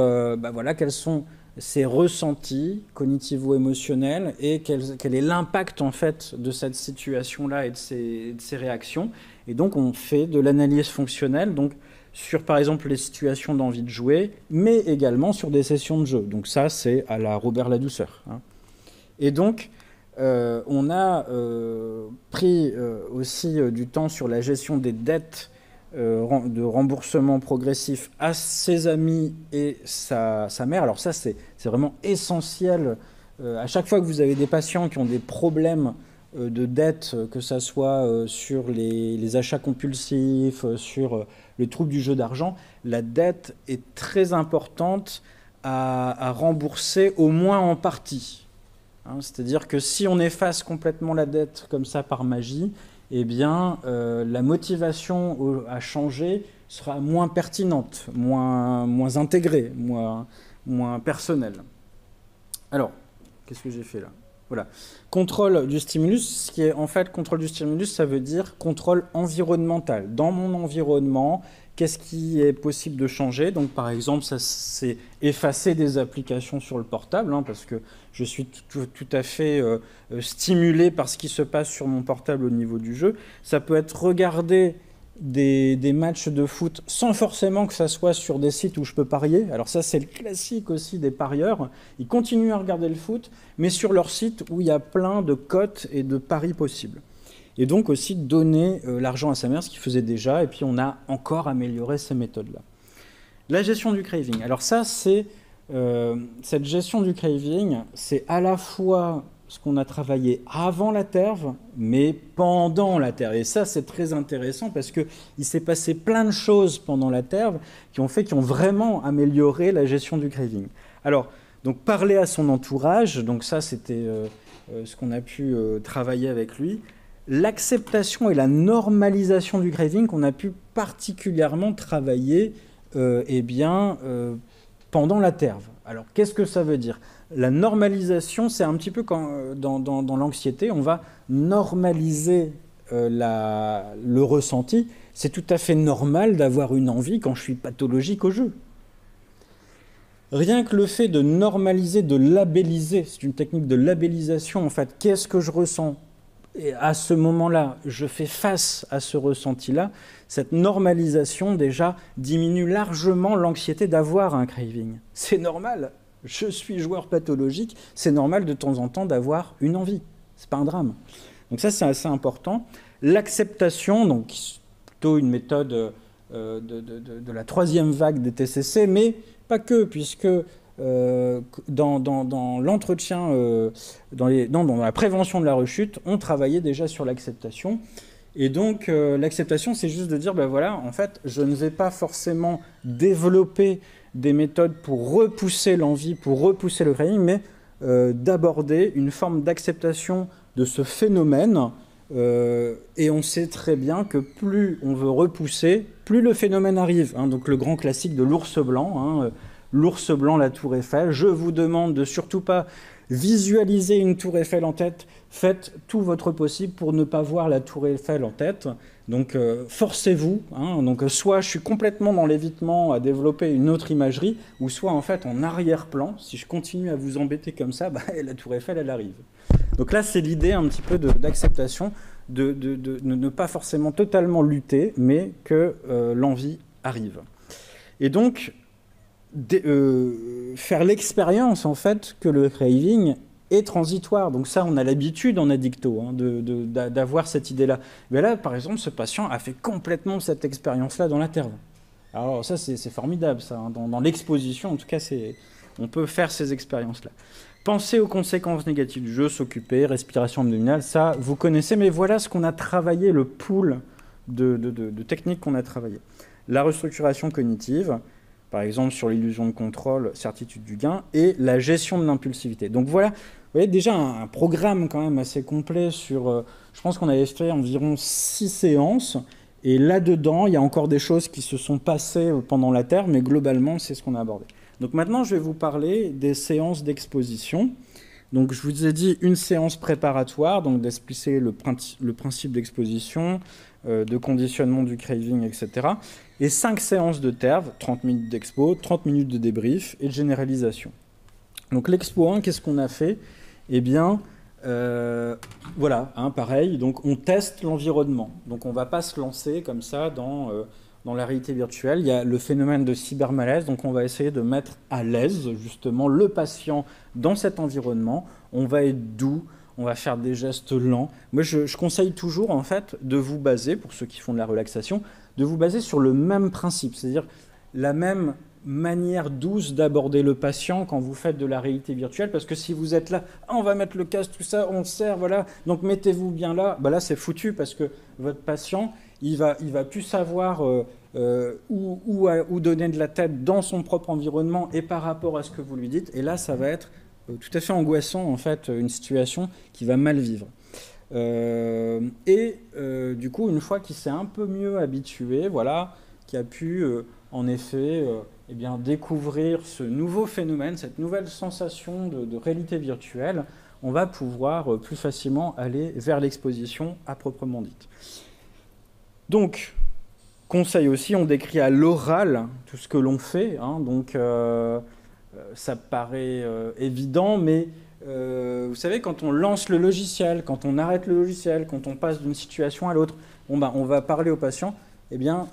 quels sont ses ressentis cognitivo-émotionnels et quel est l'impact en fait de cette situation-là et de ses réactions. Et donc on fait de l'analyse fonctionnelle donc, sur par exemple les situations d'envie de jouer, mais également sur des sessions de jeu. Donc ça c'est à la Robert Ladouceur. Et donc on a pris aussi du temps sur la gestion des dettes de remboursement progressif à ses amis et sa mère. Alors ça, c'est vraiment essentiel. À chaque fois que vous avez des patients qui ont des problèmes de dette, que ça soit sur les achats compulsifs, sur le trouble du jeu d'argent, la dette est très importante à rembourser au moins en partie. C'est-à-dire que si on efface complètement la dette comme ça par magie, eh bien, la motivation à changer sera moins pertinente, moins intégrée, moins personnelle. Alors, qu'est-ce que j'ai fait là ? Voilà. Contrôle du stimulus, ce qui est en fait contrôle du stimulus, ça veut dire contrôle environnemental. Dans mon environnement, qu'est-ce qui est possible de changer ? Donc, par exemple, ça c'est effacer des applications sur le portable, parce que je suis tout à fait stimulé par ce qui se passe sur mon portable au niveau du jeu. Ça peut être regarder des matchs de foot sans forcément que ça soit sur des sites où je peux parier. Alors ça, c'est le classique aussi des parieurs. Ils continuent à regarder le foot, mais sur leur site où il y a plein de cotes et de paris possibles. Et donc aussi donner l'argent à sa mère, ce qu'il faisait déjà, et puis on a encore amélioré ces méthodes-là. La gestion du craving. Alors ça, c'est cette gestion du craving, c'est à la fois ce qu'on a travaillé avant la TERV, mais pendant la TERV. Et ça, c'est très intéressant parce qu'il s'est passé plein de choses pendant la TERV qui ont vraiment amélioré la gestion du craving. Alors, donc parler à son entourage, donc ça, c'était ce qu'on a pu travailler avec lui. L'acceptation et la normalisation du craving qu'on a pu particulièrement travailler pendant la TERV. Alors, qu'est-ce que ça veut dire ? La normalisation, c'est un petit peu quand, dans l'anxiété, on va normaliser le ressenti. C'est tout à fait normal d'avoir une envie quand je suis pathologique au jeu. Rien que le fait de normaliser, de labelliser, c'est une technique de labellisation en fait. Qu'est-ce que je ressens ? Et à ce moment-là, je fais face à ce ressenti-là. Cette normalisation, déjà, diminue largement l'anxiété d'avoir un craving. C'est normal. Je suis joueur pathologique. C'est normal de temps en temps d'avoir une envie. C'est pas un drame. Donc ça, c'est assez important. L'acceptation, donc plutôt une méthode de la troisième vague des TCC, mais pas que, puisque dans l'entretien, dans la prévention de la rechute, on travaillait déjà sur l'acceptation. Et donc, l'acceptation, c'est juste de dire, en fait, je ne vais pas forcément développer des méthodes pour repousser l'envie, pour repousser le craving, mais d'aborder une forme d'acceptation de ce phénomène. Et on sait très bien que plus on veut repousser, plus le phénomène arrive. Donc, le grand classique de l'ours blanc, l'ours blanc, la tour Eiffel. Je vous demande de surtout pas visualiser une tour Eiffel en tête. Faites tout votre possible pour ne pas voir la tour Eiffel en tête. Donc, forcez-vous. Donc, soit je suis complètement dans l'évitement à développer une autre imagerie, ou soit, en fait, en arrière-plan, si je continue à vous embêter comme ça, la tour Eiffel, elle arrive. Donc là, c'est l'idée un petit peu d'acceptation, de ne pas forcément totalement lutter, mais que l'envie arrive. Et donc, faire l'expérience, en fait, que le craving est transitoire. Donc ça, on a l'habitude en addicto d'avoir cette idée-là. Mais là, par exemple, ce patient a fait complètement cette expérience-là dans l'intervalle. Alors ça, c'est formidable, ça. Dans l'exposition, en tout cas, on peut faire ces expériences-là. Penser aux conséquences négatives du jeu, s'occuper, respiration abdominale, ça, vous connaissez. Mais voilà ce qu'on a travaillé, le pool de techniques qu'on a travaillé. La restructuration cognitive, par exemple sur l'illusion de contrôle, certitude du gain, et la gestion de l'impulsivité. Donc voilà, vous voyez déjà un programme quand même assez complet sur... je pense qu'on avait fait environ 6 séances, et là-dedans, il y a encore des choses qui se sont passées pendant la Terre, mais globalement, c'est ce qu'on a abordé. Donc maintenant, je vais vous parler des séances d'exposition. Donc je vous ai dit une séance préparatoire, donc d'expliquer le principe d'exposition, de conditionnement du craving, etc. Et 5 séances de TERV, 30 minutes d'expo, 30 minutes de débrief et de généralisation. Donc l'expo 1, qu'est-ce qu'on a fait? Eh bien, voilà, pareil, donc on teste l'environnement. Donc on ne va pas se lancer comme ça dans la réalité virtuelle. Il y a le phénomène de cybermalaise, donc on va essayer de mettre à l'aise justement le patient dans cet environnement. On va être doux, on va faire des gestes lents. Moi, je conseille toujours, en fait, de vous baser, pour ceux qui font de la relaxation, de vous baser sur le même principe, c'est-à-dire la même manière douce d'aborder le patient quand vous faites de la réalité virtuelle, parce que si vous êtes là, on va mettre le casque, tout ça, on sert, voilà, donc mettez-vous bien là, bah là c'est foutu, parce que votre patient, il va plus savoir où donner de la tête dans son propre environnement et par rapport à ce que vous lui dites, et là ça va être tout à fait angoissant, en fait, une situation qui va mal vivre. Du coup, une fois qu'il s'est un peu mieux habitué, voilà, qui a pu en effet eh bien, découvrir ce nouveau phénomène, cette nouvelle sensation de réalité virtuelle, on va pouvoir plus facilement aller vers l'exposition à proprement dite. Donc, conseil aussi, on décrit à l'oral tout ce que l'on fait, donc ça paraît évident, mais vous savez, quand on lance le logiciel, quand on arrête le logiciel, quand on passe d'une situation à l'autre, on va parler au patient, eh bien,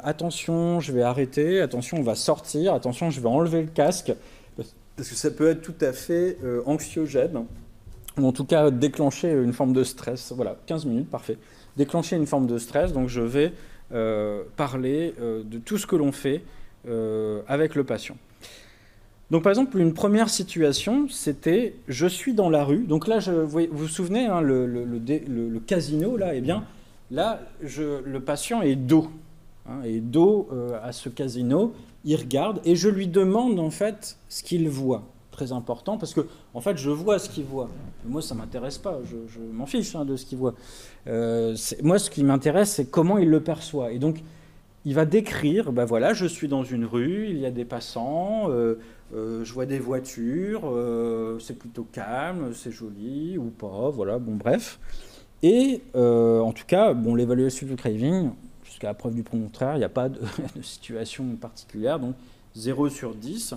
attention, je vais arrêter, attention, on va sortir, attention, je vais enlever le casque, parce que ça peut être tout à fait anxiogène, ou en tout cas déclencher une forme de stress. Voilà, 15 minutes, parfait. Déclencher une forme de stress, donc je vais parler de tout ce que l'on fait avec le patient. Donc par exemple, une première situation, c'était « je suis dans la rue ». Donc là, vous vous souvenez, le casino, là, eh bien, là, le patient est dos, est dos à ce casino, il regarde et je lui demande en fait ce qu'il voit. Très important, parce que en fait, je vois ce qu'il voit. Moi, ça ne m'intéresse pas, je m'en fiche de ce qu'il voit. Moi, ce qui m'intéresse, c'est comment il le perçoit. Et donc, il va décrire, ben voilà, je suis dans une rue, il y a des passants, je vois des voitures, c'est plutôt calme, c'est joli ou pas, voilà, bon bref. Et en tout cas, bon, l'évaluation du craving, jusqu'à la preuve du contraire, il n'y a pas de situation particulière, donc 0 sur 10.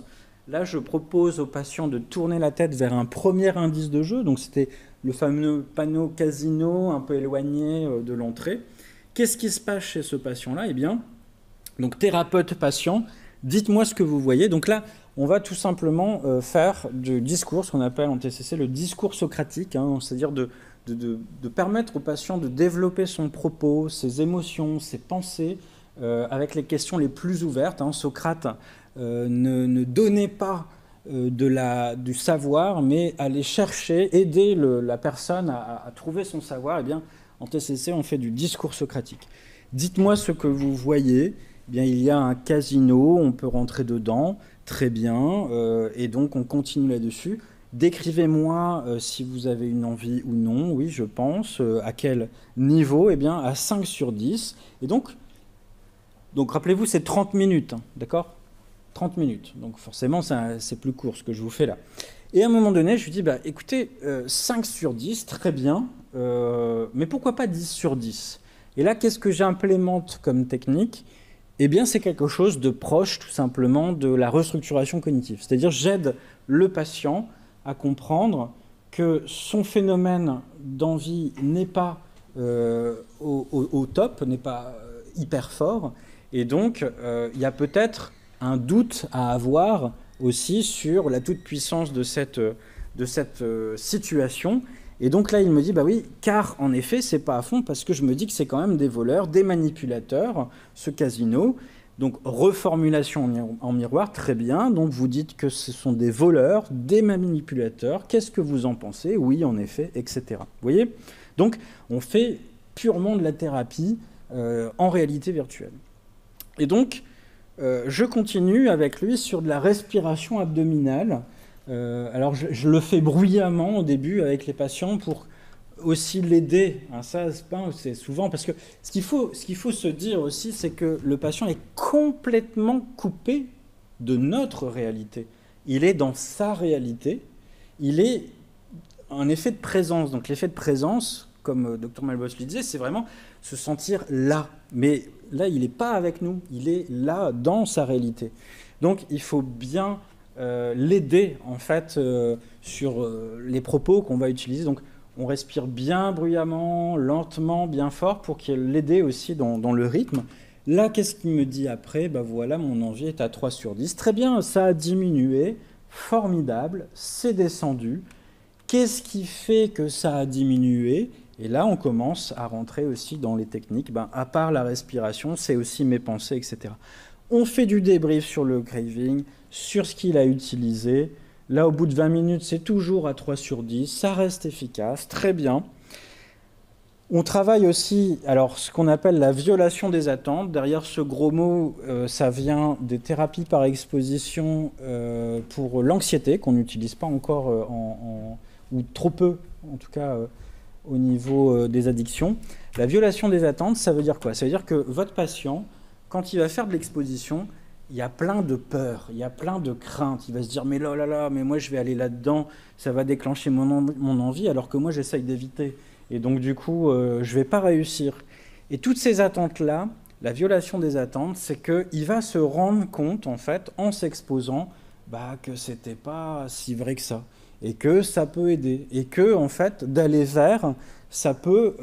Là, je propose au patient de tourner la tête vers un premier indice de jeu, donc c'était le fameux panneau casino un peu éloigné de l'entrée. Qu'est-ce qui se passe chez ce patient-là? Eh bien, donc thérapeute-patient, dites-moi ce que vous voyez. Donc là, on va tout simplement faire du discours, ce qu'on appelle en TCC le discours socratique, c'est-à-dire de permettre au patient de développer son propos, ses émotions, ses pensées, avec les questions les plus ouvertes. Socrate ne donnait pas du savoir, mais aller chercher, aider la personne à trouver son savoir. Eh bien, en TCC, on fait du discours socratique. Dites-moi ce que vous voyez. Eh bien, il y a un casino, on peut rentrer dedans, très bien, et donc on continue là-dessus. Décrivez-moi si vous avez une envie ou non, oui, je pense. À quel niveau? Eh bien, à 5 sur 10. Et donc rappelez-vous, c'est 30 minutes, d'accord? 30 minutes. Donc forcément, c'est plus court ce que je vous fais là. Et à un moment donné, je lui dis, écoutez, 5 sur 10, très bien, mais pourquoi pas 10 sur 10? Et là, qu'est-ce que j'implémente comme technique? Eh bien, c'est quelque chose de proche, tout simplement, de la restructuration cognitive. C'est-à-dire, j'aide le patient à comprendre que son phénomène d'envie n'est pas au top, n'est pas hyper fort, Et donc, il y a peut-être un doute à avoir aussi sur la toute-puissance de cette situation. Et donc là, il me dit, bah oui, car en effet, c'est pas à fond, parce que je me dis que c'est quand même des voleurs, des manipulateurs, ce casino. Donc, reformulation en miroir, très bien. Donc, vous dites que ce sont des voleurs, des manipulateurs. Qu'est-ce que vous en pensez? Oui, en effet, etc. Vous voyez? Donc, on fait purement de la thérapie en réalité virtuelle. Et donc, je continue avec lui sur de la respiration abdominale. Alors, je le fais bruyamment au début avec les patients pour aussi l'aider. Hein, ça, c'est souvent parce que ce qu'il faut se dire aussi, c'est que le patient est complètement coupé de notre réalité. Il est dans sa réalité. Il est un effet de présence. Donc, l'effet de présence, comme Dr Malbos le disait, c'est vraiment se sentir là. Mais là, il n'est pas avec nous. Il est là, dans sa réalité. Donc, il faut bien l'aider, en fait, sur les propos qu'on va utiliser. Donc, on respire bien bruyamment, lentement, bien fort, pour l'aider aussi dans le rythme. Là, qu'est-ce qu'il me dit après? Ben voilà, mon envie est à 3 sur 10. Très bien, ça a diminué. Formidable, c'est descendu. Qu'est-ce qui fait que ça a diminué? Et là, on commence à rentrer aussi dans les techniques. Ben, à part la respiration, c'est aussi mes pensées, etc. On fait du débrief sur le craving, sur ce qu'il a utilisé. Là, au bout de 20 minutes, c'est toujours à 3 sur 10. Ça reste efficace, très bien. On travaille aussi, alors, ce qu'on appelle la violation des attentes. Derrière ce gros mot, ça vient des thérapies par exposition pour l'anxiété, qu'on n'utilise pas encore, ou trop peu, en tout cas, au niveau des addictions. La violation des attentes, ça veut dire quoi? Ça veut dire que votre patient, quand il va faire de l'exposition, il y a plein de peurs, il y a plein de craintes. Il va se dire, mais là, mais moi je vais aller là-dedans, ça va déclencher mon envie, alors que moi j'essaye d'éviter. Et donc du coup, je ne vais pas réussir. Et toutes ces attentes-là, la violation des attentes, c'est qu'il va se rendre compte, en fait, en s'exposant, que ce n'était pas si vrai que ça. Et que ça peut aider. Et que, en fait, d'aller vers, ça peut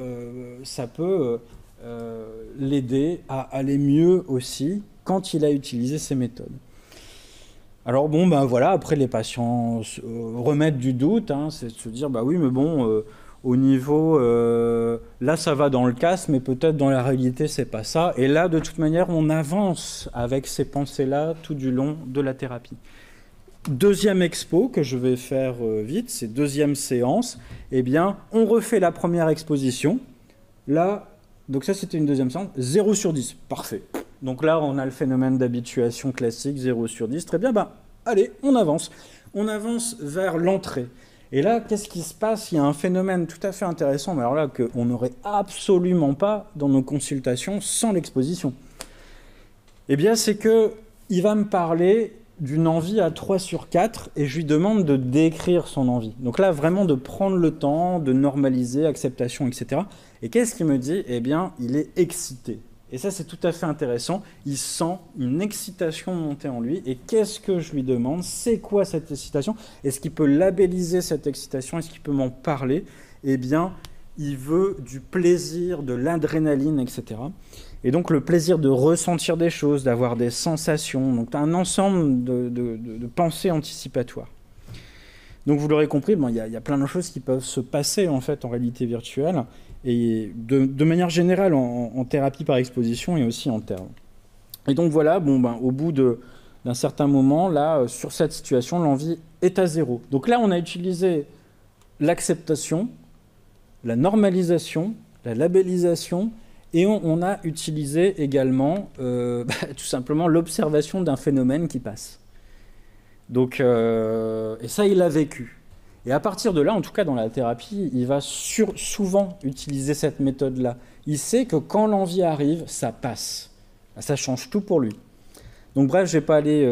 l'aider à aller mieux aussi, quand il a utilisé ces méthodes. Alors bon, voilà, après les patients remettent du doute, hein, c'est de se dire, oui, mais bon, au niveau, là ça va dans le casse, mais peut-être dans la réalité c'est pas ça. Et là, de toute manière, on avance avec ces pensées-là tout du long de la thérapie. Deuxième expo que je vais faire vite, c'est deuxième séance. Eh bien, on refait la première exposition. Là, donc ça c'était une deuxième séance, 0 sur 10, parfait. Donc là, on a le phénomène d'habituation classique, 0 sur 10. Très bien, allez, on avance. On avance vers l'entrée. Et là, qu'est-ce qui se passe? Il y a un phénomène tout à fait intéressant, mais alors là, qu'on n'aurait absolument pas dans nos consultations sans l'exposition. Eh bien, c'est qu'il va me parler d'une envie à 3 sur 4 et je lui demande de décrire son envie. Donc là, vraiment de prendre le temps, de normaliser, acceptation, etc. Et qu'est-ce qu'il me dit? Eh bien, il est excité. Et ça, c'est tout à fait intéressant. Il sent une excitation monter en lui. Et qu'est-ce que je lui demande? C'est quoi cette excitation? Est-ce qu'il peut labelliser cette excitation? Est-ce qu'il peut m'en parler? Eh bien, il veut du plaisir, de l'adrénaline, etc. Et donc, le plaisir de ressentir des choses, d'avoir des sensations. Donc, un ensemble de pensées anticipatoires. Donc, vous l'aurez compris, il y a plein de choses qui peuvent se passer, en fait, en réalité virtuelle. Et de manière générale en thérapie par exposition et aussi en termes. Et donc voilà, au bout d'un certain moment, là, sur cette situation, l'envie est à 0. Donc là, on a utilisé l'acceptation, la normalisation, la labellisation, et on a utilisé également tout simplement l'observation d'un phénomène qui passe. Donc, et ça, il l'a vécu. Et à partir de là, en tout cas dans la thérapie, il va souvent utiliser cette méthode-là. Il sait que quand l'envie arrive, ça passe. Ça change tout pour lui. Donc bref, je ne vais pas aller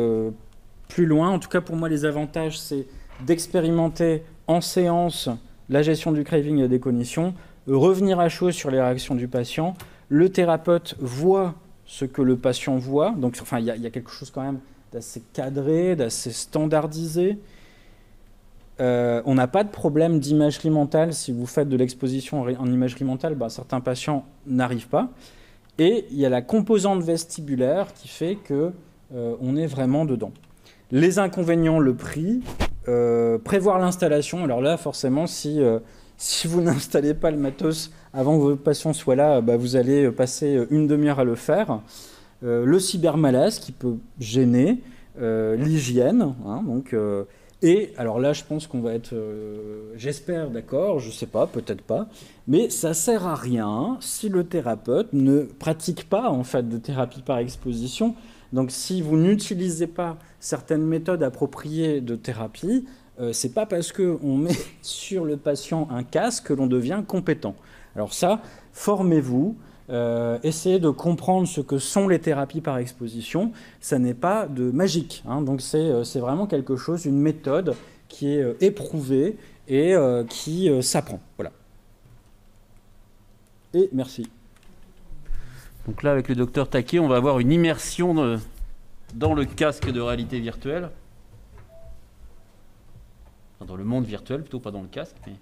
plus loin. En tout cas, pour moi, les avantages, c'est d'expérimenter en séance la gestion du craving et des cognitions, revenir à chaud sur les réactions du patient. Le thérapeute voit ce que le patient voit. Donc, il y a quelque chose quand même d'assez cadré, d'assez standardisé. On n'a pas de problème d'imagerie mentale. Si vous faites de l'exposition en imagerie mentale, certains patients n'arrivent pas. Et il y a la composante vestibulaire qui fait que on est vraiment dedans. Les inconvénients, le prix, prévoir l'installation. Alors là, forcément, si vous n'installez pas le matos avant que votre patient soit là, vous allez passer une demi-heure à le faire. Le cybermalaise qui peut gêner, l'hygiène, hein, et alors là, je pense qu'on va être, j'espère, d'accord, je sais pas, peut-être pas, mais ça sert à rien si le thérapeute ne pratique pas en fait de thérapie par exposition. Donc, si vous n'utilisez pas certaines méthodes appropriées de thérapie, c'est pas parce qu'on met sur le patient un casque que l'on devient compétent. Alors ça, formez-vous. Essayez de comprendre ce que sont les thérapies par exposition. Ça n'est pas de magique, hein, donc c'est vraiment quelque chose, une méthode qui est éprouvée et qui s'apprend. Voilà. Et merci. Donc là, avec le docteur Taquet, on va avoir une immersion dans le casque de réalité virtuelle. Enfin, dans le monde virtuel, plutôt pas dans le casque. Mais...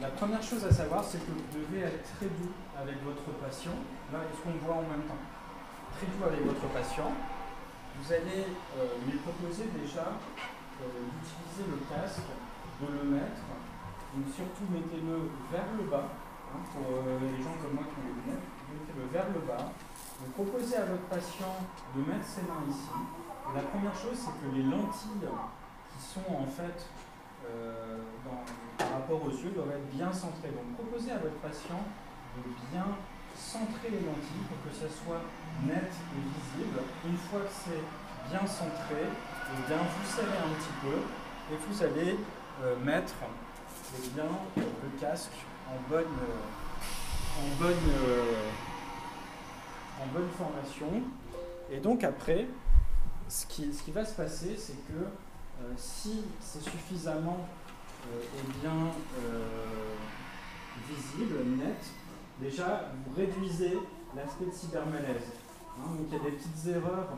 La première chose à savoir, c'est que vous devez être très doux avec votre patient. Là, est-ce qu'on voit en même temps? Très doux avec votre patient. Vous allez lui proposer déjà d'utiliser le casque, de le mettre. Donc surtout, mettez-le vers le bas. Hein, pour les gens comme moi qui ont les lunettes, mettez-le vers le bas. Vous proposez à votre patient de mettre ses mains ici. Et la première chose, c'est que les lentilles qui sont en fait par rapport aux yeux doivent être bien centrées. Donc proposez à votre patient de bien centrer les lentilles pour que ça soit net et visible. Une fois que c'est bien centré, eh bien, vous serrez un petit peu et vous allez mettre le casque en bonne formation. Et donc après, ce qui va se passer, c'est que si c'est suffisamment visible, net, déjà vous réduisez l'aspect de cybermalaise. Hein, donc il y a des petites erreurs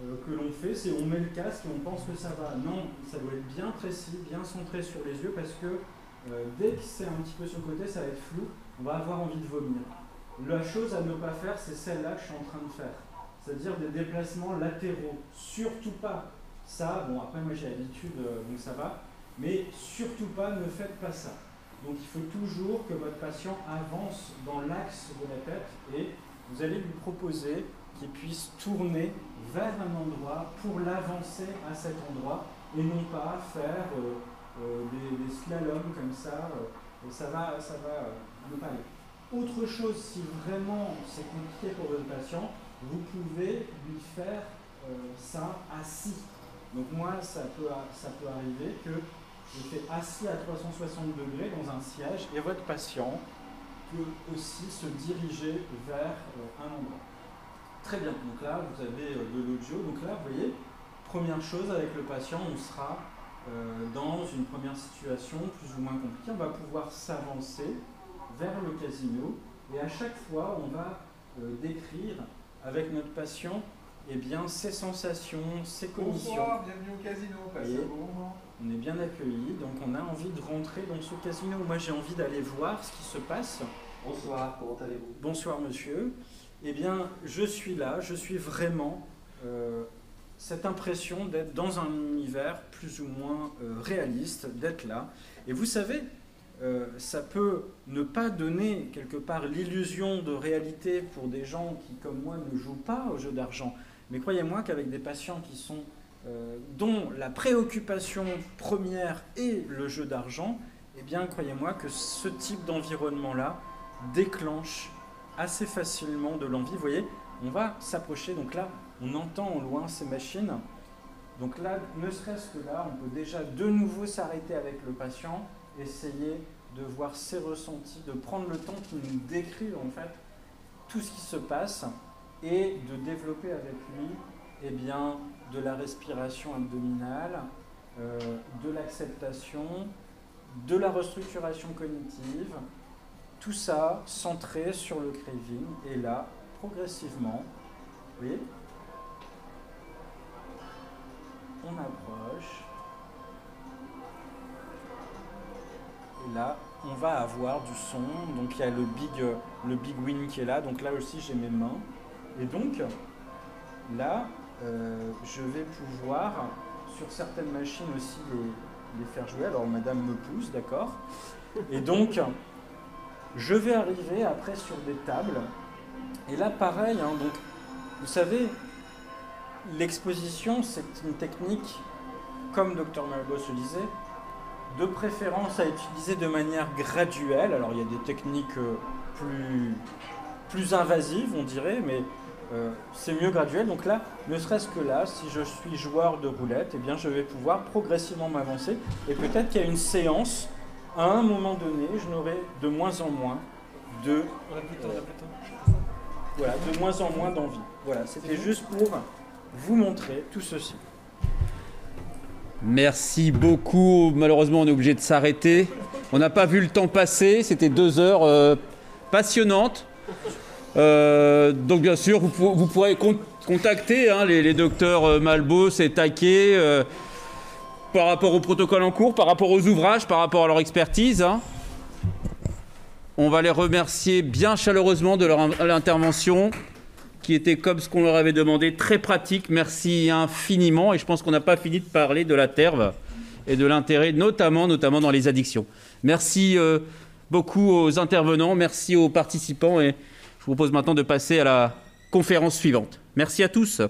que l'on fait, c'est on met le casque et on pense que ça va. Non, ça doit être bien précis, bien centré sur les yeux parce que dès que c'est un petit peu sur le côté, ça va être flou, on va avoir envie de vomir. La chose à ne pas faire, c'est celle-là que je suis en train de faire. C'est-à-dire des déplacements latéraux. Surtout pas ça. Bon, après, moi j'ai l'habitude, donc ça va. Mais surtout pas, ne faites pas ça. Donc il faut toujours que votre patient avance dans l'axe de la tête et vous allez lui proposer qu'il puisse tourner vers un endroit pour l'avancer à cet endroit et non pas faire des slaloms comme ça. Ça va ne pas aller. Autre chose, si vraiment c'est compliqué pour votre patient, vous pouvez lui faire ça assis. Donc moi, ça peut arriver que je fais assis à 360 degrés dans un siège et votre patient peut aussi se diriger vers un endroit. Très bien, donc là vous avez de l'audio. Donc là, vous voyez, première chose avec le patient, on sera dans une première situation plus ou moins compliquée. On va pouvoir s'avancer vers le casino et à chaque fois, on va décrire avec notre patient ses sensations, ses commissions. Bonsoir, bienvenue au casino, passez un bon moment. On est bien accueillis, donc on a envie de rentrer dans ce casino. Moi, j'ai envie d'aller voir ce qui se passe. Bonsoir, comment allez-vous? Bonsoir, monsieur. Eh bien, je suis là, je suis vraiment cette impression d'être dans un univers plus ou moins réaliste, d'être là. Et vous savez, ça peut ne pas donner quelque part l'illusion de réalité pour des gens qui, comme moi, ne jouent pas au jeu d'argent. Mais croyez-moi qu'avec des patients qui sont dont la préoccupation première est le jeu d'argent, eh bien, croyez-moi que ce type d'environnement-là déclenche assez facilement de l'envie. Vous voyez, on va s'approcher. Donc là, on entend au loin ces machines. Donc là, ne serait-ce que là, on peut déjà de nouveau s'arrêter avec le patient, essayer de voir ses ressentis, de prendre le temps qu'il nous décrive en fait tout ce qui se passe et de développer avec lui de la respiration abdominale, de l'acceptation, de la restructuration cognitive, tout ça centré sur le craving. Et là, progressivement, vous voyez, on approche. Et là, on va avoir du son. Donc il y a le big win qui est là. Donc là aussi, j'ai mes mains. Et donc, là, je vais pouvoir, sur certaines machines aussi, les faire jouer. Alors, madame me pousse, d'accord. Et donc, je vais arriver après sur des tables. Et là, pareil, hein, donc, vous savez, l'exposition, c'est une technique, comme Dr Malbos le disait, de préférence à utiliser de manière graduelle. Alors, il y a des techniques plus invasives, on dirait, mais c'est mieux graduel. Donc là, ne serait-ce que là, si je suis joueur de roulette, eh bien, je vais pouvoir progressivement m'avancer. Et peut-être qu'il y a une séance, à un moment donné, je n'aurai de moins en moins de... Voilà, de moins en moins d'envie. Voilà, c'était juste pour vous montrer tout ceci. Merci beaucoup. Malheureusement, on est obligé de s'arrêter. On n'a pas vu le temps passer. C'était 2 heures passionnantes. Donc, bien sûr, vous pourrez contacter les docteurs Malbos et Taquet par rapport au protocole en cours, par rapport aux ouvrages, par rapport à leur expertise. Hein. On va les remercier bien chaleureusement de leur intervention, qui était, comme ce qu'on leur avait demandé, très pratique. Merci infiniment. Et je pense qu'on n'a pas fini de parler de la TERV et de l'intérêt, notamment dans les addictions. Merci beaucoup aux intervenants, merci aux participants. Et je vous propose maintenant de passer à la conférence suivante. Merci à tous.